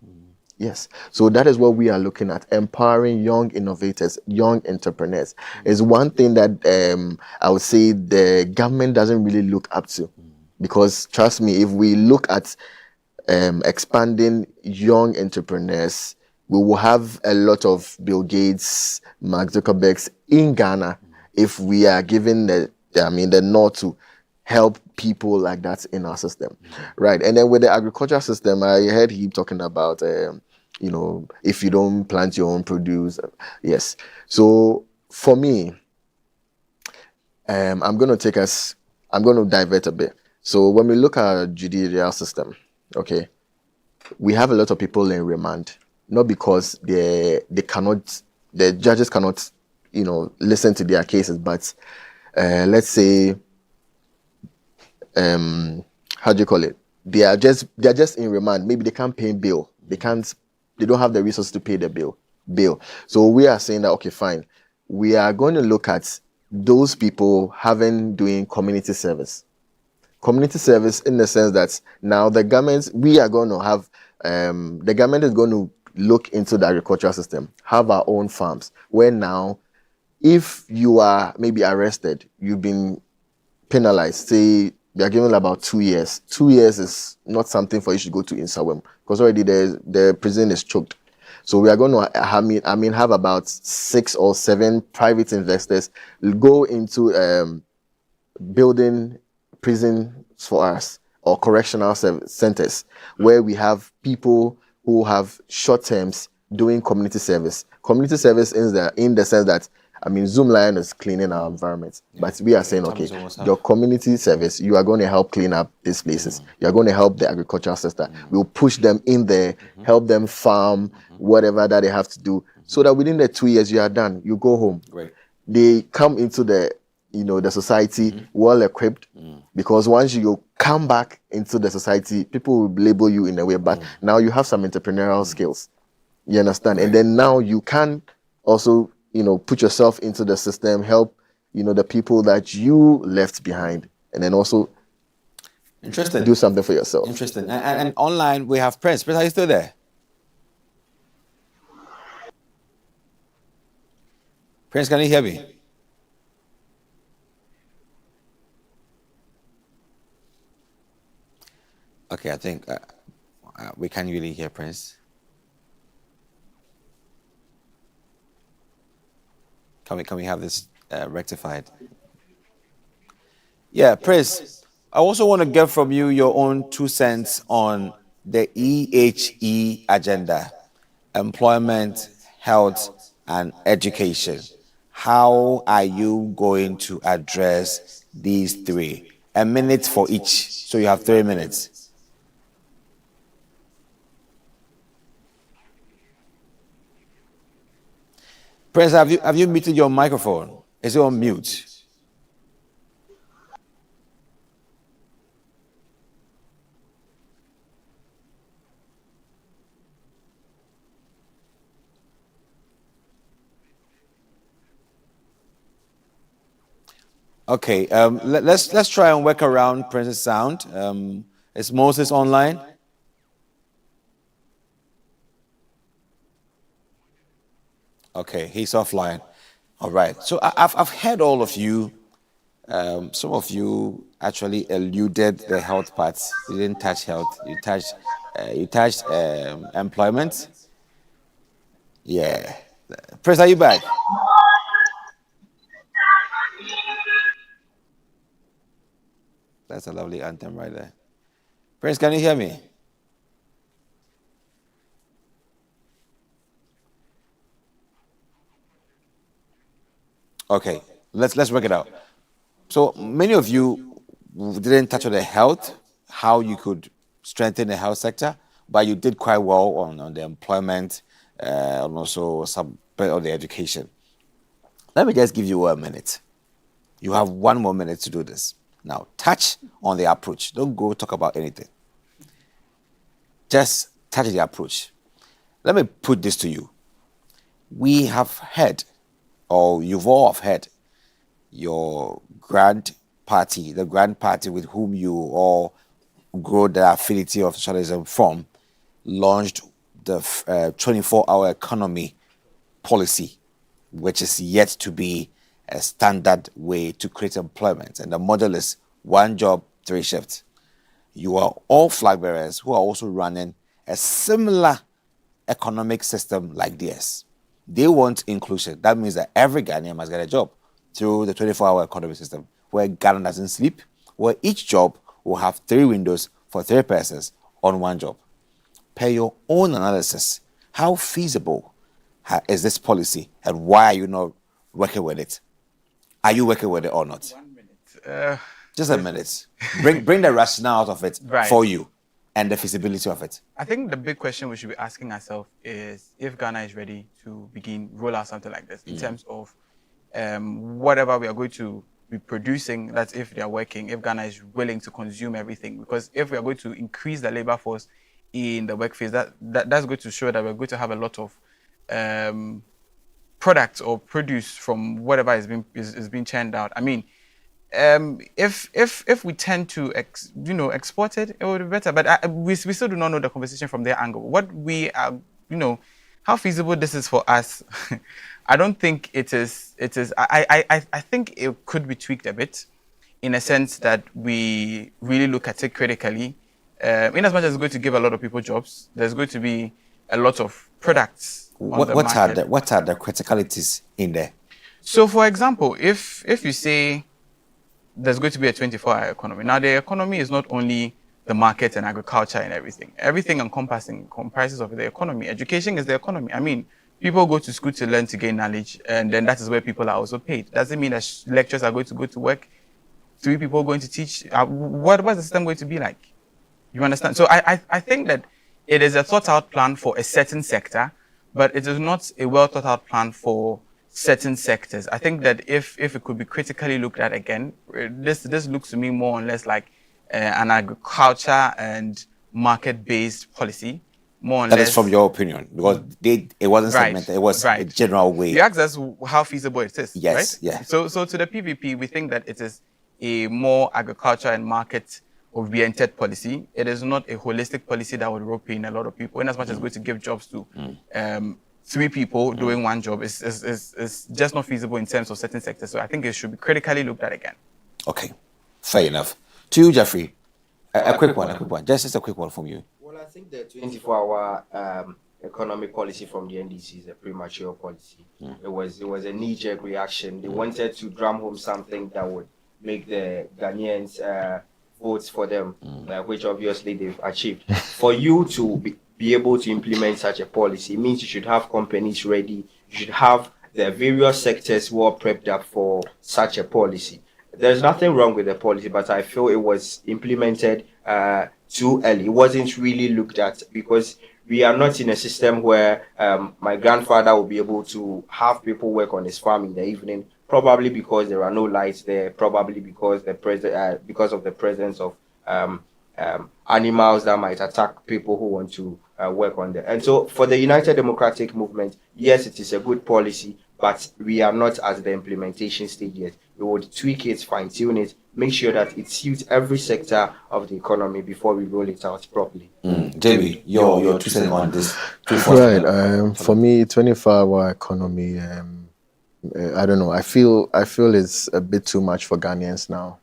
Yes. So that is what we are looking at, empowering young innovators, young entrepreneurs. Is one thing that I would say the government doesn't really look up to. Because trust me, if we look at expanding young entrepreneurs, we will have a lot of Bill Gates, Mark Zuckerbergs in Ghana if we are given the nod to help people like that in our system. Right. And then with the agriculture system, I heard him talking about, if you don't plant your own produce. Yes. So for me, I'm going to divert a bit. So when we look at our judicial system, okay, we have a lot of people in remand, not because the judges cannot, listen to their cases, but let's say, how do you call it? They are just in remand. Maybe they can't pay bail. They don't have the resources to pay the bail. So we are saying that, okay, fine. We are going to look at those people doing community service. Community service in the sense that now the government is going to look into the agricultural system, have our own farms, where now, if you are maybe arrested, you've been penalized, say they are given about 2 years. 2 years is not something for you to go to Insawam, because already the prison is choked. So we are going to have about 6 or 7 private investors go into building prisons for us, or correctional centers, where we have people who have short terms doing community service. Community service in the sense that, Zoomlion is cleaning our environment, but we are saying, okay, your community service, you are going to help clean up these places. You are going to help the agricultural sector. We'll push them in there, help them farm, whatever that they have to do, so that within the 2 years you are done, you go home. Right. They come into the society well equipped, because once you come back into the society, people will label you in a way, but now you have some entrepreneurial skills. You understand? Right. And then now you can also, put yourself into the system, help, the people that you left behind, and then also do something for yourself. Interesting. And online we have Prince. Prince, are you still there? Prince, can you hear me? Okay, I think we can't really hear Prince. Can we have this rectified? Yeah, Prince, I also want to get from you your own 2 cents on the EHE agenda: employment, health, and education. How are you going to address these 3? A minute for each, so you have 3 minutes. Prince, have you muted your microphone? Is it on mute? Okay, let's try and work around Prince's sound. Is Moses online? Okay, he's offline. All right. So I've heard all of you. Some of you actually eluded the health parts. You didn't touch health. You touched employment. Yeah. Prince, are you back? That's a lovely anthem right there. Prince, can you hear me? Okay, let's work it out. So many of you didn't touch on the health, how you could strengthen the health sector, but you did quite well on the employment and also some bit of the education. Let me just give you a minute. You have 1 more minute to do this. Now, touch on the approach. Don't go talk about anything. Just touch the approach. Let me put this to you. We have heard, or you've all have heard, your grand party, the grand party with whom you all grow the affinity of socialism from, launched the 24-hour economy policy, which is yet to be a standard way to create employment. And the model is 1 job, 3 shifts. You are all flag bearers who are also running a similar economic system like theirs. They want inclusion. That means that every Ghanaian must get a job through the 24-hour economy system, where Ghana doesn't sleep, where each job will have 3 windows for 3 persons on 1 job. Per your own analysis, how feasible is this policy, and why are you not working with it? Are you working with it or not? 1 minute. Just a minute. Bring the rationale out of it for you and the feasibility of it. I think the big question we should be asking ourselves is if Ghana is ready to roll out something like this in terms of whatever we are going to be producing. That's if they are working, if Ghana is willing to consume everything. Because if we are going to increase the labor force in the workforce, that's going to show that we're going to have a lot of products or produce from whatever is being churned out. I mean, if we tend to export it, it would be better. But we still do not know the conversation from their angle. What we are, how feasible this is for us, I don't think it is. I think it could be tweaked a bit, in a sense that we really look at it critically. In as much as it's going to give a lot of people jobs, there's going to be a lot of products. What are the criticalities in there? So, for example, if you say there's going to be a 24-hour economy. Now, the economy is not only the market and agriculture and everything. Everything comprises of the economy. Education is the economy. I mean, people go to school to learn, to gain knowledge, and then that is where people are also paid. Doesn't mean that lecturers are going to go to work, 3 people going to teach. What's the system going to be like? You understand? So I think that it is a thought-out plan for a certain sector, but it is not a well-thought-out plan for certain sectors. I think that if it could be critically looked at again, this looks to me more or less like an agriculture and market-based policy, more or less. That is from your opinion, because it wasn't segmented, it was a general way. You asked us how feasible it is, yes, right? Yeah. So to the PVP, we think that it is a more agriculture and market-oriented policy. It is not a holistic policy that would rope in a lot of people, in as much as it's going to give jobs to 3 people doing 1 job. Is just not feasible in terms of certain sectors. So I think it should be critically looked at again. Okay, fair enough. To you, Jeffrey, a quick one. Just a quick one from you. Well, I think the 24-hour economic policy from the NDC is a premature policy. It was a knee-jerk reaction. They wanted to drum home something that would make the Ghanaians vote for them, which obviously they've achieved. For you to be able to implement such a policy, it means you should have companies ready. You should have the various sectors who are prepped up for such a policy. There's nothing wrong with the policy, but I feel it was implemented too early. It wasn't really looked at, because we are not in a system where my grandfather will be able to have people work on his farm in the evening, probably because there are no lights there, probably because because of the presence of animals that might attack people who want to work on there. And so for the United Democratic Movement, yes, it is a good policy, but we are not at the implementation stage yet. We would tweak it, fine-tune it, make sure that it suits every sector of the economy before we roll it out properly. JB, your 2 cents on this. Right. For me, 24-hour economy, I don't know. I feel it's a bit too much for Ghanaians now.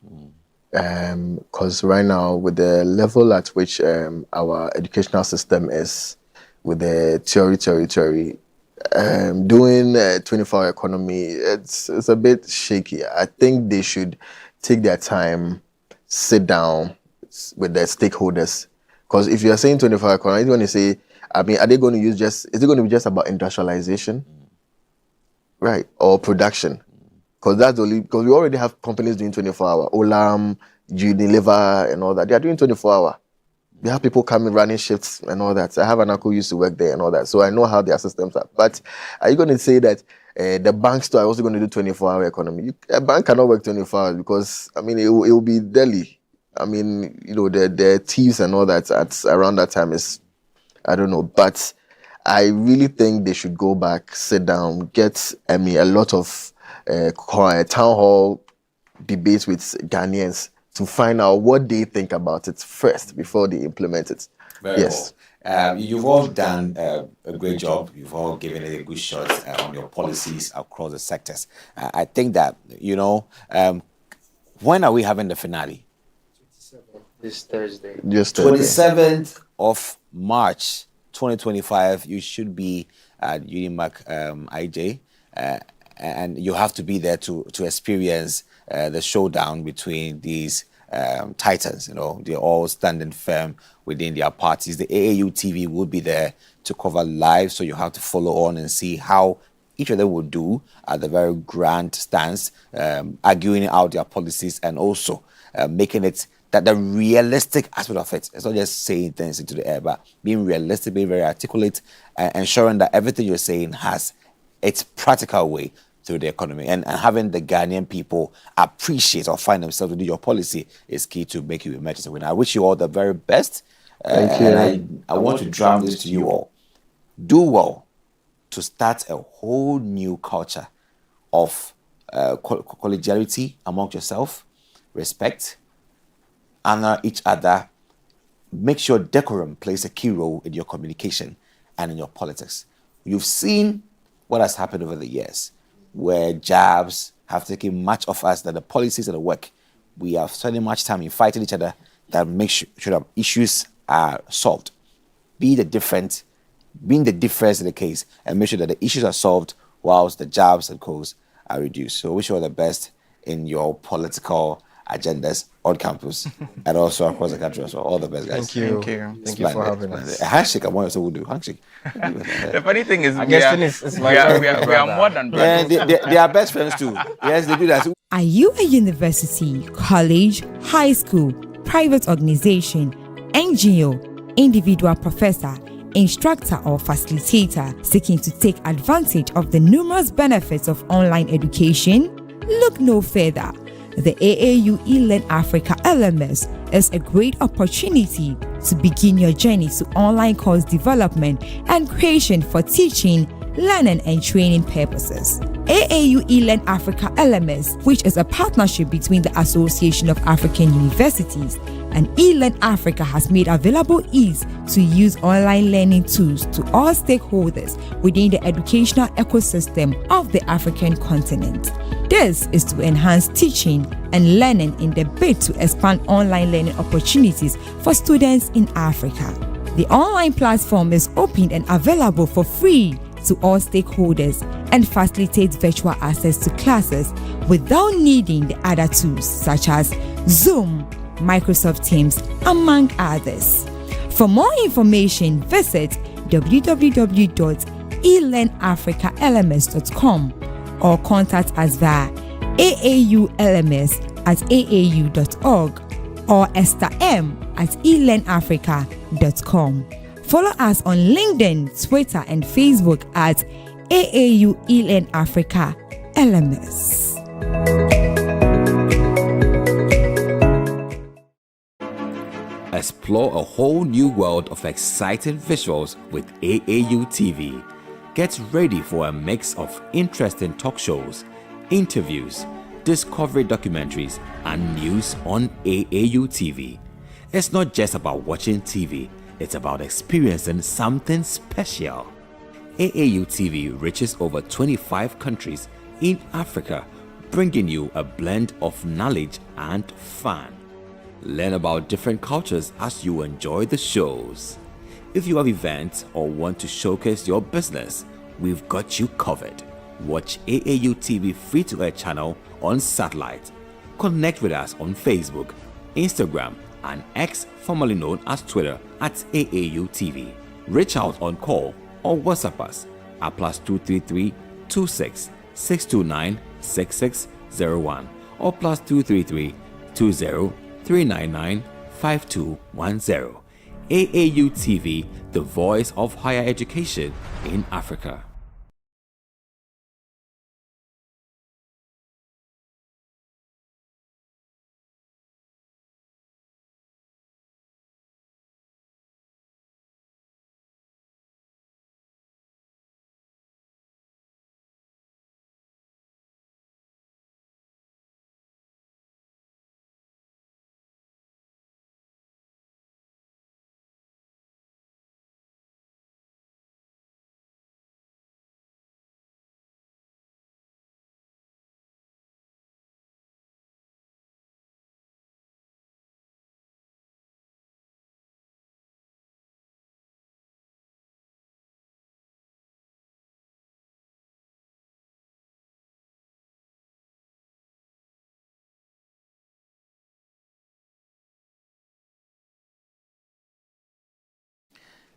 Because right now, with the level at which our educational system is, with the theory, doing a 24-hour economy, it's a bit shaky. I think they should take their time, sit down with the stakeholders, Because if you are saying 24-hour economy, you want to say, I mean, are they going to use is it going to be just about industrialization? Right, or production? Because that's only, because we already have companies doing 24-hour, Olam, Unilever, and all that. They are doing 24-hour. They have people coming, running shifts and all that. I have an uncle who used to work there and all that. So I know how their systems are. But are you going to say that the banks too are also going to do 24-hour economy? A bank cannot work 24 hours because, I mean, it will be deadly. I mean, you know, the thieves and all that at around that time is, I don't know. But I really think they should go back, sit down, get, I mean, a lot of town hall debates with Ghanaians to find out what they think about it first before they implement it. Very well. You've all done a great job. You've all given it a good shot on your policies across the sectors. I think that, you know, when are we having the finale? This Thursday. Just Thursday. 27th of March 2025, you should be at Unimac IJ. And you have to be there to experience the showdown between these titans. You know, they're all standing firm within their parties. The AAU TV will be there to cover live, so you have to follow on and see how each of them will do at the very grand stance, arguing out their policies and also making it that the realistic aspect of it. It's not just saying things into the air, but being realistic, being very articulate, ensuring that everything you're saying has its practical way through the economy, and having the Ghanaian people appreciate or find themselves within your policy is key to make you emerge as a winner. I wish you all the very best. Thank you. And I want to drum this to you all. Do well to start a whole new culture of collegiality amongst yourself, respect, honor each other. Make sure decorum plays a key role in your communication and in your politics. You've seen what has happened over the years, where jabs have taken much of us than the policies and the work. We are spending much time in fighting each other that make sure that issues are solved. Being the difference in the case, and make sure that the issues are solved whilst the jabs and codes are reduced. So I wish you all the best in your political agendas on campus and also across the country as well. All the best, guys. Thank you. Thank you for having us. A handshake, I'm also will do. Handshake. The funny thing is, we are more than brothers. They are best friends too. Yes, they do that. Are you a university, college, high school, private organization, NGO, individual professor, instructor or facilitator seeking to take advantage of the numerous benefits of online education? Look no further. The AAU eLearn Africa LMS is a great opportunity to begin your journey to online course development and creation for teaching, learning and training purposes. AAU eLearn Africa LMS, which is a partnership between the Association of African Universities and eLearn Africa, has made available ease to use online learning tools to all stakeholders within the educational ecosystem of the African continent. This is to enhance teaching and learning in the bid to expand online learning opportunities for students in Africa. The online platform is open and available for free to all stakeholders and facilitates virtual access to classes without needing the other tools such as Zoom, Microsoft Teams, among others. For more information, visit www.elearnafricalms.com or contact us via aaulms@aau.org or estherm@elearnafrica.com. Follow us on LinkedIn, Twitter, and Facebook at AAU eLearn Africa LMS. Explore a whole new world of exciting visuals with AAU TV. Get ready for a mix of interesting talk shows, interviews, discovery documentaries, and news on AAU TV. It's not just about watching TV, it's about experiencing something special. AAU TV reaches over 25 countries in Africa, bringing you a blend of knowledge and fun. Learn about different cultures as you enjoy the shows. If you have events or want to showcase your business, we've got you covered. Watch AAU TV free-to-air channel on satellite. Connect with us on Facebook, Instagram, and X, formerly known as Twitter, at AAU TV. Reach out on call or WhatsApp us at +233 26 629 6601 or +233 20 399 5210. AAU TV, the voice of higher education in Africa.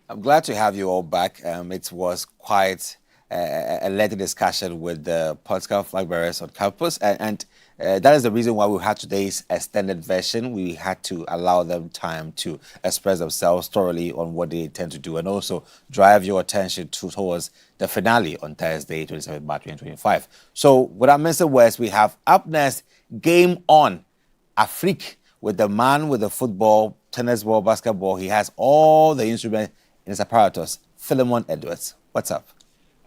I'm glad to have you all back. It was quite a lengthy discussion with the political flag bearers on campus, and that is the reason why we had today's extended version. We had to allow them time to express themselves thoroughly on what they intend to do, and also drive your attention towards the finale on Thursday, 27th March 2025. So, without missing words, we have up next Game On Afrique with the man with the football, tennis ball, basketball. He has all the instruments in his apparatus. Philemon Edwards, what's up?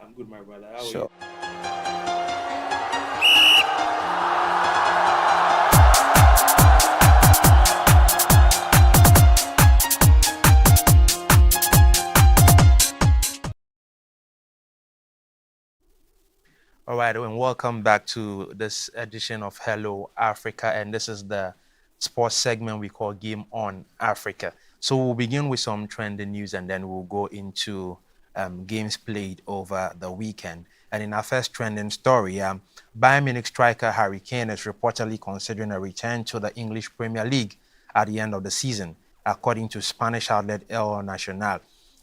I'm good, my brother. How are Sure. All right, and welcome back to this edition of Hello Africa, and this is the sports segment we call Game On Africa. So we'll begin with some trending news, and then we'll go into games played over the weekend. And in our first trending story, Bayern Munich striker Harry Kane is reportedly considering a return to the English Premier League at the end of the season, according to Spanish outlet El Nacional.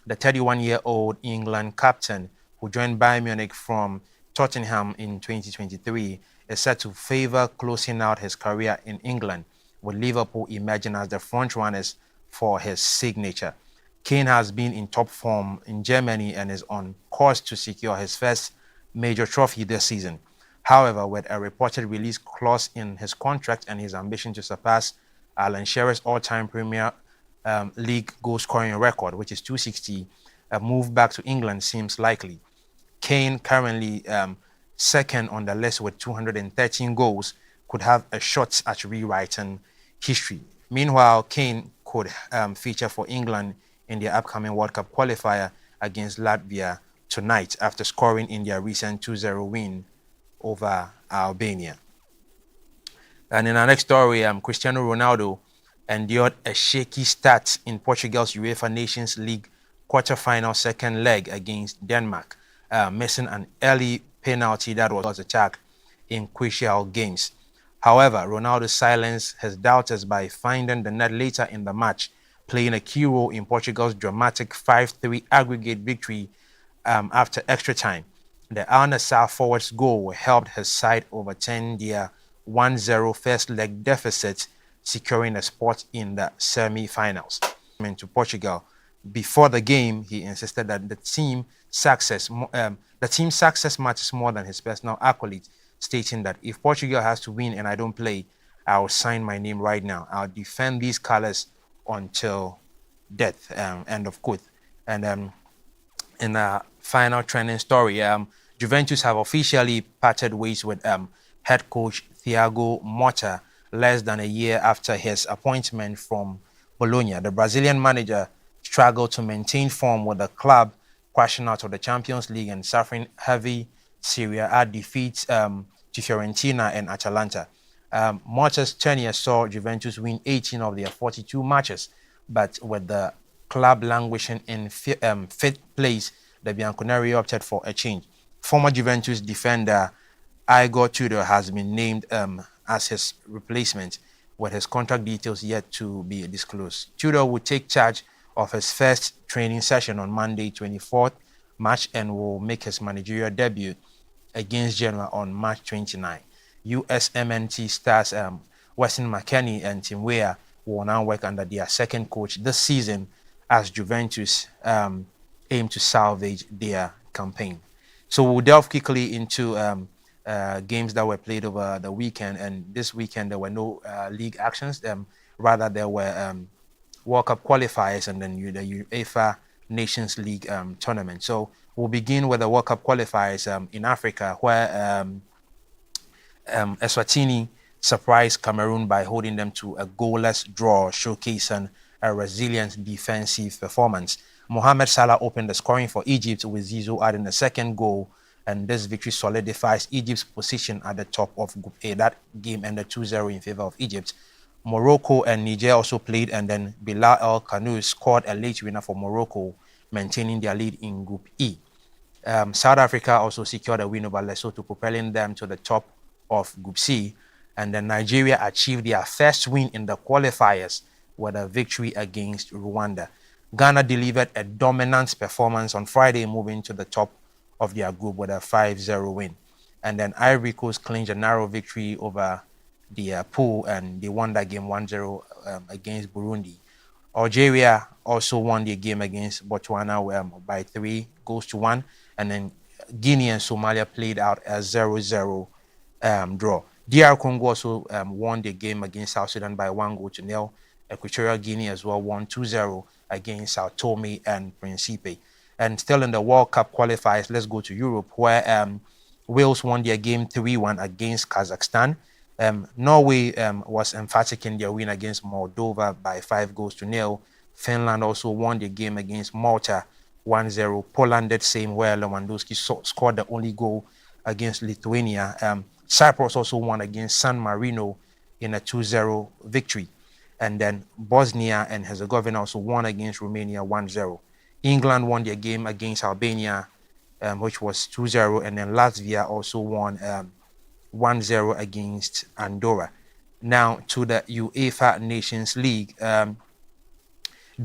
The 31-year-old England captain, who joined Bayern Munich from Tottenham in 2023, is set to favor closing out his career in England, with Liverpool emerging as the frontrunners for his signature. Kane has been in top form in Germany and is on course to secure his first major trophy this season. However, with a reported release clause in his contract and his ambition to surpass Alan Shearer's all-time Premier League goal-scoring record, which is 260, a move back to England seems likely. Kane, currently second on the list with 213 goals, could have a shot at rewriting history. Meanwhile, Kane could feature for England in their upcoming World Cup qualifier against Latvia tonight after scoring in their recent 2-0 win over Albania. And in our next story, Cristiano Ronaldo endured a shaky start in Portugal's UEFA Nations League quarter-final second leg against Denmark, missing an early penalty that was attacked in crucial games. However, Ronaldo silenced his doubters by finding the net later in the match, playing a key role in Portugal's dramatic 5-3 aggregate victory after extra time. The Al Nassr forward's goal helped his side overturn their 1-0 first leg deficit, securing a spot in the semi-finals. To Portugal. Before the game, he insisted that the team's success matters more than his personal accolades, stating that if Portugal has to win and I don't play, I will sign my name right now. I'll defend these colors until death. End of quote. And in a final trending story, Juventus have officially parted ways with head coach Thiago Motta less than a year after his appointment from Bologna. The Brazilian manager struggled to maintain form with the club crashing out of the Champions League and suffering heavy Serie A defeats to Fiorentina and Atalanta. Motta's tenure saw Juventus win 18 of their 42 matches, but with the club languishing in fifth place, the Bianconeri opted for a change. Former Juventus defender Igor Tudor has been named as his replacement, with his contract details yet to be disclosed. Tudor will take charge of his first training session on Monday, 24th March, and will make his managerial debut against Genoa on March 29. USMNT stars Weston McKennie and Tim Weah will now work under their second coach this season as Juventus aim to salvage their campaign. So we'll delve quickly into games that were played over the weekend, and this weekend there were no league actions. Rather, there were World Cup qualifiers and then the UEFA Nations League tournament. So we'll begin with the World Cup qualifiers in Africa, where Eswatini surprised Cameroon by holding them to a goalless draw, showcasing a resilient defensive performance. Mohamed Salah opened the scoring for Egypt, with Zizou adding the second goal, and this victory solidifies Egypt's position at the top of Group A. That game ended 2-0 in favor of Egypt. Morocco and Niger also played, and then Bilal El Kanous scored a late winner for Morocco, maintaining their lead in Group E. South Africa also secured a win over Lesotho, propelling them to the top of Group C. And then Nigeria achieved their first win in the qualifiers with a victory against Rwanda. Ghana delivered a dominant performance on Friday, moving to the top of their group with a 5-0 win. And then Ivory Coast clinched a narrow victory over the pool, and they won that game 1-0 against Burundi. Algeria also won their game against Botswana by 3-1, and then Guinea and Somalia played out a 0-0 draw. DR Congo also won the game against South Sudan by 1-0. Equatorial Guinea as well won 2-0 against Sao Tome and Principe. And still in the World Cup qualifiers, let's go to Europe, where Wales won their game 3-1 against Kazakhstan. Norway was emphatic in their win against Moldova by 5-0. Finland also won the game against Malta 1-0. Poland did same, where Lewandowski scored the only goal against Lithuania. Cyprus also won against San Marino in a 2-0 victory. And then Bosnia and Herzegovina also won against Romania 1-0. England won their game against Albania, which was 2-0. And then Latvia also won 1-0 against Andorra. Now to the UEFA Nations League.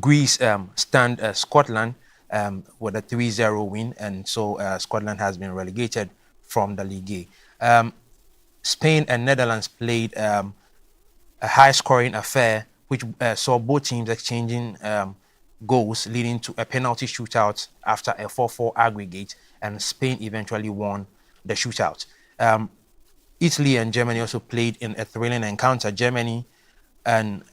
Greece stand Scotland with a 3-0 win, and so Scotland has been relegated from the Ligue A. Spain and Netherlands played a high-scoring affair, which saw both teams exchanging goals, leading to a penalty shootout after a 4-4 aggregate, and Spain eventually won the shootout. Italy and Germany also played in a thrilling encounter. Germany and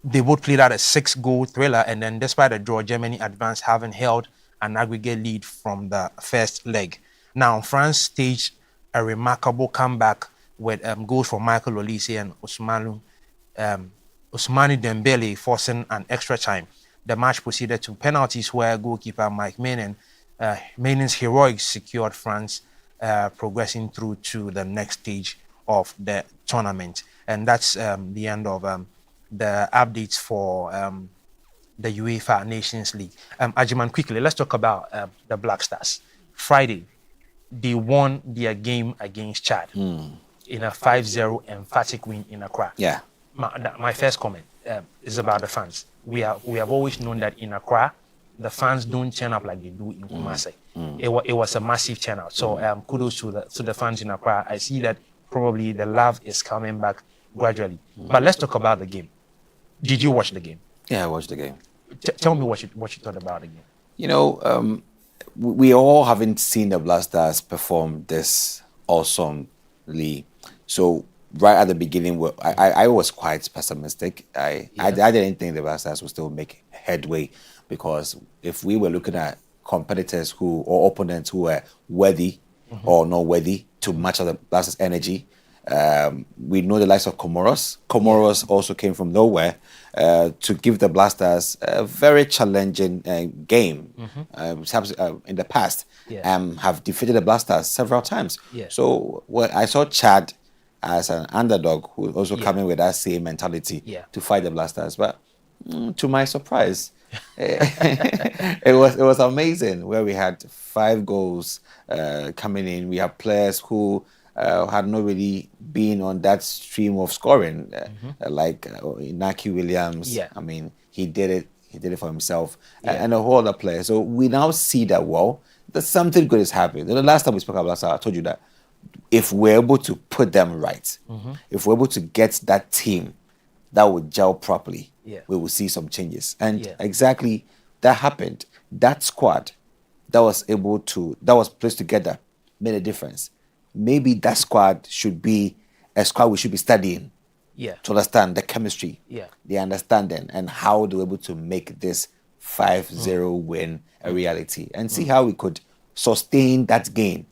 they both played out a 6-goal thriller, and then despite a draw, Germany advanced, having held an aggregate lead from the first leg. Now, France staged a remarkable comeback with goals from Michael Olise and Ousmane Dembele forcing an extra time. The match proceeded to penalties, where goalkeeper Mike Maignan heroics secured France progressing through to the next stage of the tournament. And that's the end of the updates for the UEFA Nations League. Ajiman, quickly, let's talk about the Black Stars. Friday, they won their game against Chad in a 5-0 emphatic win in Accra. Yeah. My first comment is about the fans. We have always known that in Accra, the fans don't turn up like they do in Kumasi. It was a massive turnout. So kudos to the fans in Accra. I see that probably the love is coming back gradually. But let's talk about the game. Did you watch the game? Yeah, I watched the game. Tell me what you thought about the game. You know, we all haven't seen the Black Stars perform this awesomely. So right at the beginning, I was quite pessimistic. I didn't think the Black Stars would still make headway, because if we were looking at competitors or opponents who were worthy or not worthy to match the Black Stars' energy, we know the likes of Comoros. Comoros also came from nowhere to give the Black Stars a very challenging game. In the past, have defeated the Black Stars several times. So I saw Chad as an underdog who also coming with that same mentality to fight the Black Stars. But to my surprise, it was amazing, where we had 5 goals coming in. We have players who had not really been on that stream of scoring, like Inaki Williams. Yeah. I mean, he did it. He did it for himself Yeah. and a whole other player. So we now see that, well, there's something good is happening. The last time we spoke about that, I told you that if we're able to put them right, if we're able to get that team that would gel properly, we will see some changes. And exactly that happened. That squad that was placed together made a difference. Maybe that squad should be a squad we should be studying to understand the chemistry, the understanding, and how they were able to make this 5-0 win a reality, and see how we could sustain that gain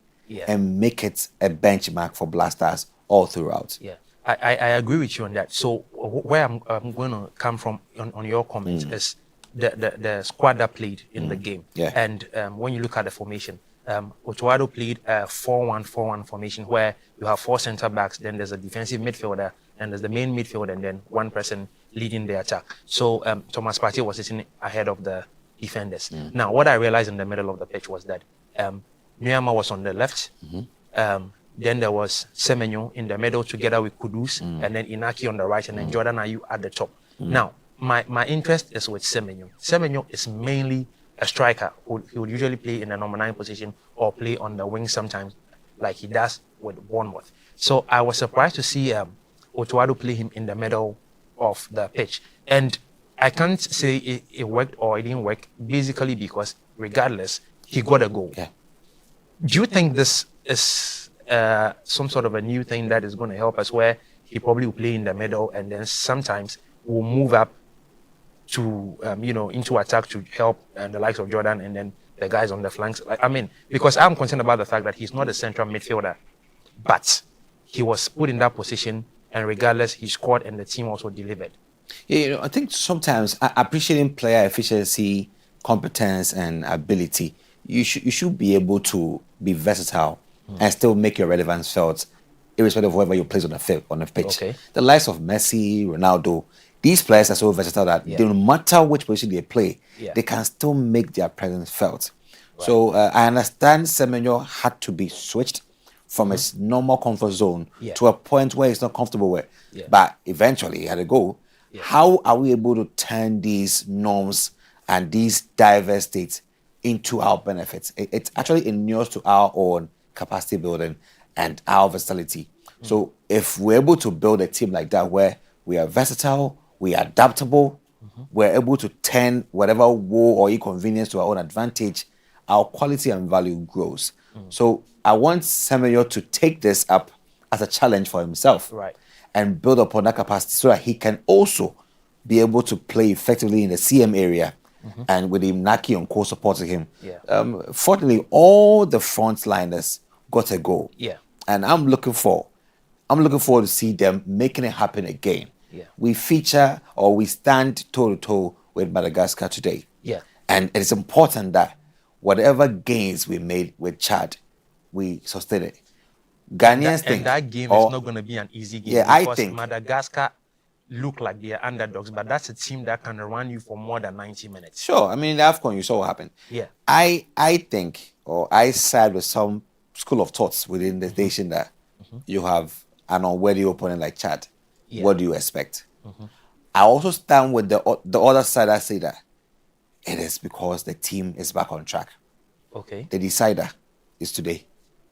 and make it a benchmark for Black Stars all throughout. Yeah, I agree with you on that. So where I'm going to come from on your comments is the squad that played in the game. Yeah. And when you look at the formation, Otuado played a 4-1-4-1 formation where you have 4 center backs, then there's a defensive midfielder, and there's the main midfielder, and then one person leading the attack. So Thomas Partey was sitting ahead of the defenders. Now, what I realized in the middle of the pitch was that Nyama was on the left. Then there was Semenyo in the middle together with Kudus, and then Inaki on the right, and then Jordan Ayew at the top. Now, my interest is with Semenyo. Semenyo is mainly a striker. He would usually play in the number 9 position or play on the wing sometimes, like he does with Bournemouth. So I was surprised to see Otuado play him in the middle of the pitch. And I can't say it worked or it didn't work, basically because regardless, he got a goal. Yeah. Do you think this is some sort of a new thing that is going to help us, where he probably will play in the middle and then sometimes will move up to, into attack to help the likes of Jordan and then the guys on the flanks? Because I'm concerned about the fact that he's not a central midfielder, but he was put in that position, and regardless, he scored and the team also delivered. Yeah, I think sometimes appreciating player efficiency, competence, and ability, you should be able to be versatile and still make your relevance felt, irrespective of whoever you place on the pitch. Okay. The likes of Messi, Ronaldo, these players are so versatile that no matter which position they play, they can still make their presence felt. Right. So I understand Semenyo had to be switched from his normal comfort zone to a point where he's not comfortable with. But eventually he had to go. How are we able to turn these norms and these diverse states into our benefits? It's actually inures to our own capacity building and our versatility. So if we're able to build a team like that, where we are versatile, we are adaptable, we're able to turn whatever woe or inconvenience to our own advantage, our quality and value grows. So I want Semenyo to take this up as a challenge for himself, and build upon that capacity so that he can also be able to play effectively in the CM area, and with Naki on co supporting him. Fortunately, all the frontliners got a goal. And I'm looking forward to see them making it happen again. We feature, or we stand toe to toe with Madagascar today. And it's important that whatever gains we made with Chad, we sustain it. Ghanaians think, and that game is not going to be an easy game, I because think Madagascar look like they are underdogs, but that's a team that can run you for more than 90 minutes. Sure. I mean, in the AFCON, you saw what happened. I think, or I side with some school of thoughts within the nation that you have an unworthy opponent like Chad. What do you expect? I also stand with the other side. I say that it is because the team is back on track. Okay. The decider is today.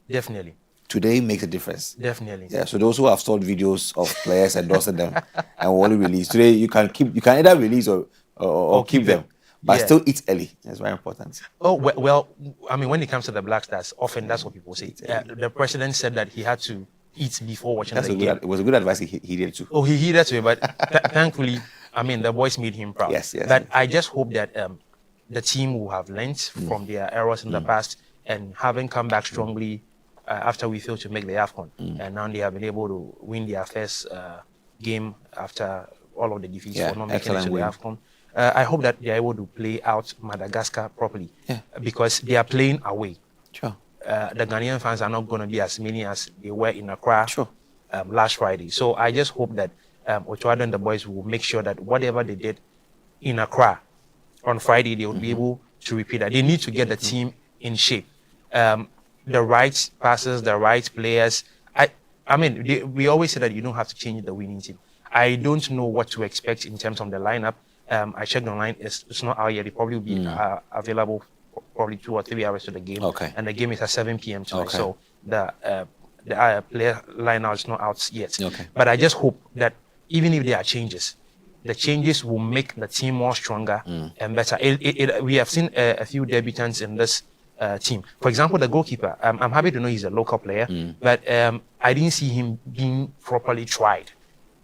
Definitely. Today makes a difference. Definitely. Yeah. So those who have stored videos of players endorsing them and will only release today, you can either release or keep them, but still eat early. That's very important. Oh well, I mean, when it comes to the Black Stars, often that's what people say. The president said that he had to eat before watching the game. It was a good advice he did too. Oh, he did too, but thankfully, I mean, the boys made him proud. Yes. But I just hope that the team will have learned from their errors in the past, and having come back strongly after we failed to make the AFCON, and now they have been able to win their first game after all of the defeats for not making it to the AFCON. I hope that they are able to play out Madagascar properly, because they are playing away. Sure. The Ghanaian fans are not going to be as many as they were in Accra last Friday. So I just hope that Otuado and the boys will make sure that whatever they did in Accra on Friday, they will be able to repeat that. They need to get the team in shape. The right passes, the right players. I mean, we always say that you don't have to change the winning team. I don't know what to expect in terms of the lineup. I checked online; it's not out yet. It probably will be available probably 2 or 3 hours to the game. Okay. And the game is at 7 p.m. tonight. Okay. So the player lineup is not out yet. Okay. But I just hope that even if there are changes, the changes will make the team more stronger and better. We have seen a few debutants in this team. For example, the goalkeeper. I'm happy to know he's a local player, but I didn't see him being properly tried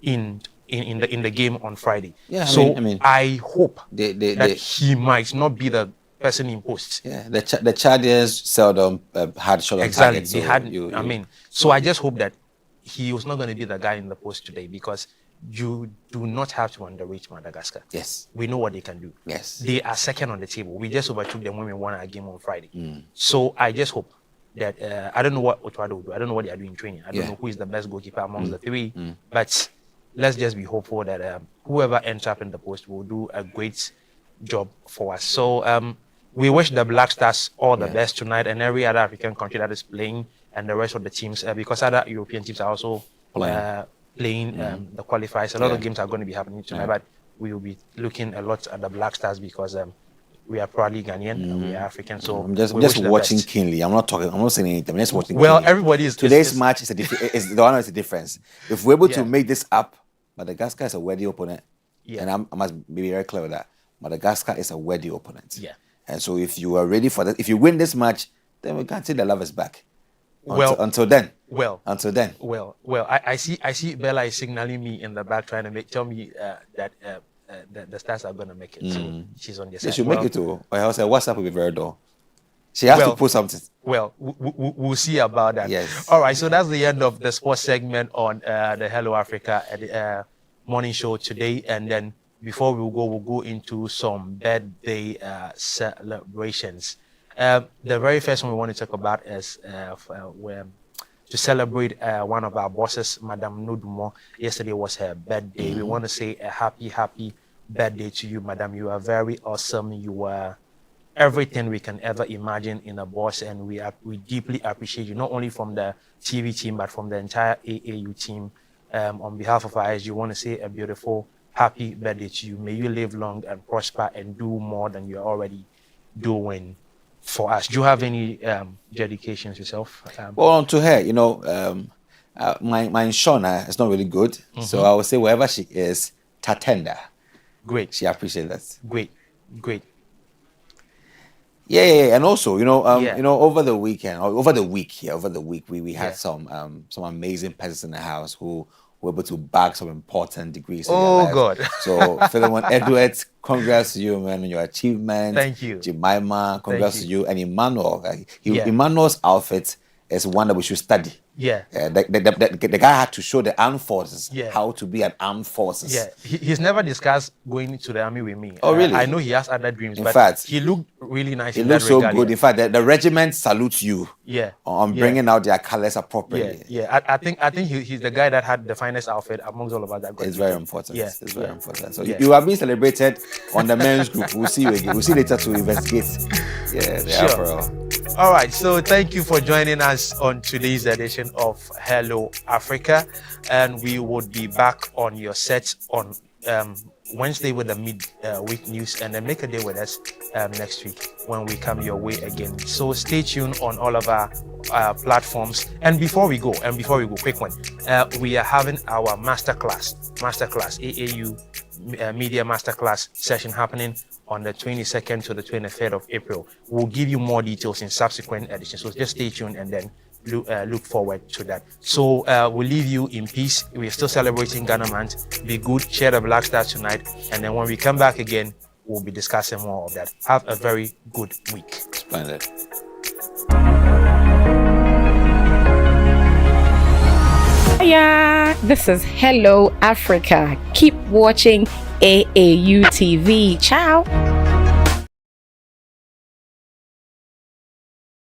in the game on Friday. Yeah, so I mean, I hope that he might not be the person in post. Yeah, the Chadians seldom had shot on Exactly. target. They had. So I just hope that he was not going to be the guy in the post today, because you do not have to underrate Madagascar. Yes. We know what they can do. Yes. They are second on the table. We just overtook them when we won our game on Friday. So I just hope that I don't know what Otuado will do. I don't know what they are doing in training. I don't know who is the best goalkeeper amongst the three. But let's just be hopeful that whoever ends up in the post will do a great job for us. So we wish the Black Stars all the best tonight, and every other African country that is playing, and the rest of the teams, because other European teams are also playing the qualifiers. A lot of games are going to be happening tonight, but we will be looking a lot at the Black Stars because we are proudly Ghanaian and we are African. So I'm just watching keenly. I'm not saying anything. I'm just watching. Well, keenly. everybody is. Today's match is the one is a difference. If we're able to make this up, Madagascar is a worthy opponent, and I must be very clear with that. Madagascar is a worthy opponent. Yeah. And so if you are ready for that, if you win this match, then we can't say the love is back. Until then. I see Bella is signaling me in the back, trying to tell me that the Stars are going to make it. So she's on the side. They should make it too. Or else WhatsApp will be very dull. She has to put something. Well, we'll see about that. Yes. All right. So that's the end of the sports segment on the Hello Africa morning show today. And then before we'll go into some birthday celebrations. The very first one we want to talk about is to celebrate one of our bosses, Madame Nodumo. Yesterday was her birthday. We want to say a happy birthday to you, Madame. You are very awesome. You are everything we can ever imagine in a boss, and we deeply appreciate you, not only from the TV team, but from the entire AAU team. On behalf of us, you want to say a beautiful happy birthday to you. May you live long and prosper and do more than you're already doing for us. Do you have any dedications yourself? Well, to her, my Shona is not really good. So I would say wherever she is, Tatenda. Great. She appreciates that. Great. Yeah, and also, over the weekend, or over the week, we had some amazing persons in the house who were able to bag some important degrees. Oh God! So Philemon Edwards, congrats to you, man, on your achievement. Thank you. Jemima, congrats to you, and Emmanuel. Emmanuel's outfit is one that we should study. Yeah. The guy had to show the armed forces how to be an armed forces. Yeah. He's never discussed going to the army with me. Oh, really? I know he has other dreams, in fact, he looked really nice. He looked so good. In fact, the regiment salutes you. Yeah. On bringing out their colors appropriately. Yeah. I think he's the guy that had the finest outfit amongst all of us. It's very important. Yeah. It's very important. So you have been celebrated on the men's group. We'll see you again. We'll see later to investigate. Yeah, sure. All right, so thank you for joining us on today's edition of Hello Africa, and we would be back on your set on Wednesday with the mid-week news, and then make a day with us next week when we come your way again. So stay tuned on all of our platforms. And before we go, quick one, we are having our masterclass AAU media masterclass session happening on the 22nd to the 23rd of April. We'll give you more details in subsequent editions. So just stay tuned and then look forward to that. So we'll leave you in peace. We're still celebrating Ghana Month. Be good, share the Black Stars tonight. And then when we come back again, we'll be discussing more of that. Have a very good week. Splendid. Hiya, this is Hello Africa. Keep watching AAU TV. Ciao.